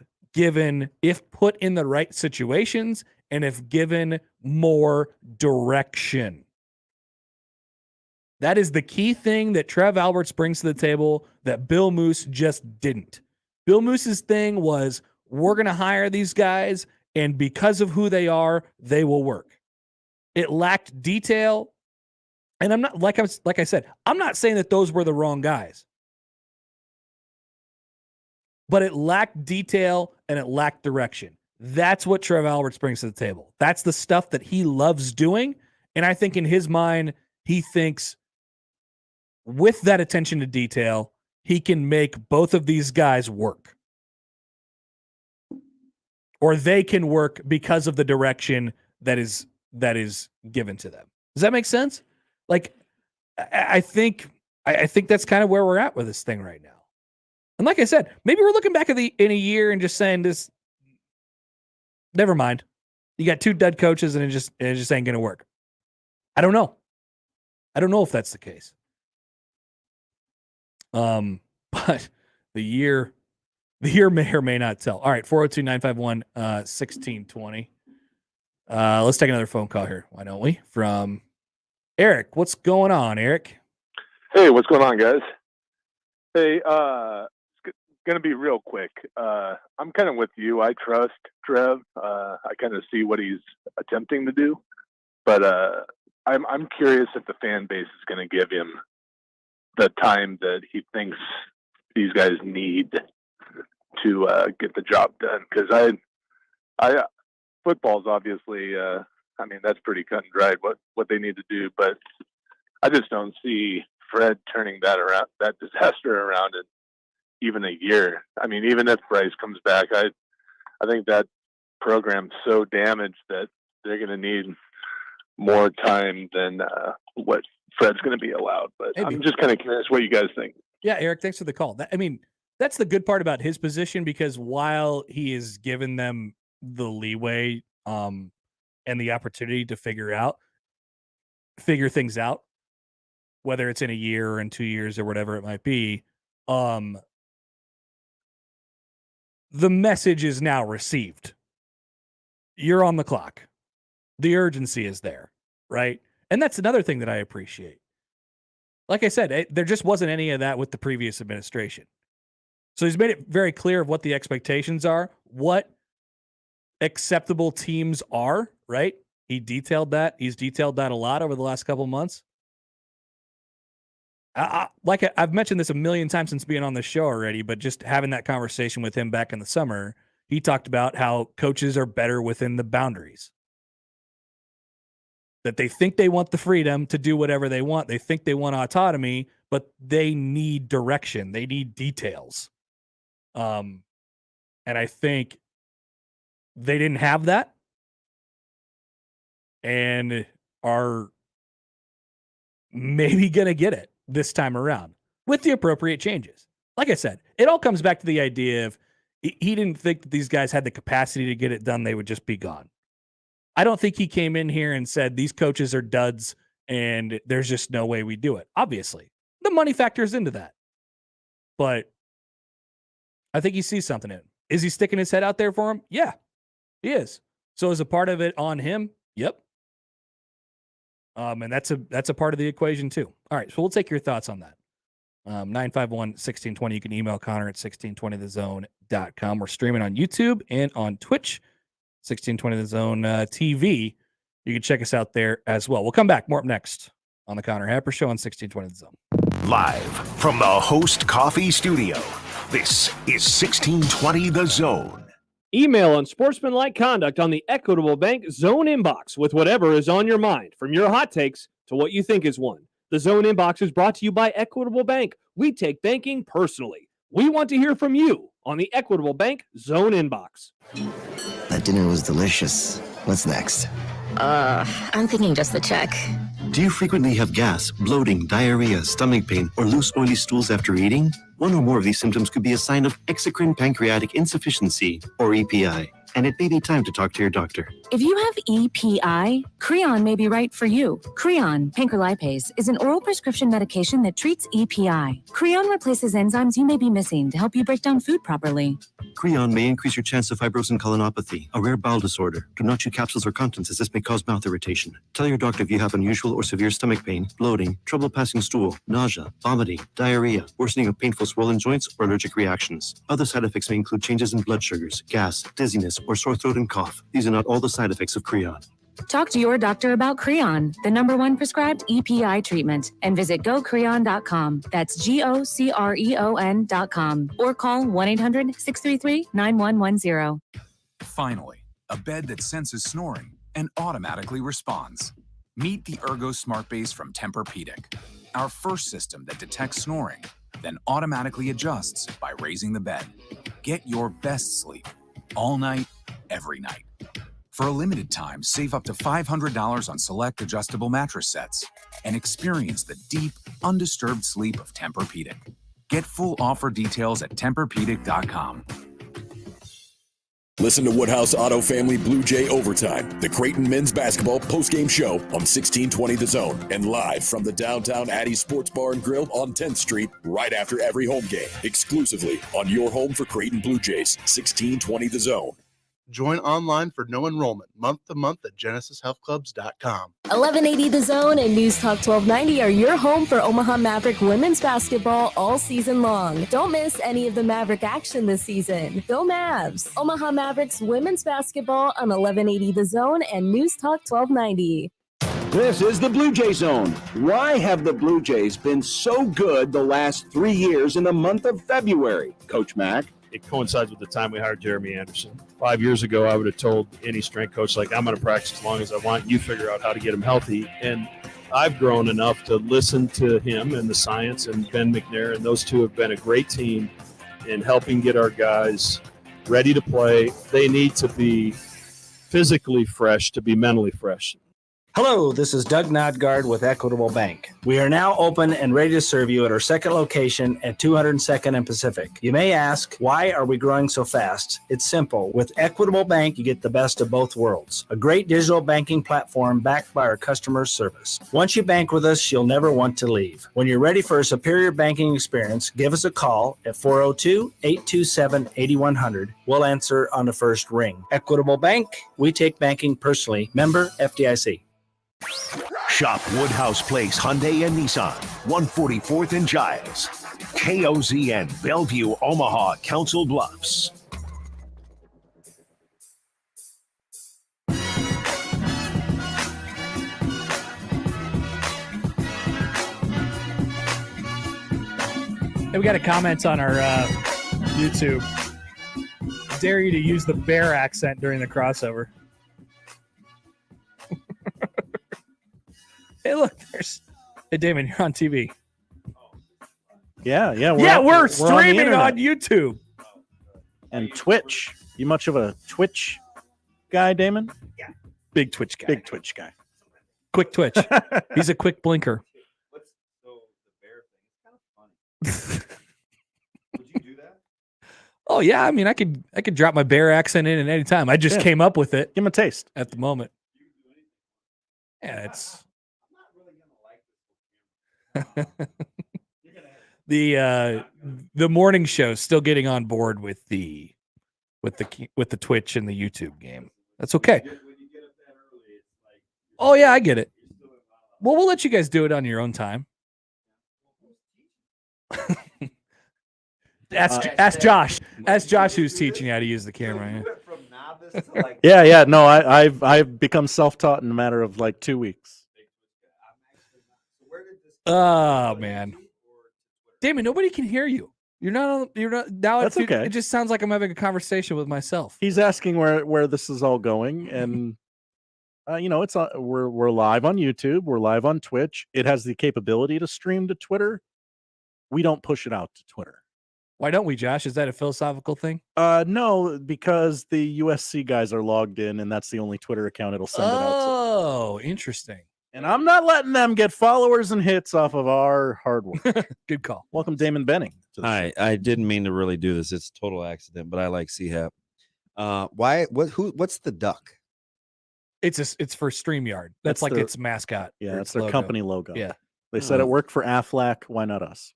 put in the right situations and if given more direction. That is the key thing that Trev Alberts brings to the table that Bill Moose just didn't. Bill Moose's thing was, we're going to hire these guys, and because of who they are, they will work. It lacked detail, and I'm not like I said, I'm not saying that those were the wrong guys, but it lacked detail and it lacked direction. That's what Trev Alberts brings to the table. That's the stuff that he loves doing, and I think in his mind, he thinks with that attention to detail, he can make both of these guys work. Or they can work because of the direction that is given to them. Does that make sense? Like, I think that's kind of where we're at with this thing right now. And like I said, maybe we're looking back in a year and just saying this, never mind. You got two dead coaches and it just ain't going to work. I don't know. I don't know if that's the case. But the year may or may not tell. All right, 402-951-1620. Let's take another phone call here. Why don't we? From Eric. What's going on, Eric? Hey, what's going on, guys? Hey, it's going to be real quick. I'm kind of with you. I trust Trev. I kind of see what he's attempting to do, but I'm curious if the fan base is going to give him the time that he thinks these guys need to get the job done. Because football's obviously, that's pretty cut and dried what they need to do. But I just don't see Fred turning that disaster around in even a year. I mean, even if Bryce comes back, I think that program's so damaged that they're going to need more time than what Fred's going to be allowed. But maybe. I'm just kind of curious what you guys think. Yeah, Eric, thanks for the call. That's the good part about his position, because while he is given them the leeway and the opportunity to figure things out, whether it's in a year or in 2 years or whatever it might be, the message is now received. You're on the clock. The urgency is there, right? And that's another thing that I appreciate. Like I said, there just wasn't any of that with the previous administration. So he's made it very clear of what the expectations are, what acceptable teams are, right? He detailed that. He's detailed that a lot over the last couple of months. I've mentioned this a million times since being on the show already, but just having that conversation with him back in the summer, he talked about how coaches are better within the boundaries. That they think they want the freedom to do whatever they want. They think they want autonomy, but they need direction. They need details. And I think they didn't have that and are maybe going to get it this time around with the appropriate changes. Like I said, it all comes back to the idea of he didn't think that these guys had the capacity to get it done. They would just be gone. I don't think he came in here and said these coaches are duds and there's just no way we do it. Obviously, the money factors into that. But I think he sees something in it. Is he sticking his head out there for him? Yeah, he is. So is a part of it on him? Yep. And that's a part of the equation too. All right, so we'll take your thoughts on that. 951-1620. You can email Connor at 1620thezone.com. We're streaming on YouTube and on Twitch, 1620 The Zone TV. You can check us out there as well. We'll come back. More up next on the Connor Happer Show on 1620 The Zone. Live from the Host Coffee Studio, this is 1620 The Zone. Email unsportsmanlike conduct on the Equitable Bank Zone inbox with whatever is on your mind, from your hot takes to what you think is one. The Zone inbox is brought to you by Equitable Bank. We take banking personally. We want to hear from you on the Equitable Bank Zone inbox. That dinner was delicious. What's next? I'm thinking just the check. Do you frequently have gas, bloating, diarrhea, stomach pain, or loose, oily stools after eating? One or more of these symptoms could be a sign of exocrine pancreatic insufficiency, or EPI, and it may be time to talk to your doctor. If you have EPI, Creon may be right for you. Creon, pancrelipase, is an oral prescription medication that treats EPI. Creon replaces enzymes you may be missing to help you break down food properly. Creon may increase your chance of fibrosis and colonopathy, a rare bowel disorder. Do not chew capsules or contents, as this may cause mouth irritation. Tell your doctor if you have unusual or severe stomach pain, bloating, trouble passing stool, nausea, vomiting, diarrhea, worsening of painful swollen joints, or allergic reactions. Other side effects may include changes in blood sugars, gas, dizziness, or sore throat and cough. These are not all the side effects of Creon. Talk to your doctor about Creon, the #1 prescribed EPI treatment, and visit gocreon.com. That's GOCREON.com. Or call 1-800-633-9110. Finally, a bed that senses snoring and automatically responds. Meet the Ergo Smart Base from Tempur-Pedic, our first system that detects snoring, then automatically adjusts by raising the bed. Get your best sleep all night, every night. For a limited time, save up to $500 on select adjustable mattress sets and experience the deep, undisturbed sleep of Tempur-Pedic. Get full offer details at TempurPedic.com. Listen to Woodhouse Auto Family Blue Jay Overtime, the Creighton men's basketball postgame show on 1620 The Zone, and live from the downtown Addie Sports Bar and Grill on 10th Street right after every home game, exclusively on your home for Creighton Blue Jays, 1620 The Zone. Join online for no enrollment, month to month at GenesisHealthClubs.com. 1180 The Zone and News Talk 1290 are your home for Omaha Maverick women's basketball all season long. Don't miss any of the Maverick action this season. Go Mavs! Omaha Mavericks women's basketball on 1180 The Zone and News Talk 1290. This is the Blue Jay Zone. Why have the Blue Jays been so good the last 3 years in the month of February, Coach Mack? It coincides with the time we hired Jeremy Anderson. 5 years ago, I would have told any strength coach, like, I'm going to practice as long as I want. You figure out how to get him healthy. And I've grown enough to listen to him and the science, and Ben McNair, and those two have been a great team in helping get our guys ready to play. They need to be physically fresh to be mentally fresh. Hello, this is Doug Nodgard with Equitable Bank. We are now open and ready to serve you at our second location at 202nd and Pacific. You may ask, why are we growing so fast? It's simple. With Equitable Bank, you get the best of both worlds. A great digital banking platform backed by our customer service. Once you bank with us, you'll never want to leave. When you're ready for a superior banking experience, give us a call at 402-827-8100. We'll answer on the first ring. Equitable Bank, we take banking personally. Member FDIC. Shop Woodhouse Place Hyundai and Nissan, 144th and Giles. KOZN, Bellevue, Omaha, Council Bluffs. Hey, we got a comment on our YouTube. Dare you to use the bear accent during the crossover. Hey, look, there's. Hey, Damon, you're on TV. Yeah, We're on the streaming internet. on YouTube and Twitch. You much of a Twitch guy, Damon? Yeah, big Twitch guy. Big Twitch guy. Quick Twitch. He's a quick blinker. Oh yeah, I mean, I could drop my bear accent in at any time. I just came up with it. Give him a taste at the moment. Yeah, it's the morning show still getting on board with the Twitch and the YouTube game. That's okay. Oh yeah, I get it. Well, we'll let you guys do it on your own time. Ask Josh. Ask Josh who's teaching you how to use the camera. Yeah. No, I've become self-taught in a matter of like 2 weeks. Oh man, Damon, nobody can hear you. You're not. Now. That's okay. It just sounds like I'm having a conversation with myself. He's asking where this is all going, and it's we're live on YouTube. We're live on Twitch. It has the capability to stream to Twitter. We don't push it out to Twitter. Why don't we, Josh? Is that a philosophical thing? No, because the USC guys are logged in, and that's the only Twitter account it'll send it out to. Oh, interesting. And I'm not letting them get followers and hits off of our hard work. Good call. Welcome, Damon Benning. Hi, I didn't mean to really do this. It's a total accident, but I like CHAP. What's the duck? It's for StreamYard. That's like its mascot. Yeah, or that's its their logo. company logo. Yeah. They said it worked for Aflac. Why not us?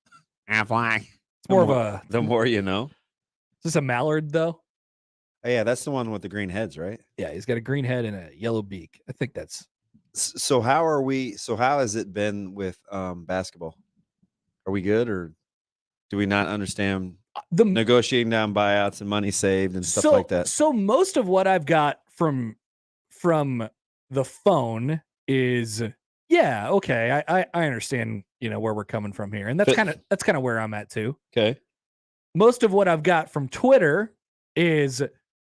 Aflac. It's more of a. The more you know. Is this a mallard though? Oh, yeah, that's the one with the green heads, right? Yeah, he's got a green head and a yellow beak. I think that's. So how are we? So how has it been with basketball? Are we good, or do we not understand the negotiating down buyouts and money saved and stuff like that? So most of what I've got from the phone is okay. I understand where we're coming from here, and that's kind of where I'm at too. Okay. Most of what I've got from Twitter is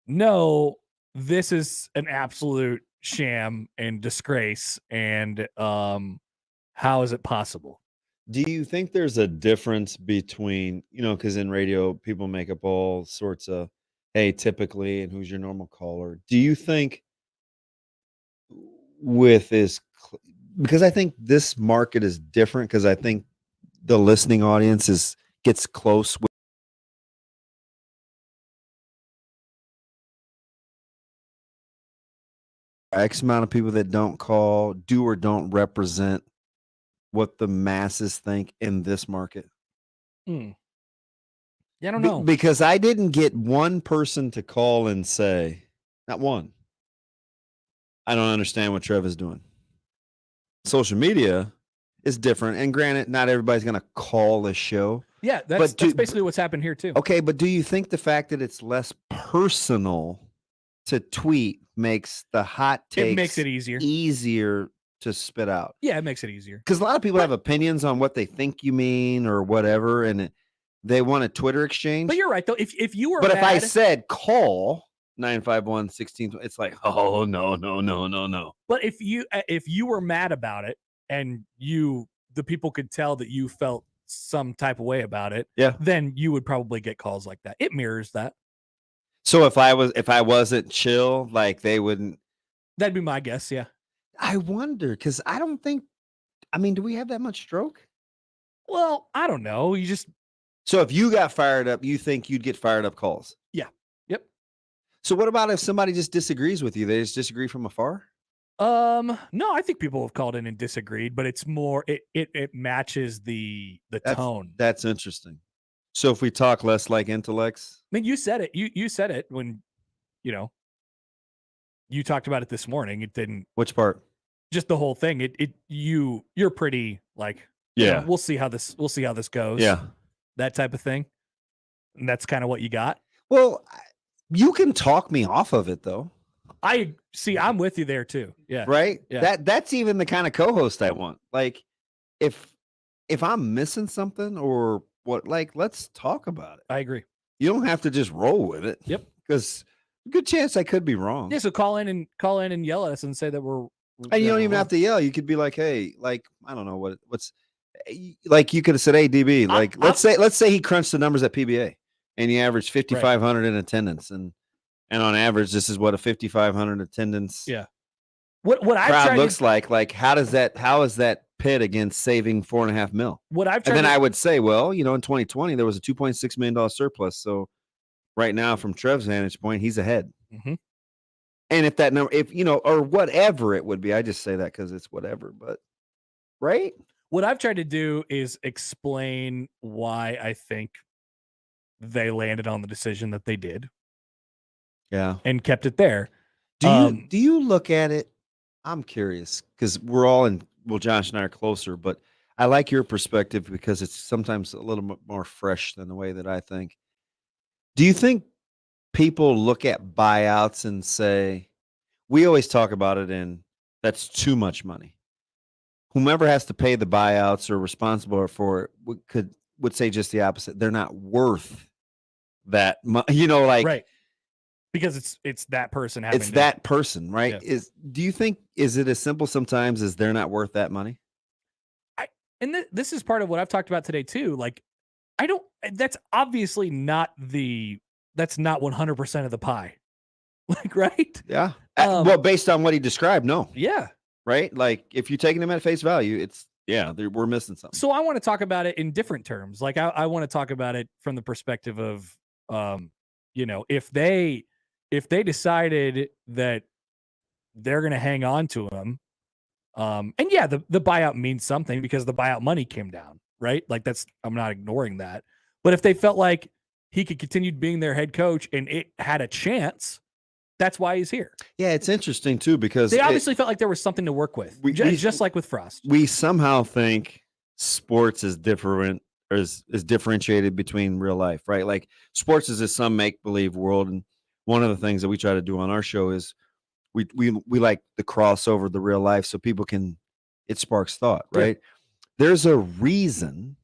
no, this is an absolute sham and disgrace, and how is it possible? Do you think there's a difference between, because in radio people make up all sorts of, hey, typically, and who's your normal caller? Do you think because I think this market is different, because I think the listening audience gets close with X amount of people that don't call, do or don't represent what the masses think in this market? Yeah, I don't know. Because I didn't get one person to call and say, not one, I don't understand what Trev is doing. Social media is different. And granted, not everybody's going to call a show. Yeah, that's basically what's happened here too. Okay, but do you think the fact that it's less personal to tweet makes the hot takes It makes it easier to spit out? Yeah, it makes it easier. Because a lot of people have opinions on what they think you mean or whatever, and they want a Twitter exchange. But you're right, though. If you were But mad, if I said call 951-16, it's like, oh, no. But if you were mad about it, and the people could tell that you felt some type of way about it, then you would probably get calls like that. It mirrors that. So if I wasn't chill, like they wouldn't. That'd be my guess. Yeah. I wonder, because I don't think. I mean, do we have that much stroke? Well, I don't know. So if you got fired up, you think you'd get fired up calls? Yeah. Yep. So what about if somebody just disagrees with you? They just disagree from afar? No, I think people have called in and disagreed, but it's more it matches the tone. That's interesting. So if we talk less like intellects, I mean, you said it. You said it when, you talked about it this morning. It didn't. Which part? Just the whole thing. You're pretty like, we'll see how this goes. Yeah. that type of thing. And that's kind of what you got. Well, you can talk me off of it though. I see. I'm with you there too. Yeah. Right. Yeah. That's even the kind of co-host I want. Like, if I'm missing something or what, like, let's talk about it. I agree. You don't have to just roll with it. Yep. Because good chance I could be wrong. Yeah. So call in and yell at us and say that we're. And you don't even have to yell. You could be like, hey, like, I don't know what's like, you could have said, hey, DB, like, let's say he crunched the numbers at PBA and he averaged 5,500 in attendance. And on average, this is what a 5,500 attendance what I crowd looks like. Like, how is that pit against saving $4.5 million? And then I would say, well, in 2020, there was a $2.6 million surplus. So right now, from Trev's vantage point, he's ahead. Mm-hmm. And if that number, or whatever it would be, I just say that because it's whatever, but right. What I've tried to do is explain why I think they landed on the decision that they did. Yeah. And kept it there. Do you look at it? I'm curious because we're all Josh and I are closer, but I like your perspective because it's sometimes a little bit more fresh than the way that I think. Do you think people look at buyouts and say, we always talk about it and that's too much money? Whomever has to pay the buyouts or responsible for it would say just the opposite. They're not worth that money, right. Because it's that person having that person, right? Yeah. Do you think, is it as simple sometimes as they're not worth that money? This is part of what I've talked about today too. Like, that's obviously that's not 100% of the pie. Like, right? Yeah. Well, based on what he described, no. Yeah. Right? Like, if you're taking him at face value, we're missing something. So I want to talk about it in different terms. Like, I want to talk about it from the perspective of, if they decided that they're going to hang on to him, and yeah, the buyout means something because the buyout money came down, right? Like, I'm not ignoring that. But if they felt like he could continue being their head coach and it had a chance, that's why he's here. Yeah, it's interesting too because they obviously felt like there was something to work with, just like with Frost. We somehow think sports is different or is differentiated between real life, right? Like, sports is some make-believe world, and one of the things that we try to do on our show is we like the crossover, the real life, so people it sparks thought, right? Yeah. There's a reason,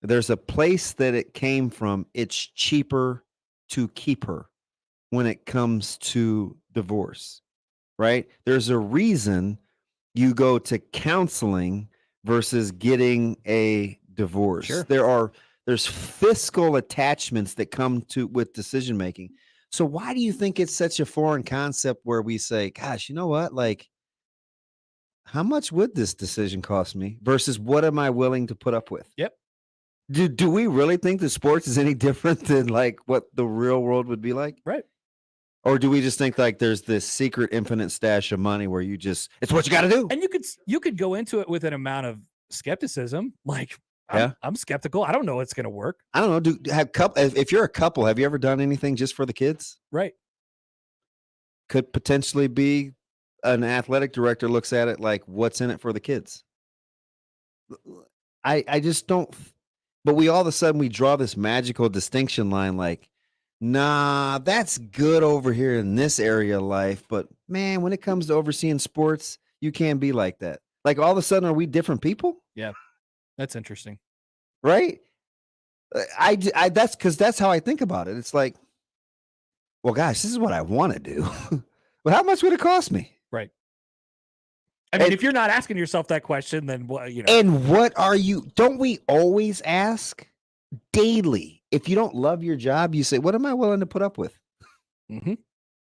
there's a place that it came from. It's cheaper to keep her when it comes to divorce, right? There's a reason you go to counseling versus getting a divorce. Sure. There's fiscal attachments that come with decision making. So why do you think it's such a foreign concept where we say, gosh, you know what? Like, how much would this decision cost me versus what am I willing to put up with? Yep. Do we really think that sports is any different than like what the real world would be like? Right. Or do we just think like there's this secret infinite stash of money where it's what you got to do? And you could go into it with an amount of skepticism. Like, I'm skeptical. I don't know it's going to work. I don't know. If you're a couple, have you ever done anything just for the kids? Right. Could potentially be an athletic director looks at it like, what's in it for the kids? I just don't. But we all of a sudden we draw this magical distinction line like, nah, that's good over here in this area of life. But man, when it comes to overseeing sports, you can't be like that. Like, all of a sudden, are we different people? Yeah. That's interesting. Right? That's how I think about it. It's like, well, gosh, this is what I want to do. But how much would it cost me? Right. I mean, if you're not asking yourself that question, then what, And what are you? Don't we always ask daily? If you don't love your job, you say, what am I willing to put up with? Mm-hmm.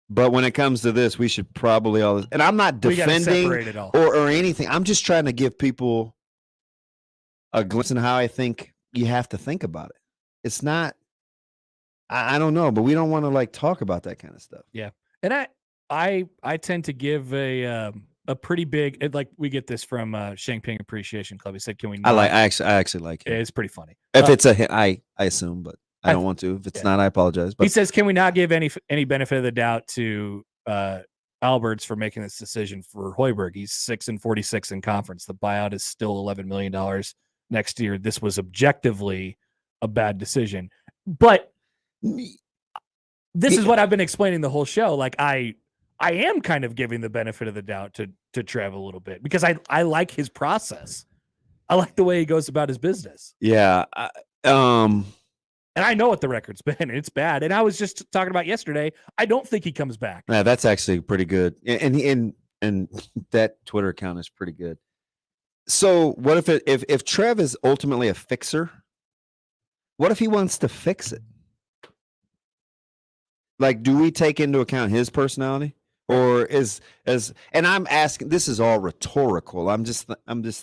But when it comes to this, we should probably and I'm not defending or anything. I'm just trying to give people a glimpse in how I think you have to think about it. It's not, I don't know, but we don't want to like talk about that kind of stuff. Yeah. And I tend to give a pretty big, like, we get this from Shangping Appreciation Club. He said, can we not? I actually like it. It's pretty funny. If it's I assume, but I don't want to. If it's not, I apologize. But he says, can we not give any benefit of the doubt to Alberts for making this decision for Hoiberg? He's 6-46 in conference. The buyout is still $11 million next year. This was objectively a bad decision. But this is what I've been explaining the whole show. Like I am kind of giving the benefit of the doubt to Trev a little bit because I like his process. I like the way he goes about his business. Yeah. And I know what the record's been. It's bad. And I was just talking about yesterday. I don't think he comes back. Yeah, that's actually pretty good. And that Twitter account is pretty good. So what if Trev is ultimately a fixer? What if he wants to fix it? Like, do we take into account his personality, or and I'm asking, this is all rhetorical. I'm just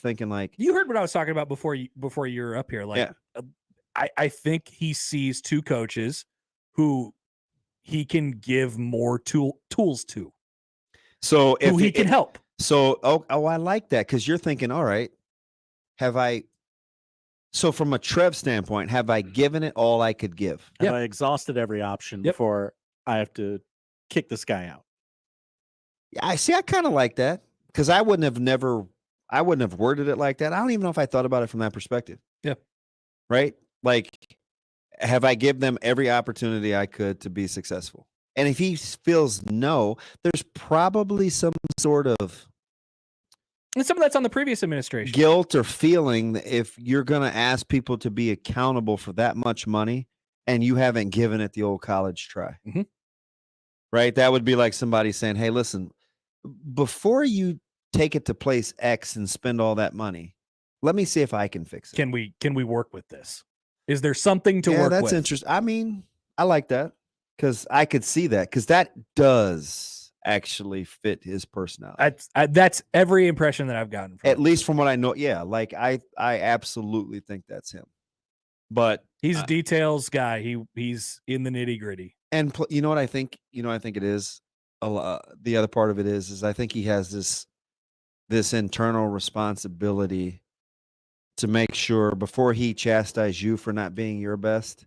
thinking, like, you heard what I was talking about before you were up here. Like, yeah. I think he sees two coaches who he can give more tools to. So if he can help. So I like that, because you're thinking, all right, so from a Trev standpoint, have I given it all I could give? Have I exhausted every option before I have to kick this guy out? Yeah, I kind of like that, because I wouldn't have worded it like that. I don't even know if I thought about it from that perspective. Yeah. Right? Like, have I given them every opportunity I could to be successful? And if he feels no, there's probably some sort of, and some of that's on the previous administration, guilt or feeling that if you're going to ask people to be accountable for that much money and you haven't given it the old college try. Mm-hmm. Right? That would be like somebody saying, hey, listen, before you take it to place X and spend all that money, let me see if I can fix it. Can we work with this? Is there something to work with? That's interesting. I mean, I like that, because I could see that, because that does actually fit his personality. That's every impression that I've gotten from at least from what I know. Yeah, like I absolutely think that's him. But he's a details guy. He's in the nitty gritty. And you know what I think? I think it is the other part of it is I think he has this internal responsibility to make sure before he chastises you for not being your best,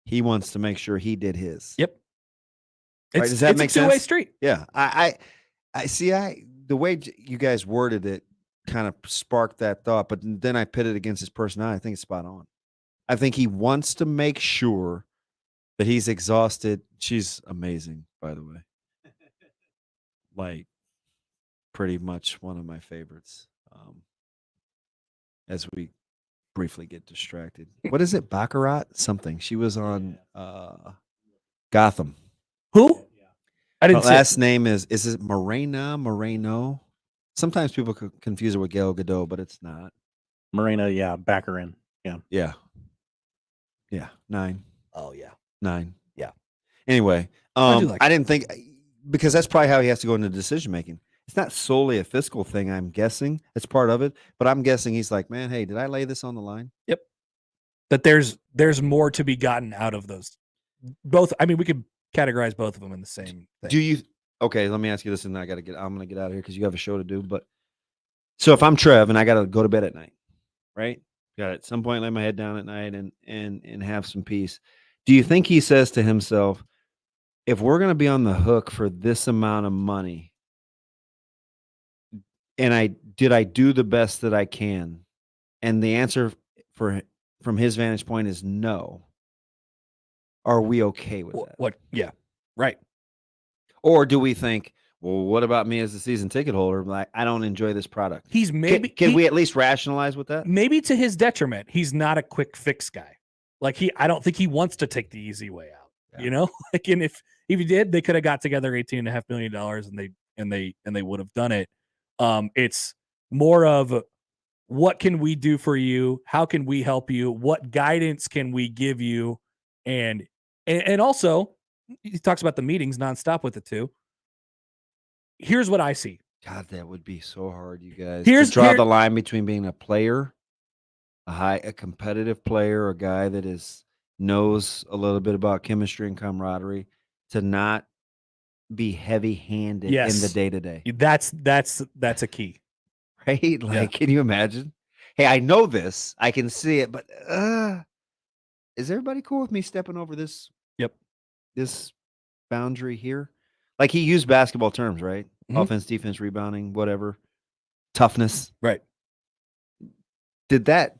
he wants to make sure he did his. Yep. Right? Does that make sense? It's a two-way street. Yeah. I see. The way you guys worded it kind of sparked that thought, but then I pit it against his personality. I think it's spot on. I think he wants to make sure that he's exhausted. She's amazing, by the way. Like, pretty much one of my favorites. As we briefly get distracted. What is it? Baccarat? Something. She was on Gotham. Who? I didn't. Her last name is it Moreno? Sometimes people confuse her with Gal Gadot, but it's not. Moreno, yeah, Baccarin. Yeah. 9. Oh yeah. 9. Yeah. Anyway, I didn't think, because that's probably how he has to go into decision making. It's not solely a fiscal thing, I'm guessing. It's part of it, but I'm guessing he's like, man, hey, did I lay this on the line? Yep. That there's more to be gotten out of those. Both. I mean, we could categorize both of them in the same thing. Okay, let me ask you this, and I'm going to get out of here because you have a show to do. But so if I'm Trev and I got to go to bed at night, right? Got at some point lay my head down at night and have some peace. Do you think he says to himself, if we're going to be on the hook for this amount of money, and I do the best that I can? And the answer from his vantage point is no. Are we okay with that? What? Yeah. Right. Or do we think, well, what about me as a season ticket holder? Like, I don't enjoy this product. He's maybe can we at least rationalize with that? Maybe to his detriment. He's not a quick fix guy. Like I don't think he wants to take the easy way out. Yeah. You know, like, and if he did, they could have got together $18.5 million and they would have done it. It's more of, what can we do for you? How can we help you? What guidance can we give you? And also, he talks about the meetings nonstop with the two. Here's what I see. God, that would be so hard, you guys. To draw the line between being a player, a competitive player, a guy that knows a little bit about chemistry and camaraderie, to not be heavy-handed in the day-to-day. That's a key. Right? Like, Can you imagine? Hey, I know this. I can see it, but is everybody cool with me stepping over this? Yep. This boundary here? Like, he used basketball terms, right? Mm-hmm. Offense, defense, rebounding, whatever. Toughness. Right. Did that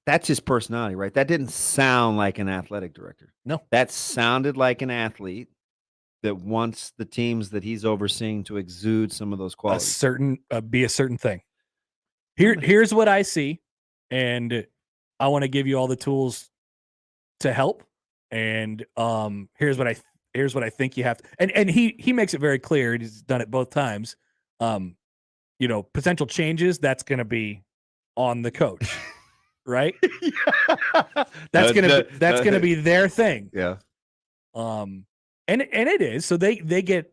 That's his personality, right? That didn't sound like an athletic director. No. That sounded like an athlete that wants the teams that he's overseeing to exude some of those qualities. Be a certain thing. Here's what I see, and I want to give you all the tools to help. And here's what I think you have to. And he makes it very clear. He's done it both times. Potential changes, that's going to be on the coach, right? That's going to be their thing. Yeah. And it is. So they get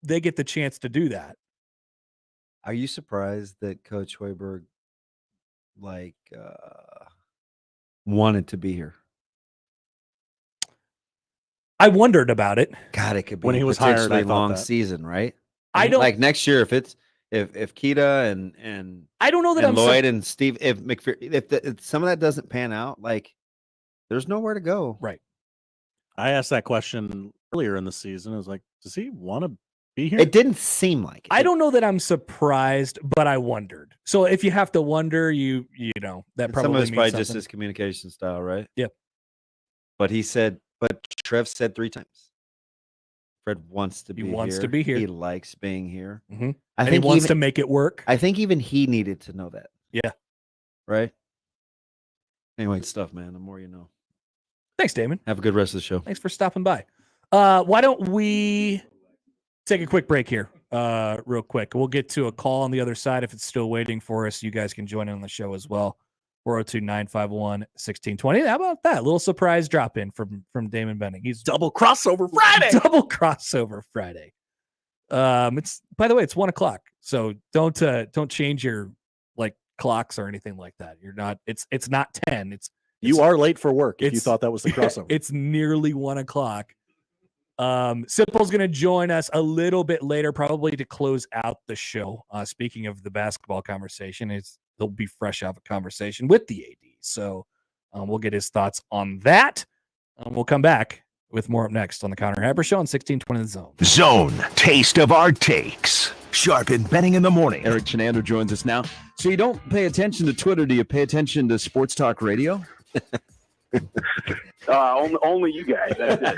the chance to do that. Are you surprised that Coach Hoiberg wanted to be here? I wondered about it. God, it could be when he was hired. A I long that. season, right? I don't like next year if Keita and I don't know that and I'm Lloyd and Steve if some of that doesn't pan out, like there's nowhere to go. Right. I asked that question earlier in the season. I was like, does he want to be here? It didn't seem like it. I don't know that I'm surprised, but I wondered. So if you have to wonder, you know that probably some of it's means probably something. just his communication style, right? Yep. But Trev said 3 times. Fred wants to be here. He wants to be here. He likes being here. Mm-hmm. I and think he wants to make it work. I think even he needed to know that. Yeah. Right? Anyway, stuff, man. The more you know. Thanks, Damon. Have a good rest of the show. Thanks for stopping by. Why don't we take a quick break here real quick. We'll get to a call on the other side. If it's still waiting for us, you guys can join in on the show as well. 402-951-1620. How about that? A little surprise drop in from Damon Benning. He's double crossover Friday. Double crossover Friday. It's by the way, it's 1:00. So don't change your clocks or anything like that. You're not. It's not 10. You are late for work. If you thought that was the crossover, it's nearly 1:00. Simple's going to join us a little bit later, probably to close out the show. Speaking of the basketball conversation, he'll be fresh off a conversation with the AD. So we'll get his thoughts on that. We'll come back with more up next on the Connor Happer Show on 1620 The Zone. Zone, taste of our takes. Sharp and Benning in the morning. Eric Chenander joins us now. So you don't pay attention to Twitter. Do you pay attention to Sports Talk Radio? Only you guys. That's it.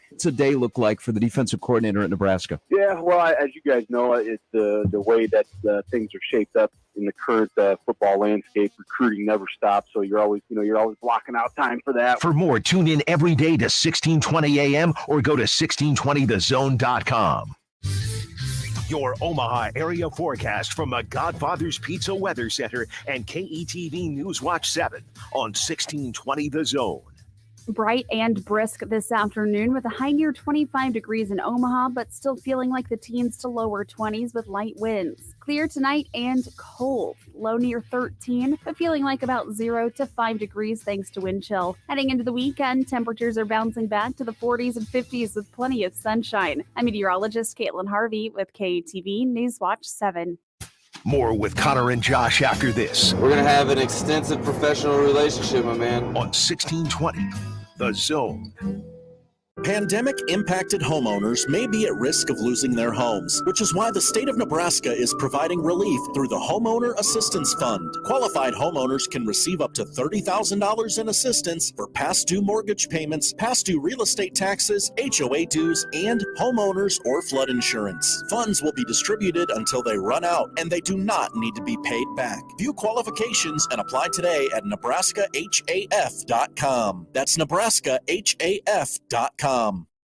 What's a day look like for the defensive coordinator at Nebraska? Yeah, well, as you guys know, it's the way that things are shaped up in the current football landscape. Recruiting never stops, so you're always blocking out time for that. For more, tune in every day to 1620 AM or go to 1620thezone.com. Your Omaha area forecast from the Godfather's Pizza Weather Center and KETV News Watch 7 on 1620 The Zone. Bright and brisk this afternoon with a high near 25 degrees in Omaha, but still feeling like the teens to lower 20s with light winds. Clear tonight and cold. Low near 13, but feeling like about 0 to 5 degrees thanks to wind chill. Heading into the weekend, temperatures are bouncing back to the 40s and 50s with plenty of sunshine. I'm meteorologist Caitlin Harvey with KTV News Watch 7. More with Connor and Josh after this. We're going to have an extensive professional relationship, my man. On 1620, The Zone. Pandemic impacted homeowners may be at risk of losing their homes, which is why the state of Nebraska is providing relief through the Homeowner Assistance Fund. Qualified homeowners can receive up to $30,000 in assistance for past due mortgage payments, past due real estate taxes, HOA dues, and homeowners or flood insurance. Funds will be distributed until they run out, and they do not need to be paid back. View qualifications and apply today at nebraskahaf.com. That's nebraskahaf.com.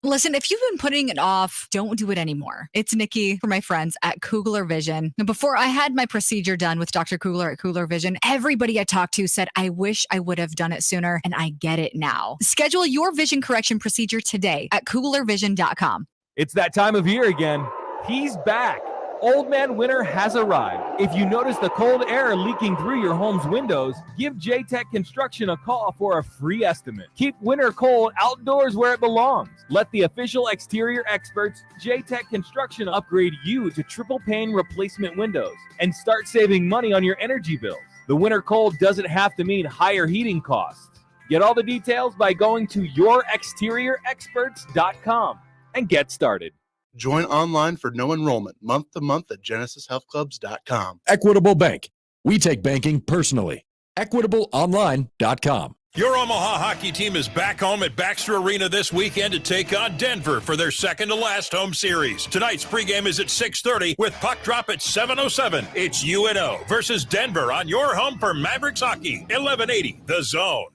Listen, if you've been putting it off, don't do it anymore. It's Nikki for my friends at Kugler Vision. Now, before I had my procedure done with Dr. Kugler at Kugler Vision, everybody I talked to said, I wish I would have done it sooner, and I get it now. Schedule your vision correction procedure today at KuglerVision.com. It's that time of year again. He's back. Old Man Winter has arrived. If you notice the cold air leaking through your home's windows, give J-Tech Construction a call for a free estimate. Keep winter cold outdoors where it belongs. Let the official exterior experts, J-Tech Construction, upgrade you to triple pane replacement windows and start saving money on your energy bills. The winter cold doesn't have to mean higher heating costs. Get all the details by going to yourexteriorexperts.com and get started. Join online for no enrollment month to month at genesishealthclubs.com. Equitable Bank. We take banking personally. EquitableOnline.com. Your Omaha hockey team is back home at Baxter Arena this weekend to take on Denver for their second-to-last home series. Tonight's pregame is at 6:30 with puck drop at 7:07. It's UNO versus Denver on your home for Mavericks hockey, 1180 The Zone.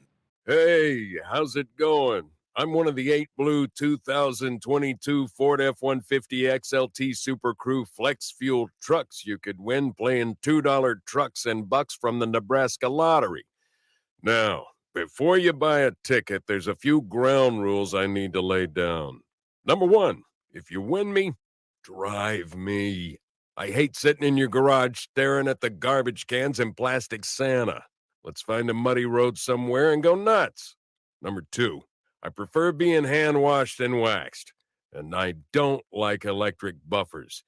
Hey, how's it going? I'm one of the 8 blue 2022 Ford F-150 XLT Super Crew Flex Fuel trucks you could win playing $2 trucks and bucks from the Nebraska Lottery. Now, before you buy a ticket, there's a few ground rules I need to lay down. Number 1, if you win me, drive me. I hate sitting in your garage staring at the garbage cans and plastic Santa. Let's find a muddy road somewhere and go nuts. Number 2, I prefer being hand-washed and waxed. And I don't like electric buffers.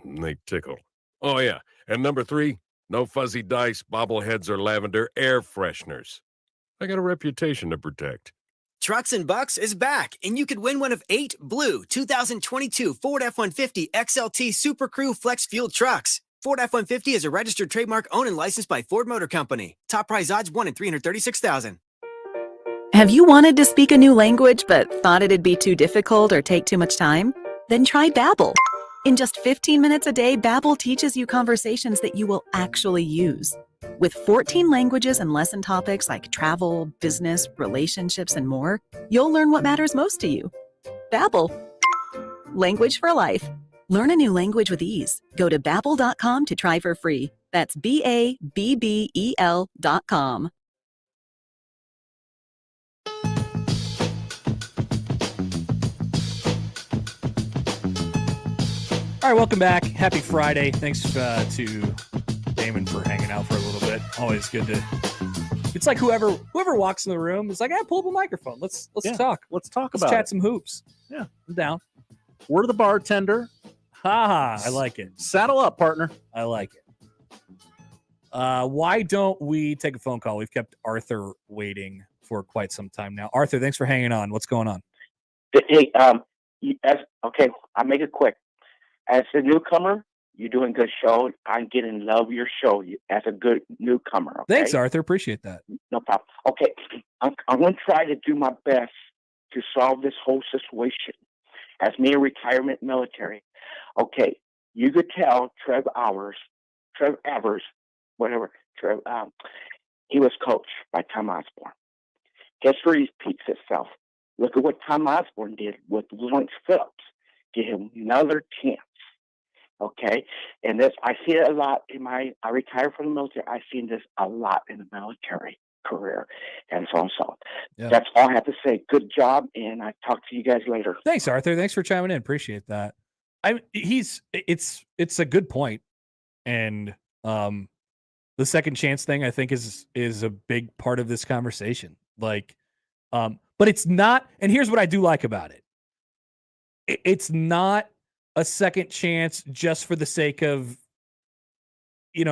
They tickle. Oh, yeah. And number 3, no fuzzy dice, bobbleheads, or lavender air fresheners. I got a reputation to protect. Trucks and Bucks is back, and you could win one of 8 blue 2022 Ford F-150 XLT Super Crew Flex Fuel trucks. Ford F-150 is a registered trademark owned and licensed by Ford Motor Company. Top prize odds 1 in 336,000. Have you wanted to speak a new language but thought it'd be too difficult or take too much time? Then try Babbel. In just 15 minutes a day, Babbel teaches you conversations that you will actually use. With 14 languages and lesson topics like travel, business, relationships, and more, you'll learn what matters most to you. Babbel. Language for life. Learn a new language with ease. Go to Babbel.com to try for free. That's BABBEL.com. All right, welcome back. Happy Friday. Thanks to Damon for hanging out for a little bit. Always good to. It's like whoever walks in the room is like, pull up a microphone. Let's talk. Let's talk Let's about chat it. some hoops. Yeah, I'm down. We're the bartender. Ha! I like it. Saddle up, partner. I like it. Why don't we take a phone call? We've kept Arthur waiting for quite some time now. Arthur, thanks for hanging on. What's going on? Hey, okay, I'll make it quick. As a newcomer, you're doing a good show. I'm getting love your show as a good newcomer. Okay? Thanks, Arthur. Appreciate that. No problem. Okay, I'm going to try to do my best to solve this whole situation. As me, a retirement military. Okay, you could tell Trev Evers, whatever. He was coached by Tom Osborne. History repeats itself. Look at what Tom Osborne did with Lawrence Phillips. Give him another chance. Okay, and this I see it a lot I retired from the military. I've seen this a lot in the military career, and so on. Yeah. That's all I have to say. Good job, and I talk to you guys later. Thanks, Arthur. Thanks for chiming in. Appreciate that. It's a good point, and the second chance thing I think is a big part of this conversation. Like, but it's not. And here's what I do like about it. It's not a second chance just for the sake of,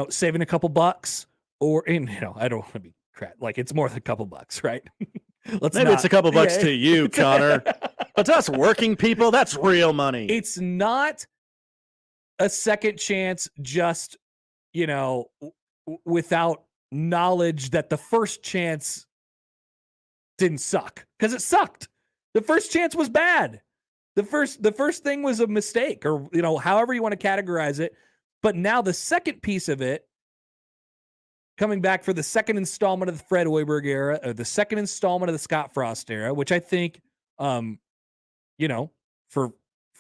saving a couple bucks I don't want to be crap. Like, it's more than a couple bucks, right? Maybe it's a couple bucks to you, Connor. But to us working people, that's real money. It's not a second chance just, without knowledge that the first chance didn't suck, because it sucked. The first chance was bad. The first thing was a mistake, or however you want to categorize it. But now the second piece of it, coming back for the second installment of the Fred Hoiberg era, or the second installment of the Scott Frost era, which I think, for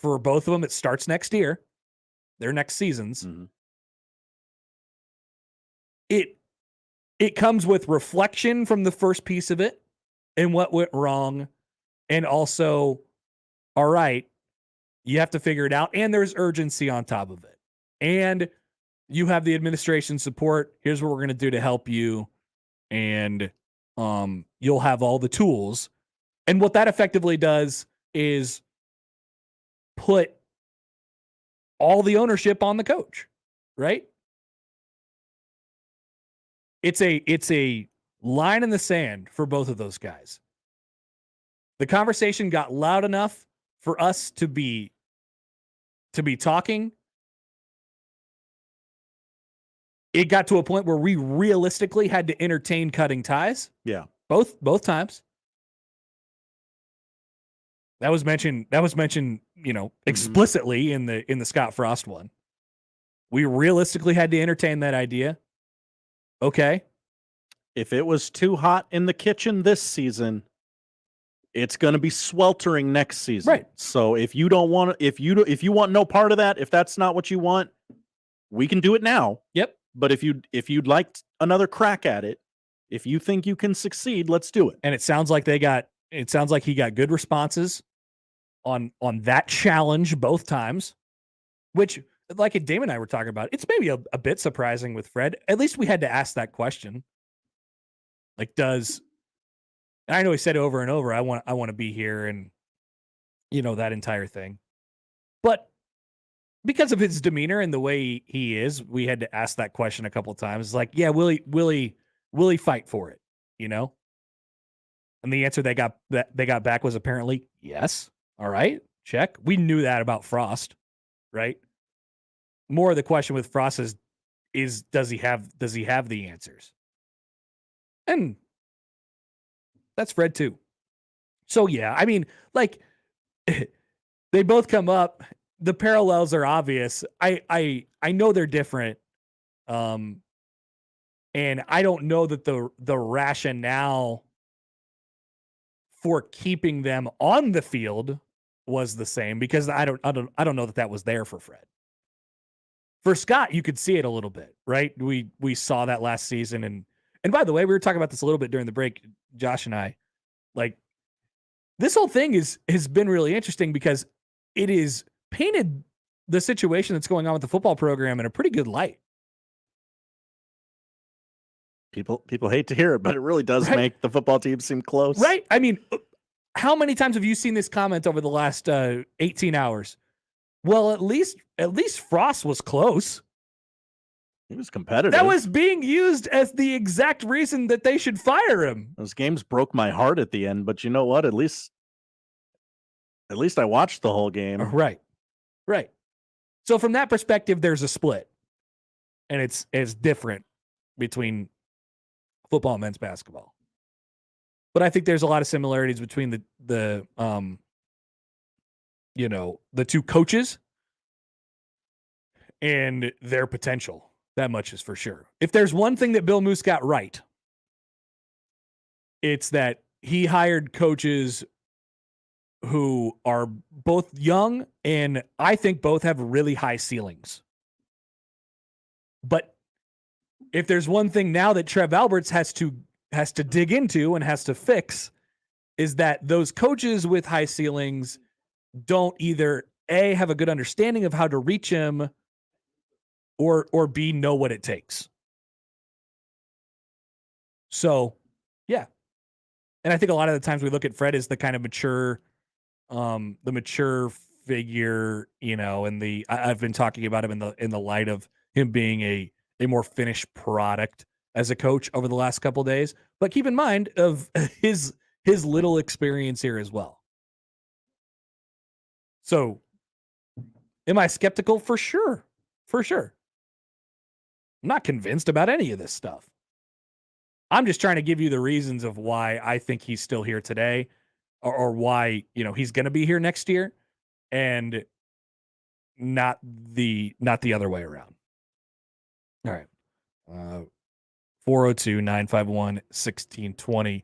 both of them, it starts next year, their next seasons. Mm-hmm. It comes with reflection from the first piece of it and what went wrong, and also, all right, you have to figure it out. And there's urgency on top of it. And you have the administration support. Here's what we're going to do to help you. And you'll have all the tools. And what that effectively does is put all the ownership on the coach, right? It's a line in the sand for both of those guys. The conversation got loud enough for us to be talking. it got to a point where we realistically had to entertain cutting ties. Yeah. Both times. That was mentioned, explicitly in the Scott Frost one. We realistically had to entertain that idea. Okay. If it was too hot in the kitchen this season, it's going to be sweltering next season. Right. So if you don't want if you want no part of that, if that's not what you want, we can do it now. Yep. But if you'd like another crack at it, if you think you can succeed, let's do it. And it sounds like he got good responses on that challenge both times, which, like Damon and I were talking about, it's maybe a bit surprising with Fred. At least we had to ask that question. Like, I know he said over and over, I want to be here, and that entire thing. But because of his demeanor and the way he is, we had to ask that question a couple of times. It's like, yeah, will he fight for it? And the answer they got back was apparently yes. All right, check. We knew that about Frost, right? More of the question with Frost is does he have the answers? And that's Fred too. So yeah, I mean, like they both come up. The parallels are obvious. I know they're different. And I don't know that the rationale for keeping them on the field was the same, because I don't know that was there for Fred. For Scott, you could see it a little bit, right? We saw that last season, and by the way, we were talking about this a little bit during the break, Josh and I. Like, this whole thing has been really interesting because it is painted the situation that's going on with the football program in a pretty good light. People hate to hear it, but it really does make the football team seem close. Right? I mean, how many times have you seen this comment over the last 18 hours? Well, at least Frost was close. He was competitive. That was being used as the exact reason that they should fire him. Those games broke my heart at the end, but you know what? At least I watched the whole game. Right. So from that perspective, there's a split, and it's different between football and men's basketball. But I think there's a lot of similarities between the two coaches and their potential. That much is for sure. If there's one thing that Bill Moose got right, it's that he hired coaches who are both young, and I think both have really high ceilings. But if there's one thing now that Trev Alberts has to dig into and has to fix, is that those coaches with high ceilings don't either A, have a good understanding of how to reach him, or B, know what it takes. So, yeah. And I think a lot of the times we look at Fred as the kind of mature figure, and I've been talking about him in the light of him being a more finished product as a coach over the last couple of days. But keep in mind of his little experience here as well. So, am I skeptical? For sure. I'm not convinced about any of this stuff. I'm just trying to give you the reasons of why I think he's still here today, or why, he's going to be here next year, and not the other way around. All right. 402-951-1620.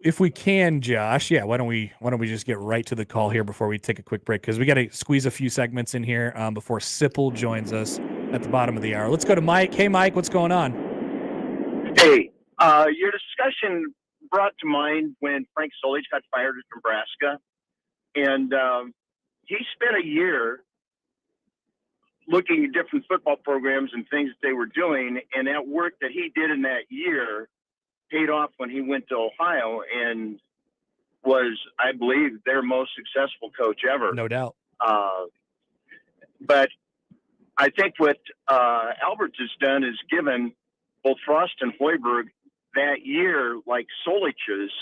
If we can, Josh, why don't we just get right to the call here before we take a quick break, because we got to squeeze a few segments in here before Sipple joins us at the bottom of the hour. Let's go to Mike. Hey, Mike, what's going on? Hey, your discussion brought to mind when Frank Solich got fired at Nebraska, and he spent a year looking at different football programs and things that they were doing, and that work that he did in that year paid off when he went to Ohio and was, I believe, their most successful coach ever. No doubt. But I think what Alberts has done is given both Frost and Hoiberg that year, like Solich's.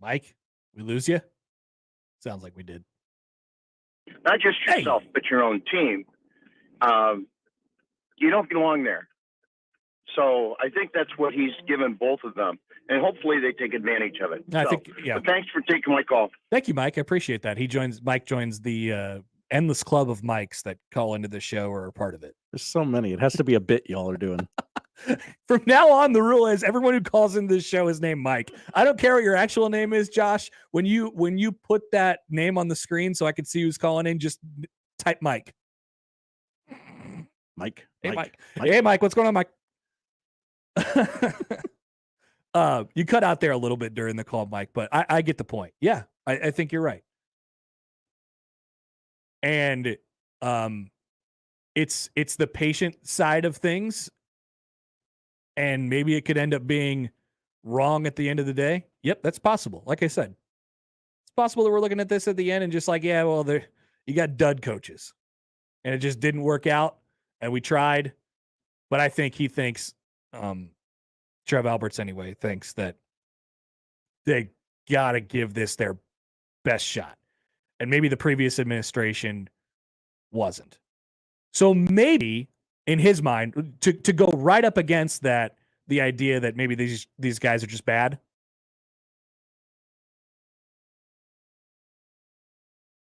Mike, we lose you? Sounds like we did. not just yourself, but your own team, you don't belong there. So I think that's what he's given both of them, and hopefully they take advantage of it. I think, But thanks for taking my call. Thank you, Mike. I appreciate that. Mike joins the endless club of Mikes that call into the show or are part of it. There's so many. It has to be a bit y'all are doing. From now on, the rule is everyone who calls into this show is named Mike. I don't care what your actual name is, Josh. When you put that name on the screen so I can see who's calling in, just type Mike. Mike. Hey, Mike. Hey, Mike. What's going on, Mike? You cut out there a little bit during the call, Mike, but I get the point. Yeah, I think you're right. And it's the patient side of things, and maybe it could end up being wrong at the end of the day. Yep, that's possible. Like I said, it's possible that we're looking at this at the end and just like, yeah, well, you got dud coaches, and it just didn't work out, and we tried, but I think he thinks, Trev Alberts anyway, thinks that they got to give this their best shot. And maybe the previous administration wasn't. So maybe in his mind, to go right up against that, the idea that maybe these guys are just bad.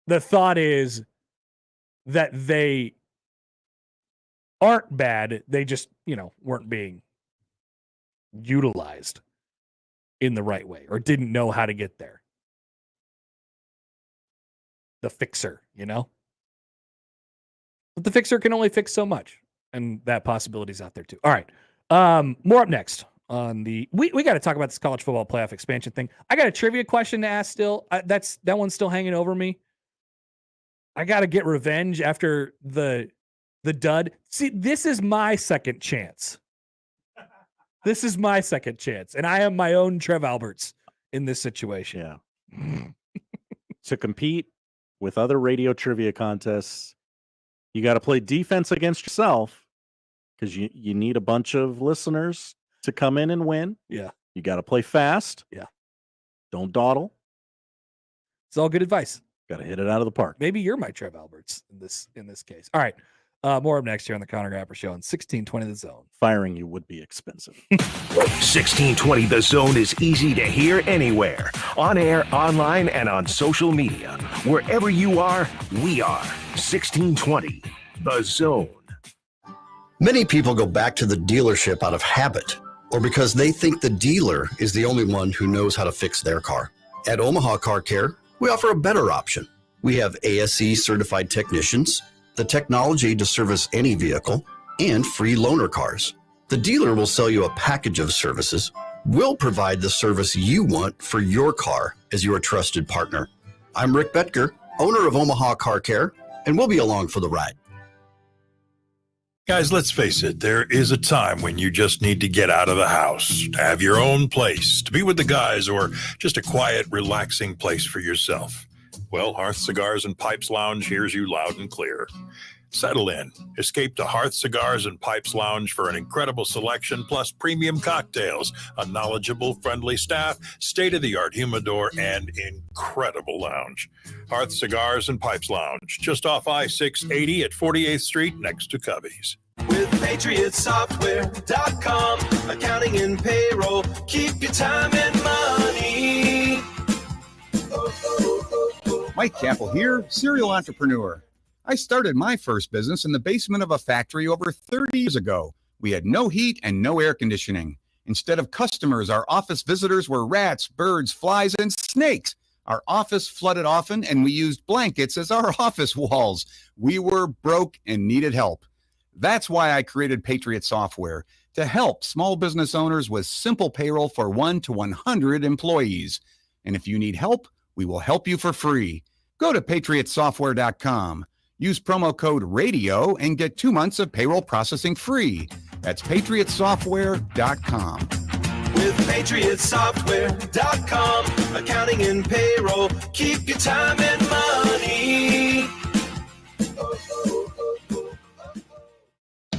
The thought is that they aren't bad. They just, weren't being utilized in the right way or didn't know how to get there. The fixer, But the fixer can only fix so much, and that possibility's out there too. All right. More up next on the we got to talk about this college football playoff expansion thing. I got a trivia question to ask still. That one's still hanging over me. I got to get revenge after the dud. See, this is my second chance. This is my second chance, and I am my own Trev Alberts in this situation. Yeah. To compete with other radio trivia contests, you got to play defense against yourself because you need a bunch of listeners to come in and win. Yeah. You got to play fast. Yeah. Don't dawdle. It's all good advice. Got to hit it out of the park. Maybe you're my Trev Alberts in this case. All right. More up next here on the Connor Happer Show on 1620 The Zone. Firing you would be expensive. 1620 The Zone is easy to hear anywhere. On air, online, and on social media. Wherever you are, we are. 1620 The Zone. Many people go back to the dealership out of habit or because they think the dealer is the only one who knows how to fix their car. At Omaha Car Care, we offer a better option. We have ASE certified technicians, the technology to service any vehicle, and free loaner cars. The dealer will sell you a package of services. We'll provide the service you want for your car as your trusted partner. I'm Rick Betker, owner of Omaha Car Care, and we'll be along for the ride. Guys, let's face it, there is a time when you just need to get out of the house, to have your own place, to be with the guys, or just a quiet, relaxing place for yourself. Well, Hearth Cigars and Pipes Lounge hears you loud and clear. Settle in. Escape to Hearth Cigars and Pipes Lounge for an incredible selection plus premium cocktails, a knowledgeable, friendly staff, state-of-the-art humidor, and incredible lounge. Hearth Cigars and Pipes Lounge, just off I-680 at 48th Street next to Cubby's. With PatriotSoftware.com, accounting and payroll, keep your time and money. Mike Campbell here, serial entrepreneur. I started my first business in the basement of a factory over 30 years ago. We had no heat and no air conditioning. Instead of customers, our office visitors were rats, birds, flies, and snakes. Our office flooded often, and we used blankets as our office walls. We were broke and needed help. That's why I created Patriot Software, to help small business owners with simple payroll for 1 to 100 employees. And if you need help, we will help you for free. Go to PatriotSoftware.com. Use promo code RADIO and get 2 months of payroll processing free. That's PatriotSoftware.com. With PatriotSoftware.com, accounting and payroll, keep your time and money.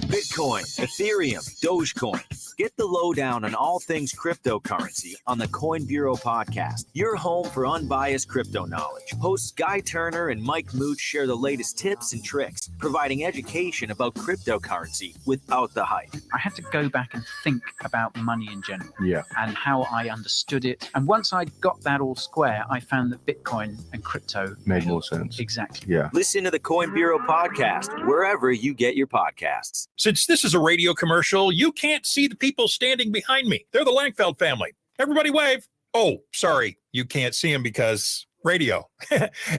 Bitcoin, Ethereum, Dogecoin. Get the lowdown on all things cryptocurrency on the Coin Bureau podcast, your home for unbiased crypto knowledge. Hosts Guy Turner and Mike Mooch share the latest tips and tricks, providing education about cryptocurrency without the hype. I had to go back and think about money in general Yeah. and how I understood it. And once I got that all square, I found that Bitcoin and crypto Made more sense. Exactly. Yeah. Listen to the Coin Bureau podcast wherever you get your podcasts. Since this is a radio commercial, you can't see the people standing behind me. They're the Langfeld family. Everybody wave. Oh, sorry. You can't see them because radio.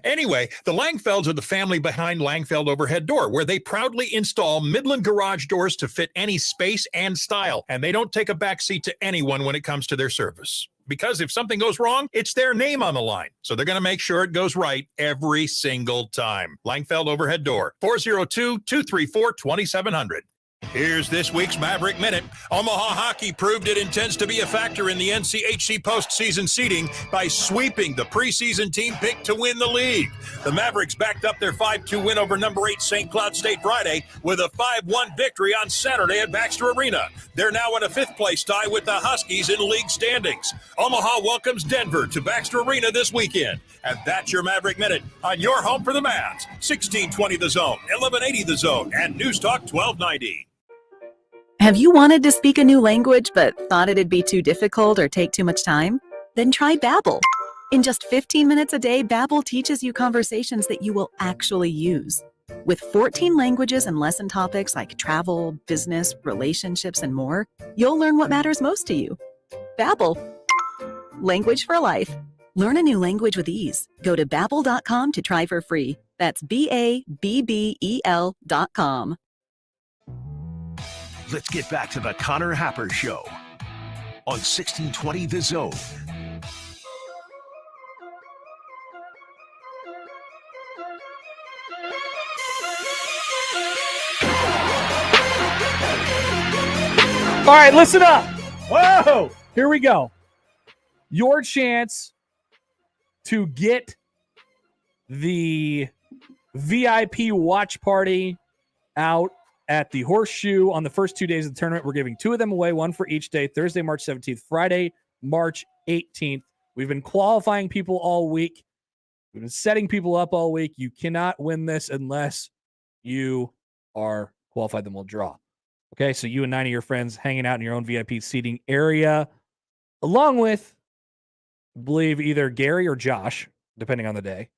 Anyway, the Langfelds are the family behind Langfeld Overhead Door, where they proudly install Midland garage doors to fit any space and style. And they don't take a backseat to anyone when it comes to their service. Because if something goes wrong, it's their name on the line. So they're going to make sure it goes right every single time. Langfeld Overhead Door, 402-234-2700. Here's this week's Maverick Minute. Omaha Hockey proved it intends to be a factor in the NCHC postseason seeding by sweeping the preseason team picked to win the league. The Mavericks backed up their 5-2 win over number 8 St. Cloud State Friday with a 5-1 victory on Saturday at Baxter Arena. They're now in a 5th place tie with the Huskies in league standings. Omaha welcomes Denver to Baxter Arena this weekend. And that's your Maverick Minute on your home for the Mavs. 1620 The Zone, 1180 The Zone, and News Talk 1290. Have you wanted to speak a new language but thought it'd be too difficult or take too much time? Then try Babbel. In just 15 minutes a day, Babbel teaches you conversations that you will actually use. With 14 languages and lesson topics like travel, business, relationships, and more, you'll learn what matters most to you. Babbel. Language for life. Learn a new language with ease. Go to Babbel.com to try for free. That's BABBEL.com. Let's get back to the Connor Happer Show on 1620 The Zone. All right, listen up. Whoa, here we go. Your chance to get the VIP watch party out at the Horseshoe on the first 2 days of the tournament. We're giving 2 of them away, one for each day, Thursday, March 17th, Friday, March 18th. We've been qualifying people all week. We've been setting people up all week. You cannot win this unless you are qualified, then we'll draw. Okay, so you and 9 of your friends hanging out in your own VIP seating area, along with, I believe, either Gary or Josh, depending on the day,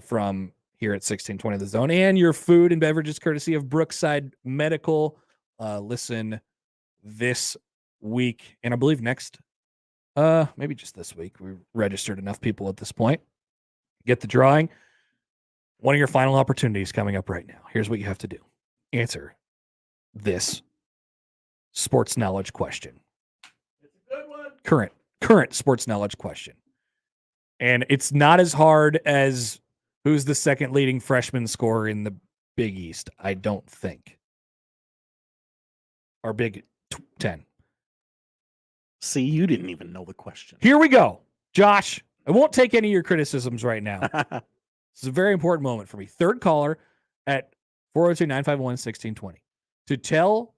from here at 1620 The Zone, and your food and beverages courtesy of Brookside Medical. Listen this week, and I believe next, maybe just this week. We've registered enough people at this point. Get the drawing. One of your final opportunities coming up right now. Here's what you have to do. Answer this sports knowledge question. It's a good one. Current sports knowledge question. And it's not as hard as who's the second leading freshman scorer in the Big East, I don't think. Or Big 10. See, you didn't even know the question. Here we go. Josh, I won't take any of your criticisms right now. This is a very important moment for me. Third caller at 402-951-1620. To tell,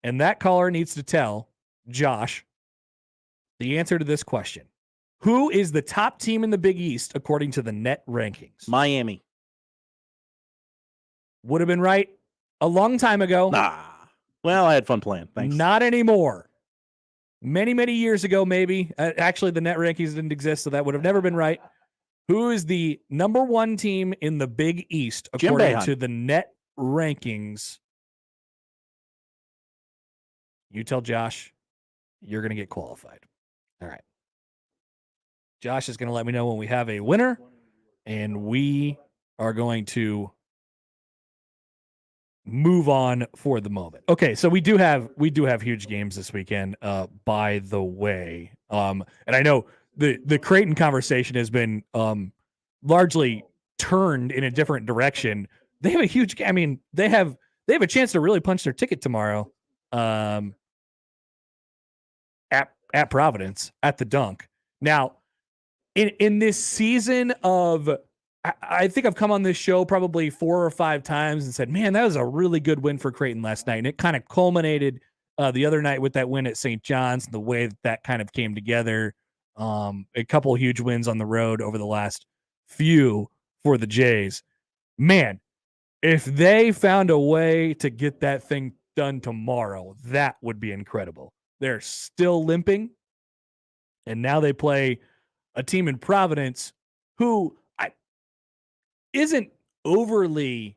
and that caller needs to tell Josh the answer to this question. Who is the top team in the Big East according to the net rankings? Miami. Would have been right a long time ago. Nah. Well, I had fun playing. Thanks. Not anymore. Many, many years ago, maybe. Actually, the net rankings didn't exist, so that would have never been right. Who is the number 1 team in the Big East according to the net rankings? You tell Josh you're going to get qualified. All right. Josh is going to let me know when we have a winner, and we are going to move on for the moment. Okay, so we do have huge games this weekend, by the way. And I know the Creighton conversation has been largely turned in a different direction. They have a huge game. I mean, they have a chance to really punch their ticket tomorrow at Providence at the Dunk. Now, in this season of, I think I've come on this show probably 4 or 5 times and said, man, that was a really good win for Creighton last night. And it kind of culminated the other night with that win at St. John's, the way that kind of came together. A couple of huge wins on the road over the last few for the Jays. Man, if they found a way to get that thing done tomorrow, that would be incredible. They're still limping, and now they play a team in Providence who isn't overly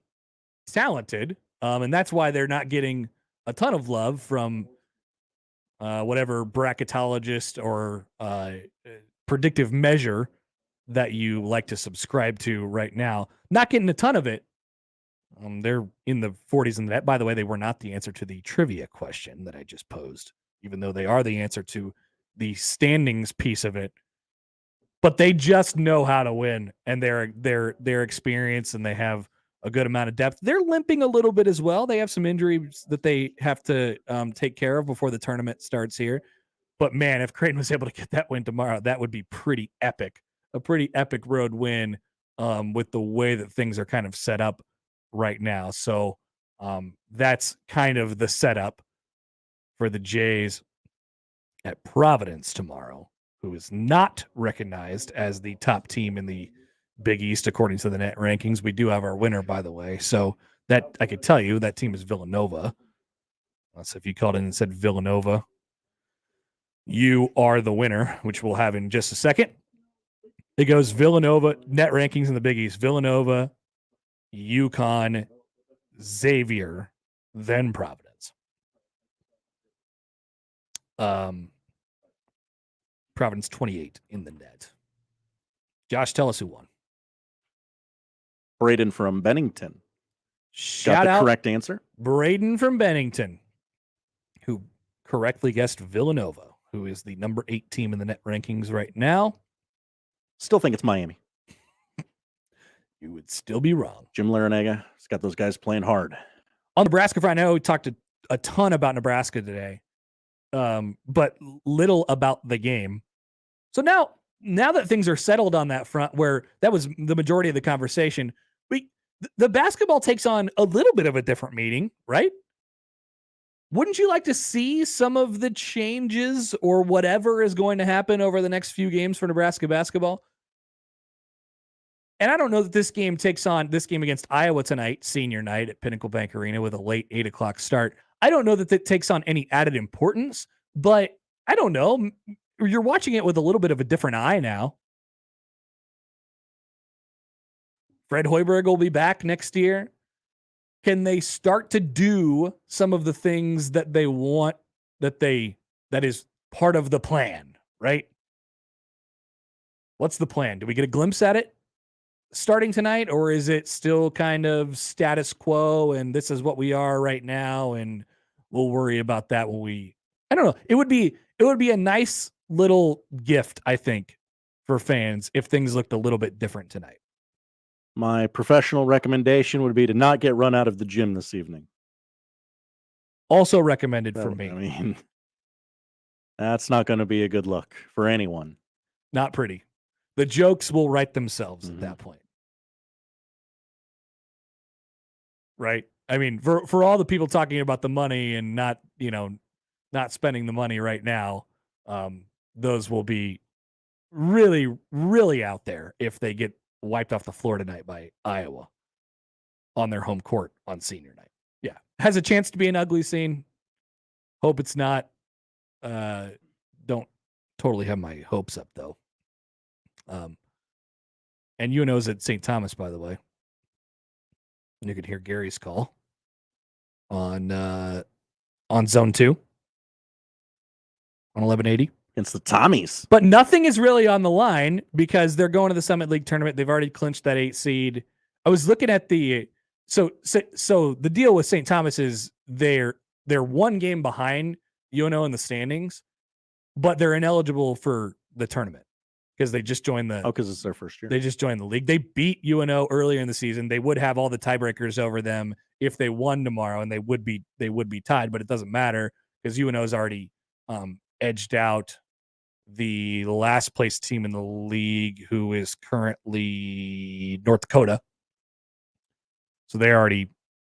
talented, and that's why they're not getting a ton of love from whatever bracketologist or predictive measure that you like to subscribe to right now. Not getting a ton of it. They're in the 40s in that. By the way, they were not the answer to the trivia question that I just posed, even though they are the answer to the standings piece of it. But they just know how to win, and they're experienced, and they have a good amount of depth. They're limping a little bit as well. They have some injuries that they have to take care of before the tournament starts here. But man, if Creighton was able to get that win tomorrow, that would be pretty epic. A pretty epic road win with the way that things are kind of set up right now. So that's kind of the setup for the Jays at Providence tomorrow, who is not recognized as the top team in the Big East according to the net rankings. We do have our winner, by the way. So that I could tell you that team is Villanova. So if you called in and said Villanova, you are the winner, which we'll have in just a second. It goes Villanova, net rankings in the Big East. Villanova, UConn, Xavier, then Providence. Providence 28 in the net. Josh, tell us who won. Braden from Bennington. Shout got the out correct answer. Braden from Bennington, who correctly guessed Villanova, who is the number 8 team in the net rankings right now. Still think it's Miami. You would still be wrong. Jim Larinaga has got those guys playing hard. On Nebraska front, I know we talked a ton about Nebraska today, but little about the game. So now that things are settled on that front, where that was the majority of the conversation, the basketball takes on a little bit of a different meaning, right? Wouldn't you like to see some of the changes or whatever is going to happen over the next few games for Nebraska basketball? And I don't know that this game against Iowa tonight, senior night at Pinnacle Bank Arena with a late 8:00 start. I don't know that takes on any added importance, but I don't know. You're watching it with a little bit of a different eye now. Fred Hoiberg will be back next year. Can they start to do some of the things that they want, that is part of the plan, right? What's the plan? Do we get a glimpse at it starting tonight, or is it still kind of status quo and this is what we are right now and we'll worry about that when I don't know. It would be a nice little gift, I think, for fans if things looked a little bit different tonight. My professional recommendation would be to not get run out of the gym this evening. Also recommended for me. I mean, that's not going to be a good look for anyone. Not pretty. The jokes will write themselves at that point. Right? I mean, for all the people talking about the money and not spending the money right now, those will be really, really out there if they get wiped off the floor tonight by Iowa on their home court on senior night. Yeah. Has a chance to be an ugly scene. Hope it's not. Don't totally have my hopes up, though. And UNO's at St. Thomas, by the way. And you can hear Gary's call on Zone 2 on 1180. Against the Tommies. But nothing is really on the line because they're going to the Summit League tournament. They've already clinched that 8 seed. I was looking at so the deal with St. Thomas is they're one game behind UNO in the standings, but they're ineligible for the tournament because they just joined because it's their first year. They just joined the league. They beat UNO earlier in the season. They would have all the tiebreakers over them if they won tomorrow, and they would be tied, but it doesn't matter because UNO's already edged out the last place team in the league, who is currently North Dakota. So they already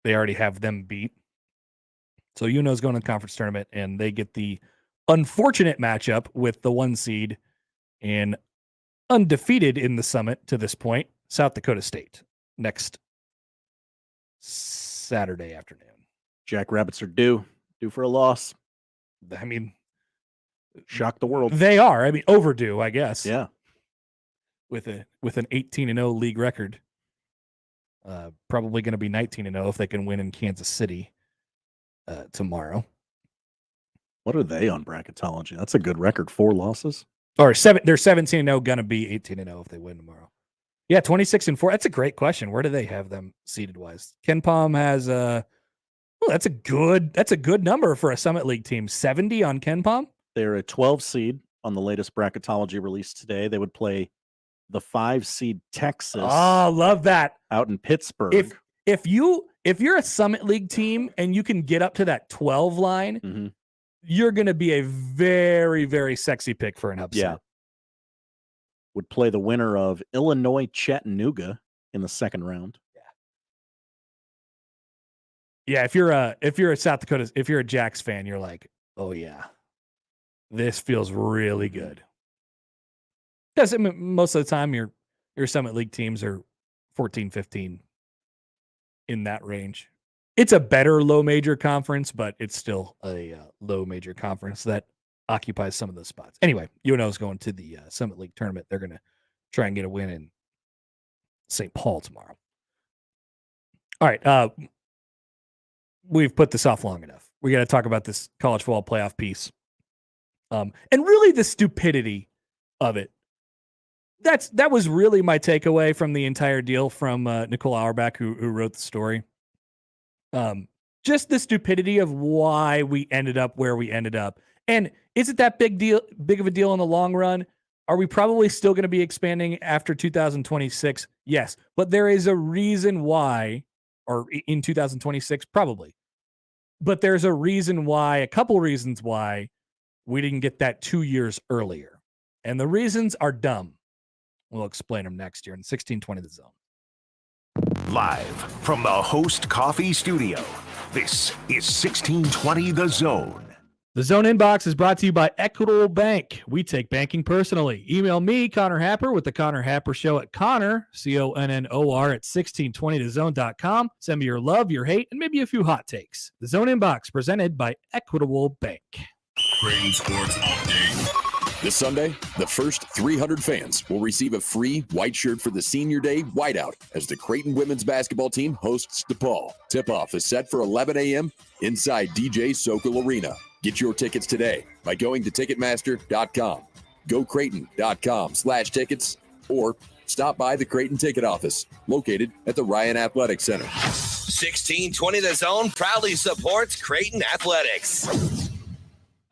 have them beat. So UNO's going to the conference tournament, and they get the unfortunate matchup with the 1 seed and undefeated in the Summit to this point, South Dakota State, next Saturday afternoon. Jackrabbits are due for a loss. I mean, shock the world. They are. I mean, overdue, I guess. Yeah. With an 18-0 league record. Probably going to be 19-0 if they can win in Kansas City tomorrow. What are they on bracketology? That's a good record. 4 losses. Or they're 17-0, going to be 18-0 if they win tomorrow. Yeah, 26-4. That's a great question. Where do they have them seeded wise? Ken Palm has that's a good number for a Summit League team. 70 on Ken Palm. They're a 12 seed on the latest bracketology released today. They would play the 5 seed Texas. Oh, love that. Out in Pittsburgh. If you're a Summit League team and you can get up to that 12 line, you're going to be a very, very sexy pick for an upset. Yeah. Would play the winner of Illinois Chattanooga in the second round. Yeah, if you're a South Dakota, if you're a Jacks fan, you're like, oh yeah, this feels really good. Because most of the time your Summit League teams are 14-15 in that range. It's a better low major conference, but it's still a low major conference that occupies some of those spots. Anyway, UNO is going to the Summit League tournament. They're going to try and get a win in St. Paul tomorrow. All right. We've put this off long enough. We got to talk about this college football playoff piece. And really the stupidity of it. That was really my takeaway from the entire deal from Nicole Auerbach, who wrote the story. Just the stupidity of why we ended up where we ended up. And is it that big of a deal in the long run? Are we probably still going to be expanding after 2026? Yes, but there is a reason why, or in 2026, probably. But there's a couple reasons why we didn't get that 2 years earlier. And the reasons are dumb. We'll explain them next year in 1620 The Zone. Live from the Host Coffee Studio, this is 1620 The Zone. The Zone Inbox is brought to you by Equitable Bank. We take banking personally. Email me, Connor Happer, with the Connor Happer Show at Connor, CONNOR, at 1620thezone.com. Send me your love, your hate, and maybe a few hot takes. The Zone Inbox, presented by Equitable Bank. Creighton Sports Update. This Sunday, the first 300 fans will receive a free white shirt for the Senior Day Whiteout as the Creighton women's basketball team hosts DePaul. Tip-off is set for 11 a.m. inside DJ Sokol Arena. Get your tickets today by going to Ticketmaster.com, GoCreighton.com/tickets, or stop by the Creighton ticket office located at the Ryan Athletic Center. 1620 The Zone proudly supports Creighton Athletics.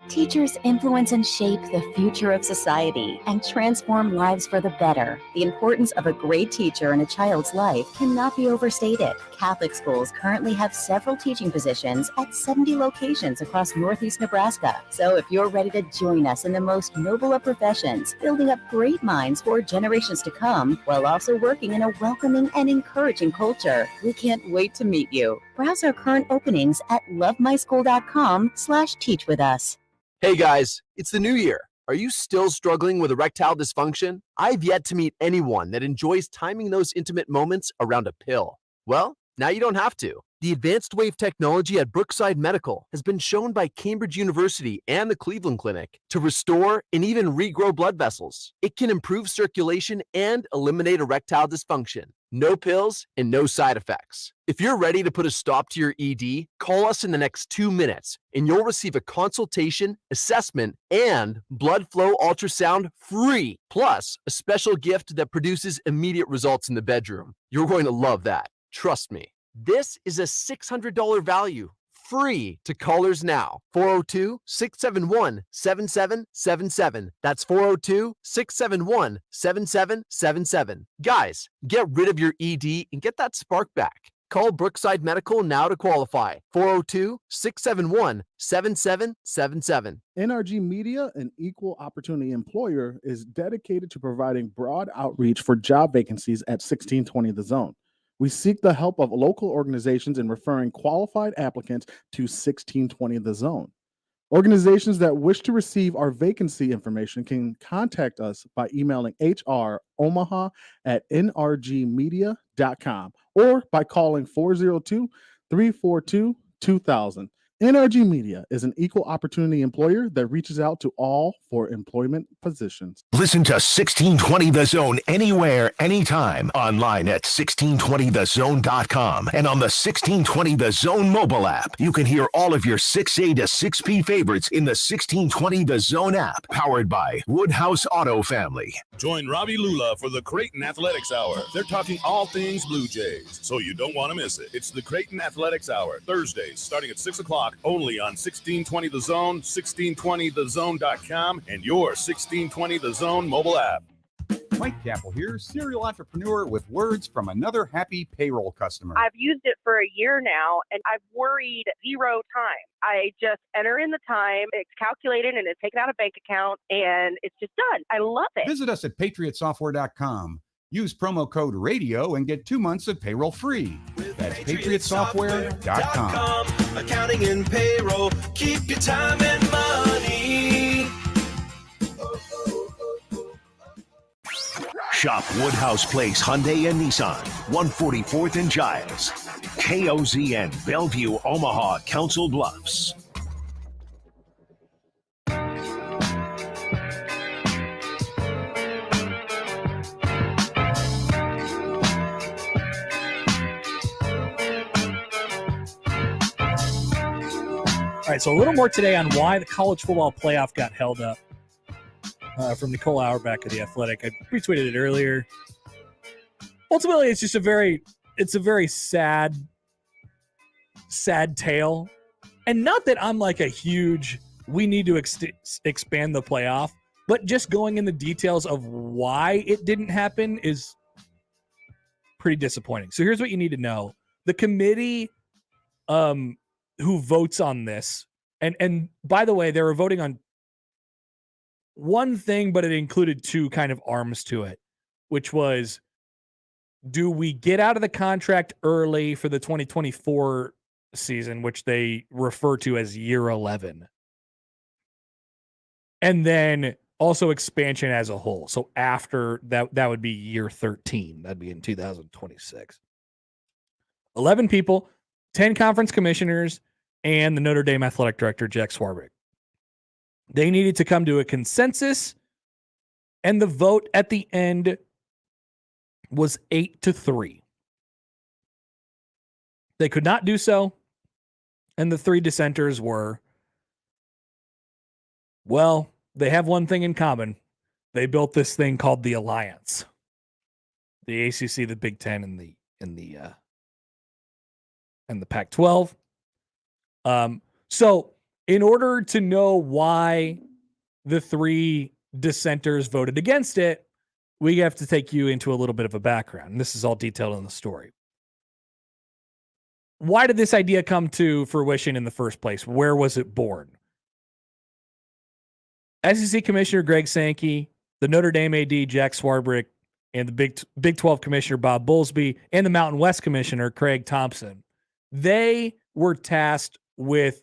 Teachers influence and shape the future of society and transform lives for the better. The importance of a great teacher in a child's life cannot be overstated. Catholic schools currently have several teaching positions at 70 locations across Northeast Nebraska. So if you're ready to join us in the most noble of professions, building up great minds for generations to come, while also working in a welcoming and encouraging culture, we can't wait to meet you. Browse our current openings at lovemyschool.com/teach with us. Hey guys, it's the new year. Are you still struggling with erectile dysfunction? I've yet to meet anyone that enjoys timing those intimate moments around a pill. Well, now you don't have to. The advanced wave technology at Brookside Medical has been shown by Cambridge University and the Cleveland Clinic to restore and even regrow blood vessels. It can improve circulation and eliminate erectile dysfunction. No pills and no side effects. If you're ready to put a stop to your ED, call us in the next 2 minutes and you'll receive a consultation, assessment, and blood flow ultrasound free, plus a special gift that produces immediate results in the bedroom. You're going to love that. Trust me. This is a $600 value, free to callers now. 402-671-7777. That's 402-671-7777. Guys, get rid of your ED and get that spark back. Call Brookside Medical now to qualify. 402-671-7777. NRG Media, an equal opportunity employer, is dedicated to providing broad outreach for job vacancies at 1620 The Zone. We seek the help of local organizations in referring qualified applicants to 1620 The Zone. Organizations that wish to receive our vacancy information can contact us by emailing hromaha@nrgmedia.com or by calling 402-342-2000. NRG Media is an equal opportunity employer that reaches out to all for employment positions. Listen to 1620 The Zone anywhere, anytime, online at 1620thezone.com and on the 1620 The Zone mobile app. You can hear all of your 6A to 6P favorites in the 1620 The Zone app, powered by Woodhouse Auto Family. Join Robbie Lula for the Creighton Athletics Hour. They're talking all things Blue Jays, so you don't want to miss it. It's the Creighton Athletics Hour, Thursdays, starting at 6 o'clock, only on 1620 The Zone, 1620thezone.com, and your 1620 The Zone mobile app. Mike Capel here, serial entrepreneur with words from another happy payroll customer. I've used it for a year now, and I've worried 0 time. I just enter in the time, it's calculated, and it's taken out of bank account, and it's just done. I love it. Visit us at patriotsoftware.com. Use promo code RADIO and get 2 months of payroll free. That's patriotsoftware.com. Accounting and payroll, keep your time and money. Shop Woodhouse Place Hyundai and Nissan, 144th and Giles. KOZN, Bellevue, Omaha, Council Bluffs. All right, so a little more today on why the college football playoff got held up. From Nicole Auerbach of The Athletic. I retweeted it earlier. Ultimately, it's just a very sad tale. And not that I'm like a huge, we need to expand the playoff, but just going in the details of why it didn't happen is pretty disappointing. So here's what you need to know. The committee who votes on this, and by the way, they were voting on one thing, but it included 2 kind of arms to it, which was, do we get out of the contract early for the 2024 season, which they refer to as year 11, and then also expansion as a whole. So after that would be year 13. That'd be in 2026. 11 people, 10 conference commissioners, and the Notre Dame athletic director, Jack Swarbrick. They needed to come to a consensus, and the vote at the end was 8-3. They could not do so, and the 3 dissenters were, well, they have one thing in common. They built this thing called the Alliance. The ACC, the Big Ten, and the Pac-12. So in order to know why the 3 dissenters voted against it, we have to take you into a little bit of a background. And this is all detailed in the story. Why did this idea come to fruition in the first place? Where was it born? SEC Commissioner Greg Sankey, the Notre Dame AD Jack Swarbrick, and the Big 12 Commissioner Bob Bowlesby, and the Mountain West Commissioner Craig Thompson, they were tasked with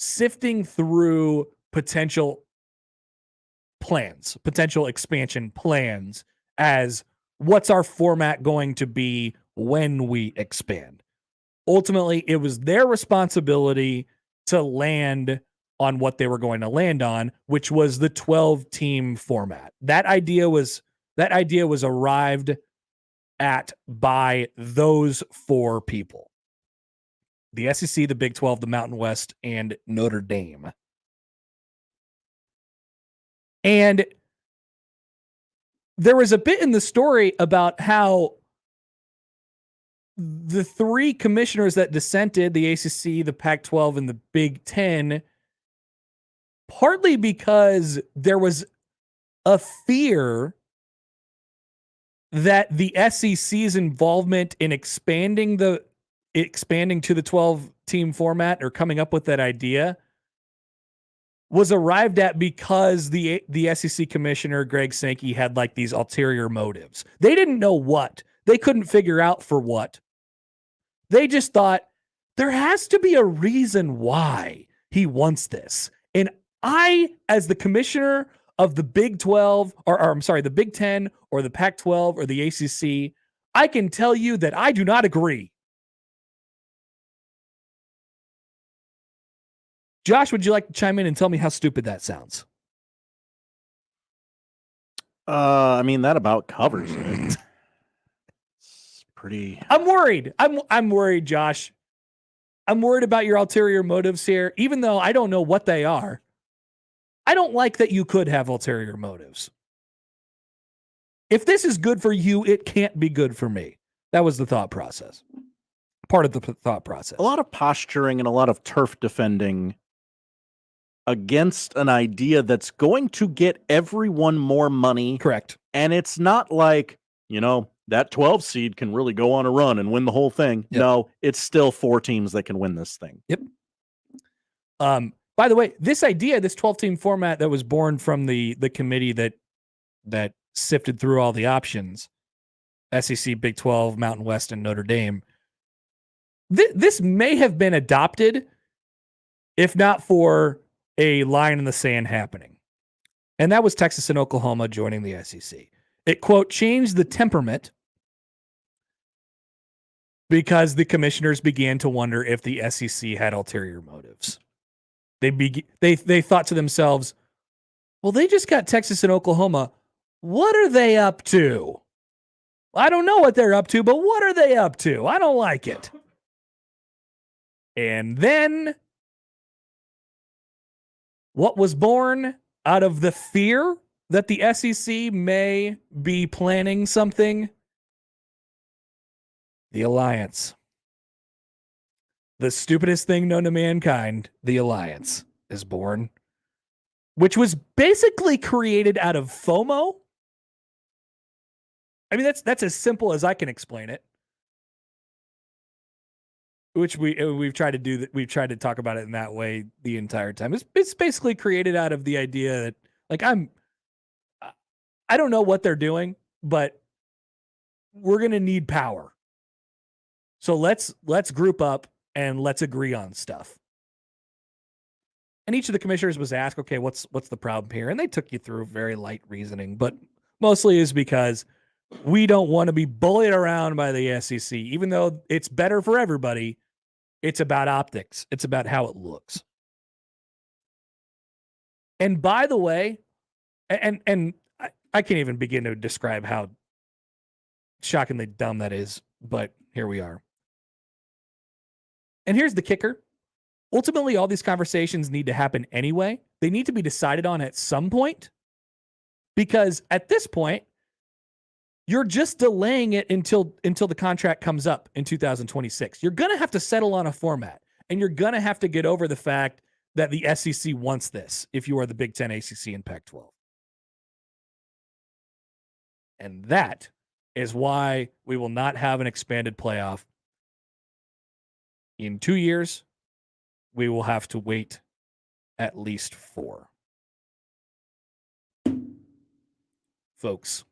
sifting through potential expansion plans as what's our format going to be when we expand. Ultimately, it was their responsibility to land on what they were going to land on, which was the 12-team format. That idea was arrived at by those 4 people. The SEC, the Big 12, the Mountain West, and Notre Dame. And there was a bit in the story about how the 3 commissioners that dissented, the ACC, the Pac-12, and the Big 10, partly because there was a fear that the SEC's involvement in expanding to the 12-team format, or coming up with that idea, was arrived at because the SEC commissioner, Greg Sankey, had like these ulterior motives. They didn't know what. They couldn't figure out for what, They just thought there has to be a reason why he wants this. And I, as the commissioner of the Big 12, or I'm sorry, the Big 10 or the Pac-12 or the ACC, I can tell you that I do not agree. Josh, would you like to chime in and tell me how stupid that sounds? I mean, that about covers it. It's pretty. I'm worried. I'm worried, Josh. I'm worried about your ulterior motives here, even though I don't know what they are. I don't like that you could have ulterior motives. If this is good for you, it can't be good for me. That was the thought process. Part of the thought process. A lot of posturing and a lot of turf defending against an idea that's going to get everyone more money. Correct. And it's not like, that 12 seed can really go on a run and win the whole thing. Yep. No, it's still 4 teams that can win this thing. Yep. By the way, this idea, this 12-team format that was born from the committee that sifted through all the options, SEC, Big 12, Mountain West, and Notre Dame, this may have been adopted if not for a line in the sand happening. And that was Texas and Oklahoma joining the SEC. It, quote, changed the temperament because the commissioners began to wonder if the SEC had ulterior motives. They thought to themselves, well, they just got Texas and Oklahoma. What are they up to? I don't know what they're up to, but what are they up to? I don't like it. And then what was born out of the fear that the SEC may be planning something? The alliance. The stupidest thing known to mankind, the alliance, is born, which was basically created out of FOMO. I mean, that's as simple as I can explain it. Which we've tried to do that. We've tried to talk about it in that way the entire time. It's basically created out of the idea that, like, I don't know what they're doing, but we're gonna need power. So let's group up and let's agree on stuff. And each of the commissioners was asked, okay, what's the problem here? And they took you through very light reasoning, but mostly is because we don't want to be bullied around by the SEC, even though it's better for everybody. It's about optics. It's about how it looks. And by the way, and I can't even begin to describe how shockingly dumb that is, but here we are. And here's the kicker. Ultimately, all these conversations need to happen anyway. They need to be decided on at some point, because at this point, you're just delaying it until the contract comes up in 2026. You're going to have to settle on a format, and you're going to have to get over the fact that the SEC wants this if you are the Big 10, ACC, and Pac-12. And that is why we will not have an expanded playoff. In 2 years, we will have to wait at least 4. Folks,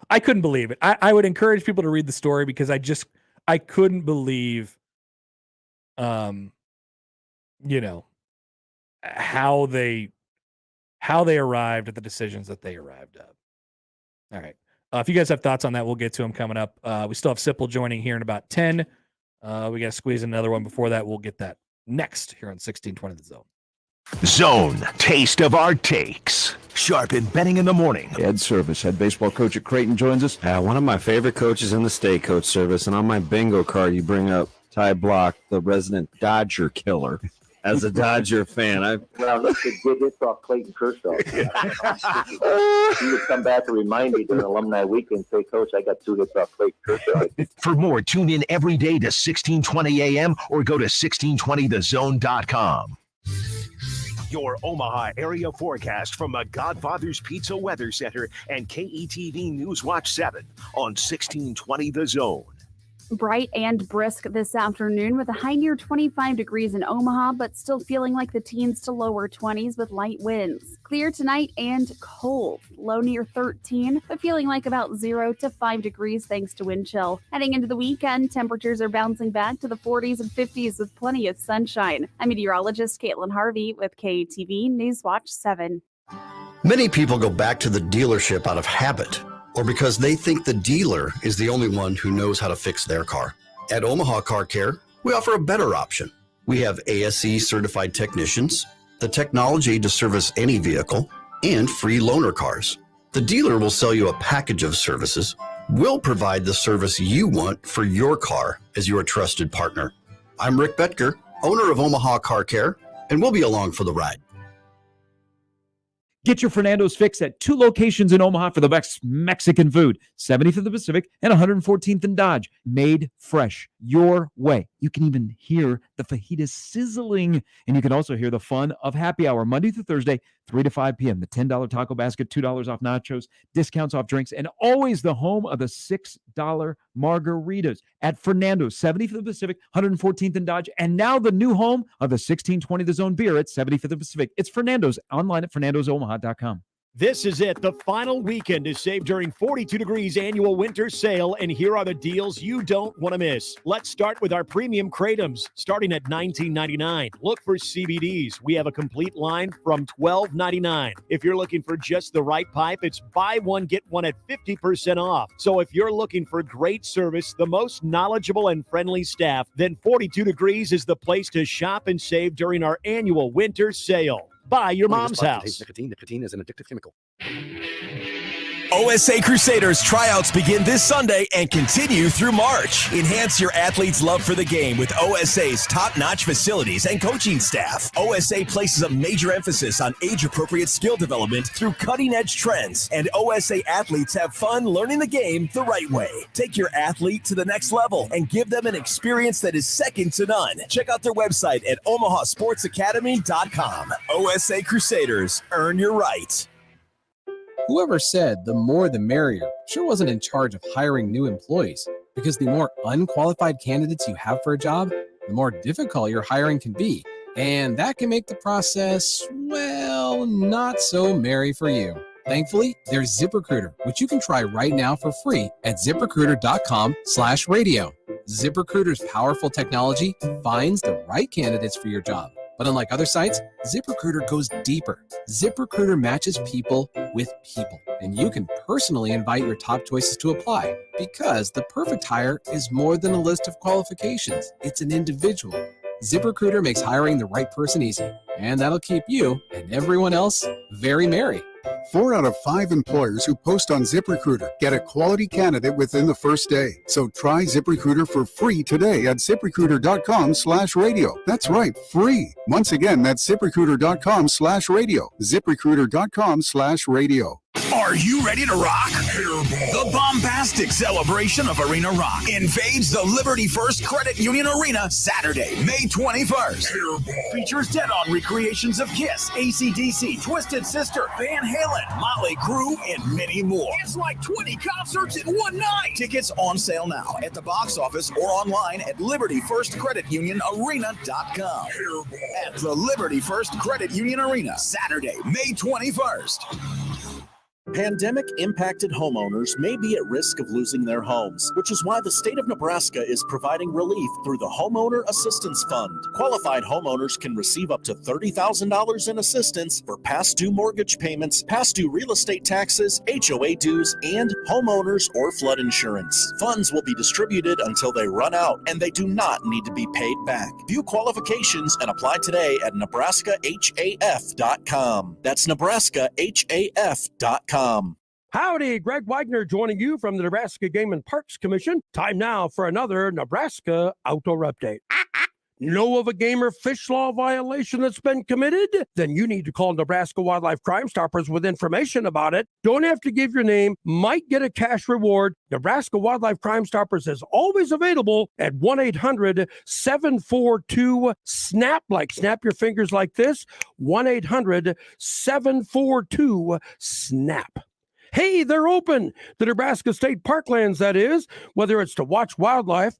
I couldn't believe it. I would encourage people to read the story because I couldn't believe, how they arrived at the decisions that they arrived at. All right. If you guys have thoughts on that, we'll get to them coming up. We still have Sipple joining here in about 10. We got to squeeze in another one before that. We'll get that next here on 1620 The Zone. Zone, taste of our takes. Sharpen betting in the morning. Ed Service, head baseball coach at Creighton, joins us. One of my favorite coaches in the state, Coach Service, and on my bingo card, you bring up Ty Block, the resident Dodger killer. As a Dodger fan, well, look at good hits off Clayton Kershaw. He would come back and remind me during alumni weekend and say, Coach, I got 2 hits off Clayton Kershaw. For more, tune in every day to 1620 AM or go to 1620thezone.com. Your Omaha area forecast from the Godfather's Pizza Weather Center and KETV Newswatch 7 on 1620 The Zone. Bright and brisk this afternoon with a high near 25 degrees in Omaha, but still feeling like the teens to lower 20s with light winds. Clear tonight and cold. Low near 13, but feeling like about 0 to 5 degrees thanks to wind chill. Heading into the weekend, temperatures are bouncing back to the 40s and 50s with plenty of sunshine. I'm meteorologist Caitlin Harvey with KTV Newswatch 7. Many people go back to the dealership out of habit or because they think the dealer is the only one who knows how to fix their car. At Omaha Car Care, we offer a better option. We have ASE certified technicians, the technology to service any vehicle, and free loaner cars. The dealer will sell you a package of services. We'll provide the service you want for your car as your trusted partner. I'm Rick Betker, owner of Omaha Car Care, and we'll be along for the ride. Get your Fernando's fix at 2 locations in Omaha for the best Mexican food, 70th in the Pacific and 114th in Dodge. Made fresh your way. You can even hear the fajitas sizzling, and you can also hear the fun of happy hour Monday through Thursday, 3 to 5 p.m. The $10 taco basket, $2 off nachos, discounts off drinks, and always the home of the $6 margaritas at Fernando's, 70th in the Pacific, 114th in Dodge, and now the new home of the 1620 The Zone beer at 75th in the Pacific. It's Fernando's, online at fernandosomaha.com. This is it, the final weekend to save during 42 Degrees annual winter sale, and here are the deals you don't want to miss. Let's start with our premium Kratom's, starting at $19.99. Look for CBDs. We have a complete line from $12.99. If you're looking for just the right pipe, it's buy one, get one at 50% off. So if you're looking for great service, the most knowledgeable and friendly staff, then 42 Degrees is the place to shop and save during our annual winter sale. Buy your mom's house. Nicotine is an addictive chemical. OSA Crusaders tryouts begin this Sunday and continue through March. Enhance your athletes' love for the game with OSA's top-notch facilities and coaching staff. OSA places a major emphasis on age-appropriate skill development through cutting-edge trends, and OSA athletes have fun learning the game the right way. Take your athlete to the next level and give them an experience that is second to none. Check out their website at omahasportsacademy.com. OSA Crusaders, earn your right. Whoever said the more the merrier sure wasn't in charge of hiring new employees, because the more unqualified candidates you have for a job, the more difficult your hiring can be. And that can make the process, well, not so merry for you. Thankfully, there's ZipRecruiter, which you can try right now for free at ZipRecruiter.com/radio. ZipRecruiter's powerful technology finds the right candidates for your job. But unlike other sites, ZipRecruiter goes deeper. ZipRecruiter matches people with people, and you can personally invite your top choices to apply, because the perfect hire is more than a list of qualifications. It's an individual. ZipRecruiter makes hiring the right person easy, and that'll keep you and everyone else very merry. 4 out of 5 employers who post on ZipRecruiter get a quality candidate within the first day. So try ZipRecruiter for free today at ZipRecruiter.com/radio. That's right, free. Once again, that's ZipRecruiter.com/radio. ZipRecruiter.com/radio. Are you ready to rock? The bombastic celebration of Arena Rock invades the Liberty First Credit Union Arena Saturday, May 21st. Features dead-on recreations of Kiss, AC/DC, Twisted Sister, Van Halen, Motley Crue, and many more. It's like 20 concerts in one night. Tickets on sale now at the box office or online at LibertyFirstCreditUnionArena.com. At the Liberty First Credit Union Arena, Saturday, May 21st. Pandemic-impacted homeowners may be at risk of losing their homes, which is why the state of Nebraska is providing relief through the Homeowner Assistance Fund. Qualified homeowners can receive up to $30,000 in assistance for past due mortgage payments, past due real estate taxes, HOA dues, and homeowners or flood insurance. Funds will be distributed until they run out, and they do not need to be paid back. View qualifications and apply today at NebraskaHAF.com. That's NebraskaHAF.com. Howdy, Greg Wagner joining you from the Nebraska Game and Parks Commission. Time now for another Nebraska Outdoor Update. Know of a game or fish law violation that's been committed? Then you need to call Nebraska Wildlife Crime Stoppers with information about it. Don't have to give your name, might get a cash reward. Nebraska Wildlife Crime Stoppers is always available at 1-800-742-SNAP, like snap your fingers like this, 1-800-742-SNAP. Hey, they're open. The Nebraska State Parklands, that is, whether it's to watch wildlife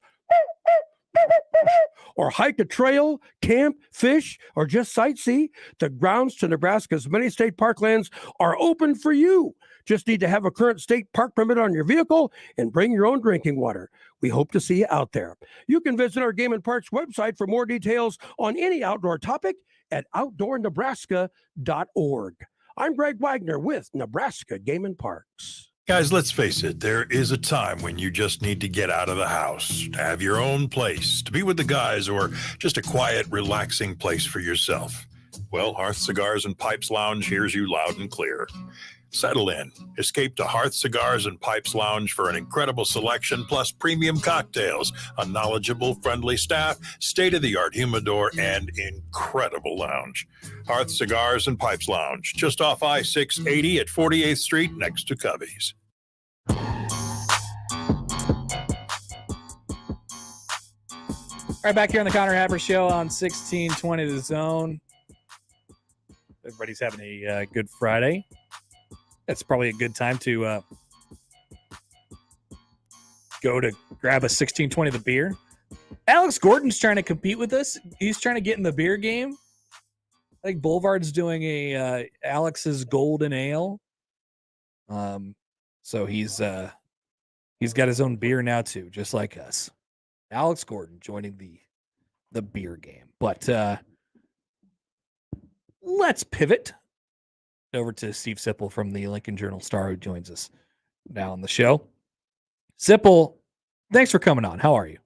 or hike a trail, camp, fish, or just sightsee, the grounds to Nebraska's many state parklands are open for you. Just need to have a current state park permit on your vehicle and bring your own drinking water. We hope to see you out there. You can visit our Game and Parks website for more details on any outdoor topic at outdoornebraska.org. I'm Greg Wagner with Nebraska Game and Parks. Guys, let's face it, there is a time when you just need to get out of the house, to have your own place, to be with the guys, or just a quiet, relaxing place for yourself. Well, Hearth Cigars and Pipes Lounge hears you loud and clear. Settle in. Escape to Hearth Cigars and Pipes Lounge for an incredible selection, plus premium cocktails, a knowledgeable, friendly staff, state-of-the-art humidor, and incredible lounge. Hearth Cigars and Pipes Lounge, just off I-680 at 48th Street, next to Covey's. All right, back here on the Connor Happer Show on 1620 The Zone. Everybody's having a good Friday. That's probably a good time to go to grab a 1620 The beer. Alex Gordon's trying to compete with us. He's trying to get in the beer game. I think Boulevard's doing a Alex's Golden Ale. So he's got his own beer now too, just like us. Alex Gordon joining the beer game. But let's pivot over to Steve Sipple from the Lincoln Journal-Star, who joins us now on the show. Sipple, thanks for coming on. How are you?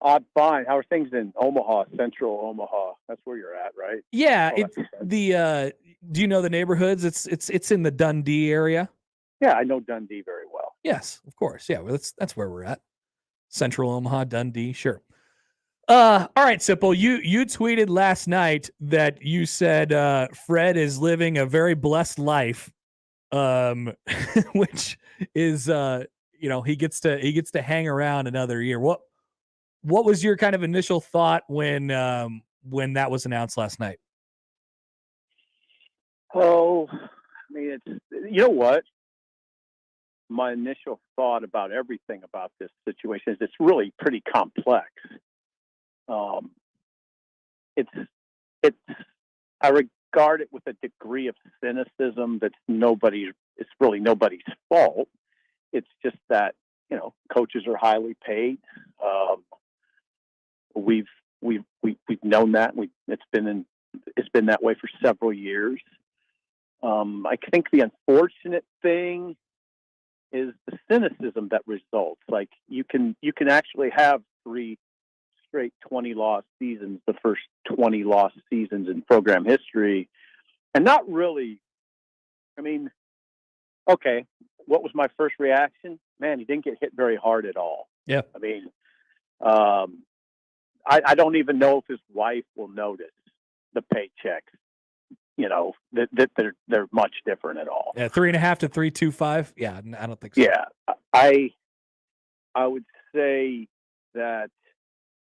I'm fine. How are things in Omaha, central Omaha? That's where you're at, right? Yeah, it's the. Do you know the neighborhoods? It's in the Dundee area. Yeah, I know Dundee very well. Yes, of course. Yeah, well, that's where we're at. Central Omaha, Dundee, sure. All right, Sipple, you tweeted last night that you said Fred is living a very blessed life, which is he gets to hang around another year. What was your kind of initial thought when that was announced last night? Oh, I mean, it's, you know what? My initial thought about everything about this situation is it's really pretty complex. I regard it with a degree of cynicism that's it's really nobody's fault. It's just that, coaches are highly paid. We've known that. It's been that way for several years. I think the unfortunate thing is the cynicism that results. Like you can actually have 3 straight 20-loss seasons, the first 20-loss seasons in program history, and not really. I mean, okay, what was my first reaction? Man, he didn't get hit very hard at all. Yeah. I mean, I don't even know if his wife will notice the paychecks. That they're much different at all. Yeah, 3.5 to 3.25. Yeah, I don't think so. Yeah, I would say that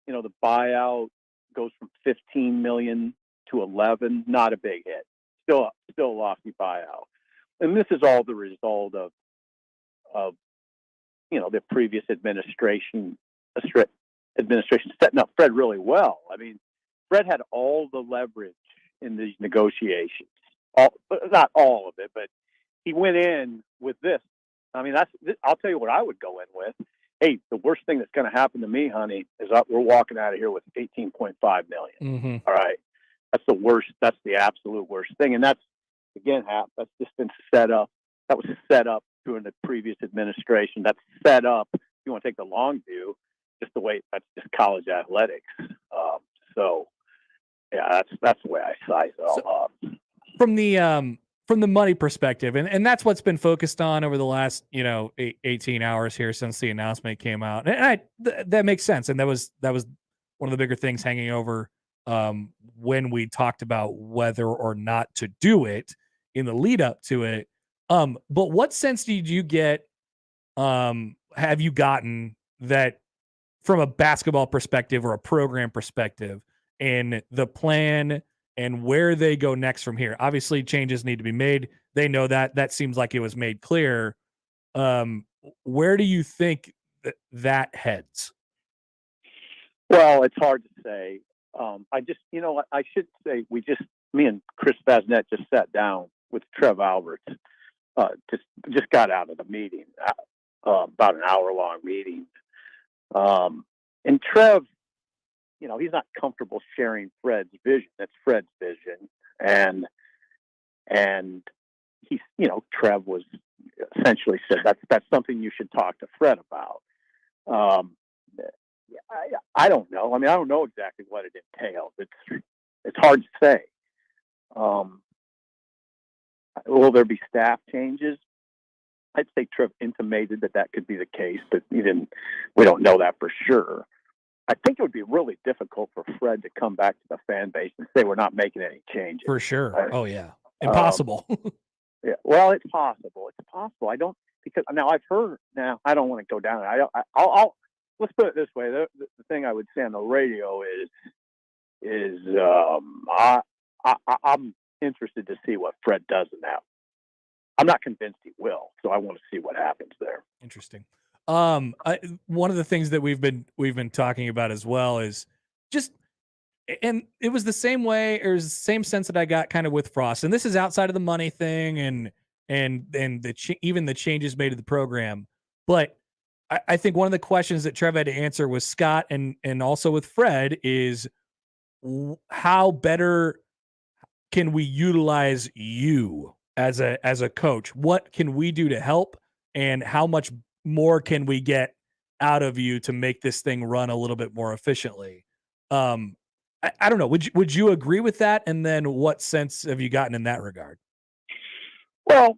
the buyout goes from $15 million to $11. Not a big hit. Still a lofty buyout, and this is all the result of the previous administration setting up Fred really well. I mean, Fred had all the leverage in these negotiations. Not all of it, but he went in with this. I mean, I'll tell you what I would go in with. Hey, the worst thing that's going to happen to me, honey, is we're walking out of here with $18.5 million. Mm-hmm. All right. That's the worst. That's the absolute worst thing. And that's, again, that's just been set up. That was set up during the previous administration. That's set up, if you want to take the long view, just the way that's just college athletics. So, yeah, that's the way I size it all up. From the money perspective, and that's what's been focused on over the last 18 hours here since the announcement came out, and that makes sense, and that was one of the bigger things hanging over when we talked about whether or not to do it in the lead up to it. But what sense did you get? Have you gotten that from a basketball perspective or a program perspective, and the plan and where they go next from here? Obviously, changes need to be made. they know that. That seems like it was made clear. Where do you think that heads? Well, it's hard to say. I should say me and Chris Vasnet just sat down with Trev Alberts. Just got out of the meeting, about an hour-long meeting. And Trev, he's not comfortable sharing Fred's vision. That's Fred's vision. And he's, Trev was essentially said that's something you should talk to Fred about. I don't know. I mean, I don't know exactly what it entails. It's hard to say. Will there be staff changes? I'd say Trev intimated that could be the case, but we don't know that for sure. I think it would be really difficult for Fred to come back to the fan base and say we're not making any changes. For sure. Oh yeah. Impossible. Yeah. Well, it's possible. It's possible. Because now I've heard. Now I don't want to go down. I'll let's put it this way. The thing I would say on the radio is I'm interested to see what Fred does in that. I'm not convinced he will, so I want to see what happens there. Interesting. One of the things that we've been talking about as well is just, and it was the same way, or the same sense that I got kind of with Frost, and this is outside of the money thing and even the changes made to the program, but I think one of the questions that Trev had to answer with Scott and also with Fred is how better can we utilize you as a coach? What can we do to help, and how much more can we get out of you to make this thing run a little bit more efficiently? I don't know. Would you agree with that? And then what sense have you gotten in that regard? Well,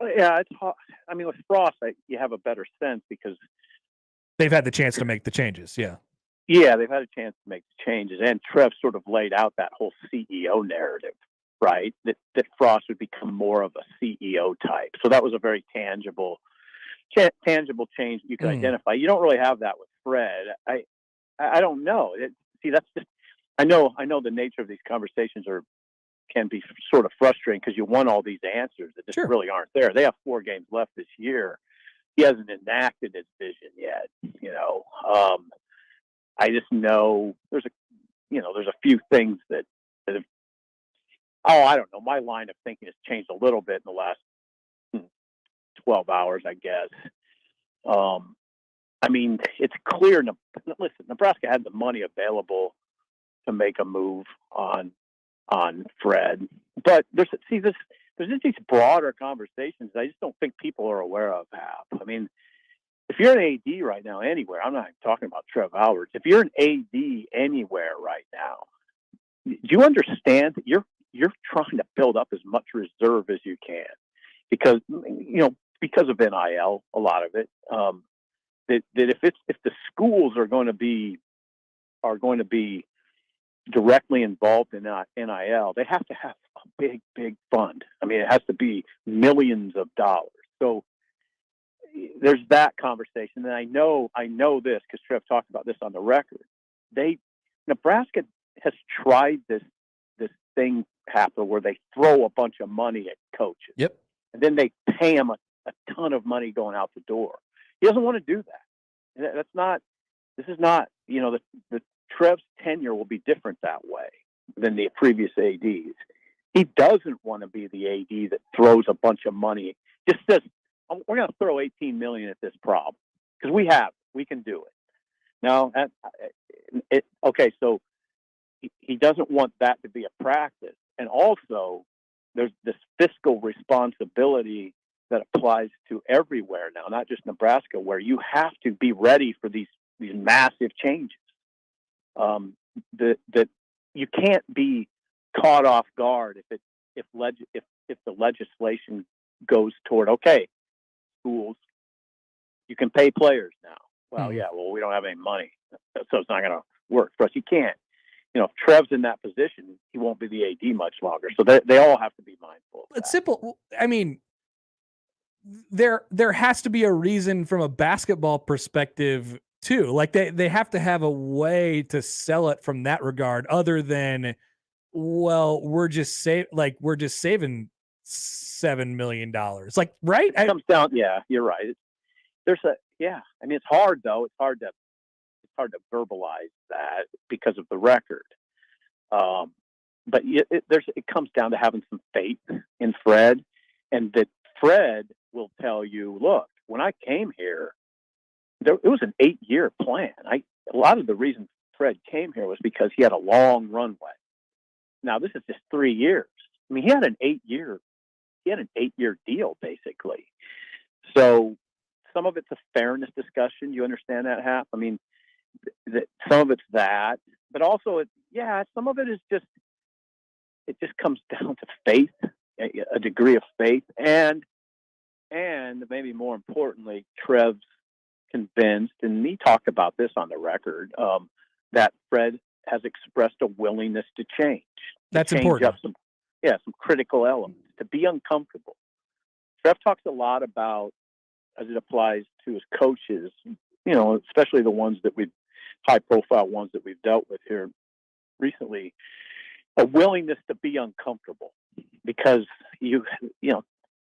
yeah, it's hard. I mean, with Frost, you have a better sense because they've had the chance to make the changes. Yeah. Yeah, they've had a chance to make the changes, and Trev sort of laid out that whole CEO narrative, right? That Frost would become more of a CEO type. So that was a very tangible change you can identify. You don't really have that with Fred. I don't know. That's just, I know the nature of these conversations can be sort of frustrating because you want all these answers that just really aren't there. They have 4 games left this year. He hasn't enacted his vision yet. I just know there's a few things that have, I don't know. My line of thinking has changed a little bit in the last 12 hours, I guess. I mean, it's clear. Listen, Nebraska had the money available to make a move on Fred, but there's just these broader conversations I just don't think people are aware of. I mean, if you're an AD right now anywhere, I'm not talking about Trev Alberts. If you're an AD anywhere right now, do you understand that you're trying to build up as much reserve as you can because of NIL, a lot of it. That if the schools are going to be directly involved in NIL, they have to have a big fund. I mean, it has to be millions of dollars. So there's that conversation. And I know this because Trev talked about this on the record. Nebraska has tried this thing, Happer, where they throw a bunch of money at coaches. Yep. And then they pay them a ton of money going out the door. He doesn't want to do that. This is not, the Trev's tenure will be different that way than the previous ADs. He doesn't want to be the AD that throws a bunch of money. Just says, we're going to throw $18 million at this problem because we can do it. Now, okay, so he doesn't want that to be a practice. And also, there's this fiscal responsibility that applies to everywhere now, not just Nebraska, where you have to be ready for these massive changes. That you can't be caught off guard if the legislation goes toward, okay, schools, you can pay players now. Well, we don't have any money, so it's not going to work for us. You can't. If Trev's in that position, he won't be the AD much longer. So they all have to be mindful of that. It's simple. I mean, there has to be a reason from a basketball perspective too. Like they have to have a way to sell it from that regard, other than, well, we're just saving $7 million. Like, right? It comes down. Yeah, you're right. I mean, it's hard though. It's hard to verbalize that because of the record. But it comes down to having some faith in Fred, and that Fred will tell you, look, when I came here, it was an 8-year plan. A lot of the reason Fred came here was because he had a long runway. Now this is just 3 years. I mean, he had an 8-year deal basically. So some of it's a fairness discussion. You understand that, Hap? I mean, some of it's that, but also some of it is just, it just comes down to faith, a degree of faith, and maybe more importantly, Trev's convinced, and he talked about this on the record, that Fred has expressed a willingness to change. That's change important. Up some critical elements, to be uncomfortable. Trev talks a lot about, as it applies to his coaches, especially the high-profile ones that we've dealt with here recently, a willingness to be uncomfortable, because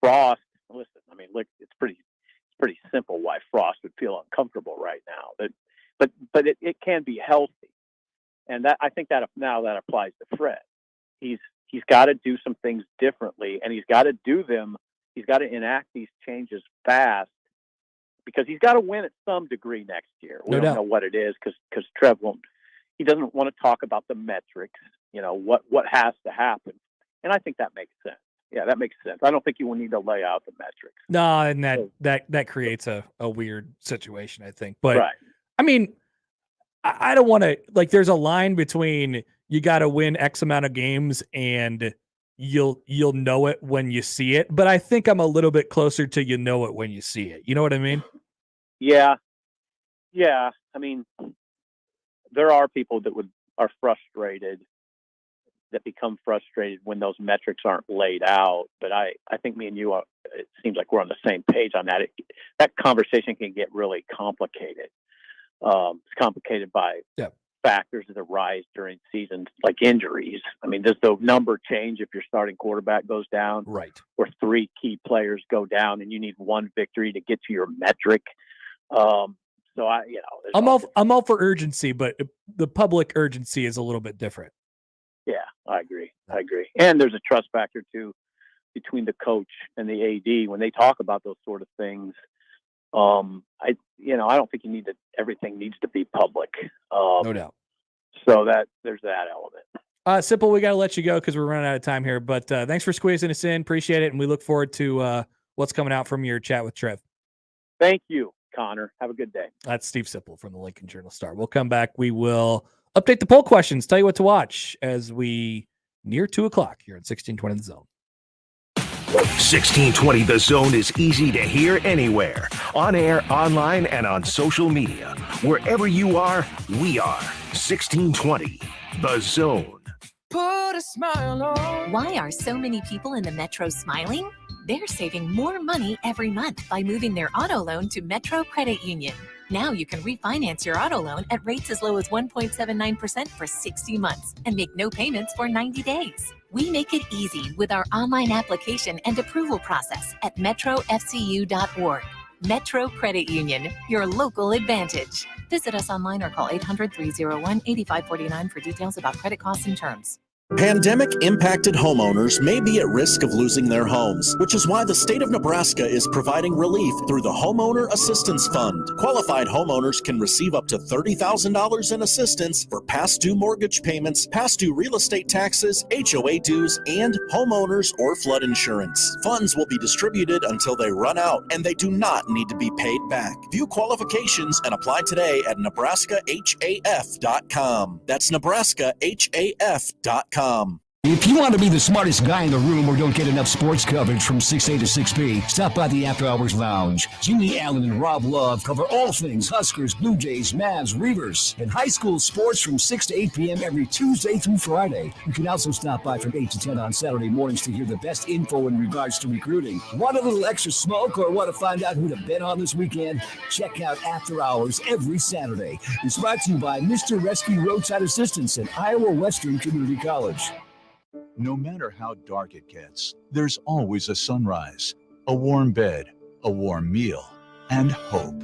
Frost. Listen, I mean, look, it's pretty simple why Frost would feel uncomfortable right now. But it can be healthy, and that I think that now that applies to Fred. He's got to do some things differently, and he's got to do them. He's got to enact these changes fast, because he's got to win at some degree next year. We don't know what it is, because Trev won't. He doesn't want to talk about the metrics. What has to happen, and I think that makes sense. Yeah, that makes sense. I don't think you will need to lay out the metrics. No, and that creates a weird situation, I think. But right. I mean, I don't want to, like, there's a line between you got to win X amount of games and you'll know it when you see it. But I think I'm a little bit closer to you know it when you see it. You know what I mean? Yeah. I mean, there are people that are frustrated, that become frustrated when those metrics aren't laid out. But I think me and you it seems like we're on the same page on that. That conversation can get really complicated. It's complicated by factors that arise during seasons, like injuries. I mean, does the number change if your starting quarterback goes down? Right. Or 3 key players go down and you need 1 victory to get to your metric? So I'm all for urgency, but the public urgency is a little bit different. Yeah, I agree. And there's a trust factor too between the coach and the AD when they talk about those sort of things. I don't think everything needs to be public. No doubt. So there's that element. Simple, we got to let you go because we're running out of time here. But thanks for squeezing us in. Appreciate it, and we look forward to what's coming out from your chat with Trev. Thank you, Connor. Have a good day. That's Steve Sipple from the Lincoln Journal-Star. We'll come back. We will update the poll questions, tell you what to watch as we near 2 o'clock here at 1620 The Zone. 1620 The Zone is easy to hear anywhere, on air, online, and on social media. Wherever you are, we are. 1620 The Zone. Put a smile on. Why are so many people in the Metro smiling? They're saving more money every month by moving their auto loan to Metro Credit Union. Now you can refinance your auto loan at rates as low as 1.79% for 60 months and make no payments for 90 days. We make it easy with our online application and approval process at metrofcu.org. Metro Credit Union, your local advantage. Visit us online or call 800-301-8549 for details about credit costs and terms. Pandemic-impacted homeowners may be at risk of losing their homes, which is why the state of Nebraska is providing relief through the Homeowner Assistance Fund. Qualified homeowners can receive up to $30,000 in assistance for past due mortgage payments, past due real estate taxes, HOA dues, and homeowners or flood insurance. Funds will be distributed until they run out, and they do not need to be paid back. View qualifications and apply today at nebraskahaf.com. That's nebraskahaf.com. If you want to be the smartest guy in the room or don't get enough sports coverage from 6A to 6B, stop by the After Hours Lounge. Jeannie Allen and Rob Love cover all things Huskers, Blue Jays, Mavs, Reavers, and high school sports from 6 to 8 p.m. every Tuesday through Friday. You can also stop by from 8 to 10 on Saturday mornings to hear the best info in regards to recruiting. Want a little extra smoke or want to find out who to bet on this weekend? Check out After Hours every Saturday. It's brought to you by Mr. Rescue Roadside Assistance at Iowa Western Community College. No matter how dark it gets, there's always a sunrise, a warm bed, a warm meal, and hope.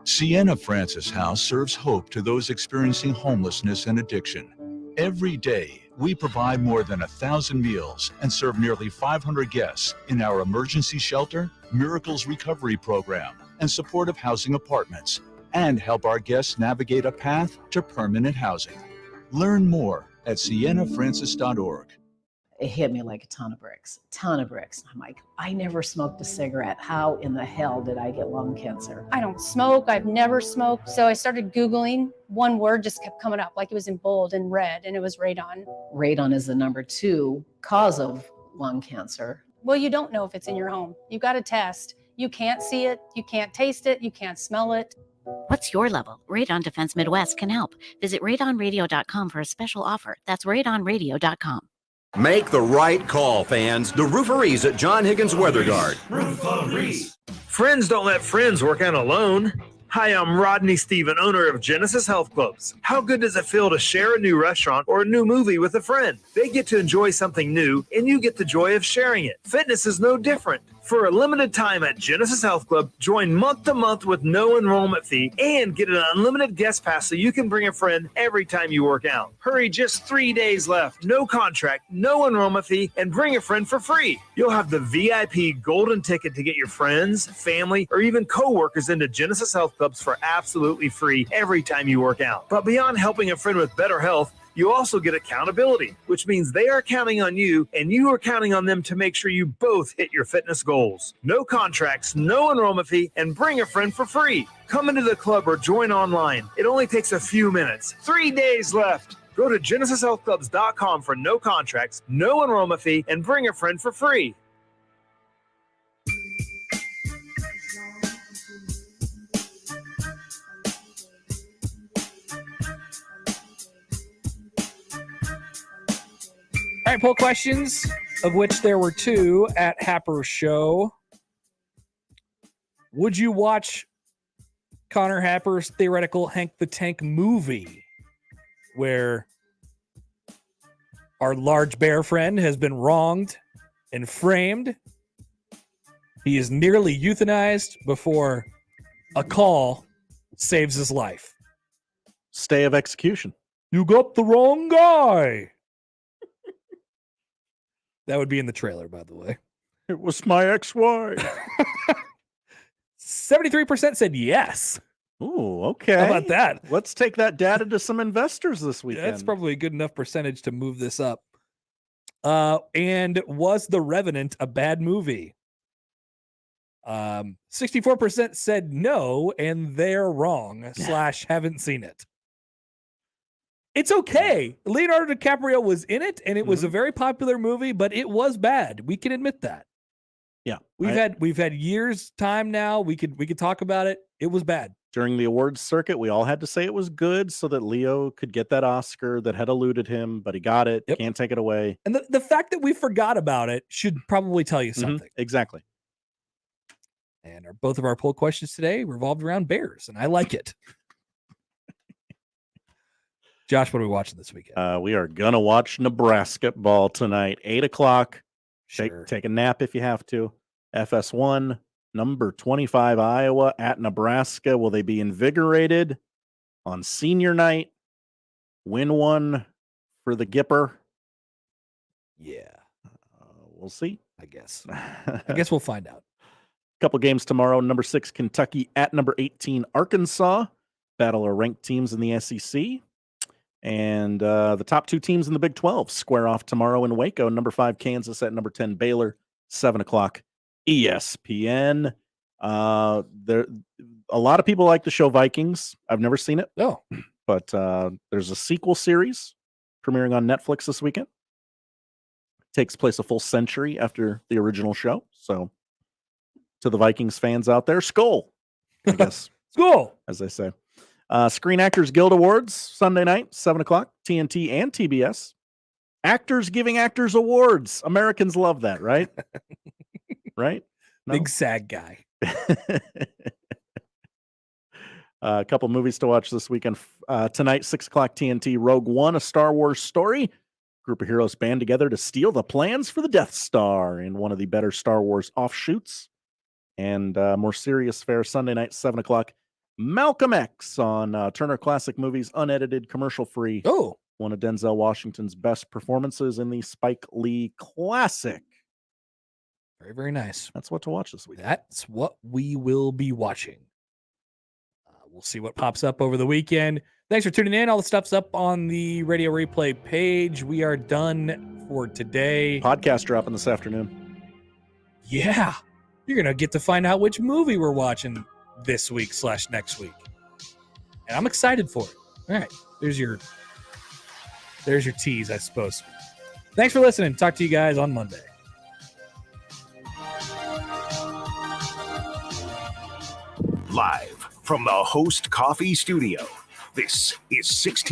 Sienna Francis House serves hope to those experiencing homelessness and addiction. Every day, we provide more than 1,000 meals and serve nearly 500 guests in our emergency shelter, Miracles Recovery Program, and supportive housing apartments, and help our guests navigate a path to permanent housing. Learn more at siennafrancis.org. It hit me like a ton of bricks. I'm like, I never smoked a cigarette. How in the hell did I get lung cancer? I don't smoke. I've never smoked. So I started Googling. One word just kept coming up, like it was in bold and red, and it was radon. Radon is the number 2 cause of lung cancer. Well, you don't know if it's in your home. You got to test. You can't see it. You can't taste it. You can't smell it. What's your level? Radon Defense Midwest can help. Visit radonradio.com for a special offer. That's radonradio.com. Make the right call, fans. The rooferees at John Higgins Weather Guard. Friends don't let friends work out alone. Hi, I'm Rodney Stephen, owner of Genesis Health Clubs. How good does it feel to share a new restaurant or a new movie with a friend? They get to enjoy something new, and you get the joy of sharing it. Fitness is no different. For a limited time at Genesis Health Club, join month to month with no enrollment fee and get an unlimited guest pass so you can bring a friend every time you work out. Hurry, just 3 days left. No contract, no enrollment fee, and bring a friend for free. You'll have the VIP golden ticket to get your friends, family, or even coworkers into Genesis Health Clubs for absolutely free every time you work out. But beyond helping a friend with better health, you also get accountability, which means they are counting on you and you are counting on them to make sure you both hit your fitness goals. No contracts, no enrollment fee, and bring a friend for free. Come into the club or join online. It only takes a few minutes. 3 days left. Go to genesishealthclubs.com for no contracts, no enrollment fee, and bring a friend for free. All right, poll questions, of which there were 2 at Happer Show. Would you watch Connor Happer's theoretical Hank the Tank movie, where our large bear friend has been wronged and framed? He is nearly euthanized before a call saves his life. Stay of execution. You got the wrong guy. That would be in the trailer, by the way. It was my ex-wife. 73% said yes. Ooh, okay. How about that? Let's take that data to some investors this weekend. That's probably a good enough percentage to move this up. And was The Revenant a bad movie? 64% said no, and they're wrong / haven't seen it. It's okay. Leonardo DiCaprio was in it, and it was a very popular movie, but it was bad. We can admit that. Yeah. We've had years time now. We could talk about it. It was bad. During the awards circuit, we all had to say it was good so that Leo could get that Oscar that had eluded him, but he got it. Yep. Can't take it away. And the fact that we forgot about it should probably tell you something. Exactly. And both of our poll questions today revolved around bears, and I like it. Josh, what are we watching this weekend? We are going to watch Nebraska ball tonight, 8 o'clock. Sure. Take a nap if you have to. FS1, number 25, Iowa at Nebraska. Will they be invigorated on senior night? Win one for the Gipper? Yeah. We'll see. I guess. I guess we'll find out. Couple games tomorrow. Number 6, Kentucky at number 18, Arkansas. Battle of ranked teams in the SEC. And the top 2 teams in the Big 12 square off tomorrow in Waco. Number 5, Kansas at number 10, Baylor, 7 o'clock, ESPN. There, a lot of people like the show Vikings. I've never seen it. No. But there's a sequel series premiering on Netflix this weekend. Takes place a full century after the original show. So to the Vikings fans out there, Skol, I guess. Skol, as they say. Screen Actors Guild Awards, Sunday night, 7 o'clock, TNT and TBS. Actors giving actors awards. Americans love that, right? Right? No? Big sad guy. A couple movies to watch this weekend. Tonight, 6 o'clock, TNT, Rogue One, A Star Wars Story. Group of heroes band together to steal the plans for the Death Star in one of the better Star Wars offshoots. And more serious fare Sunday night, 7 o'clock. Malcolm X on Turner Classic Movies, unedited, commercial-free. Oh. One of Denzel Washington's best performances in the Spike Lee classic. Very, very nice. That's what to watch this week. That's what we will be watching. We'll see what pops up over the weekend. Thanks for tuning in. All the stuff's up on the Radio Replay page. We are done for today. Podcast dropping this afternoon. Yeah. You're going to get to find out which movie we're watching this week / next week. And I'm excited for it. All right. There's your tease, I suppose. Thanks for listening. Talk to you guys on Monday. Live from the Host Coffee Studio, this is 16.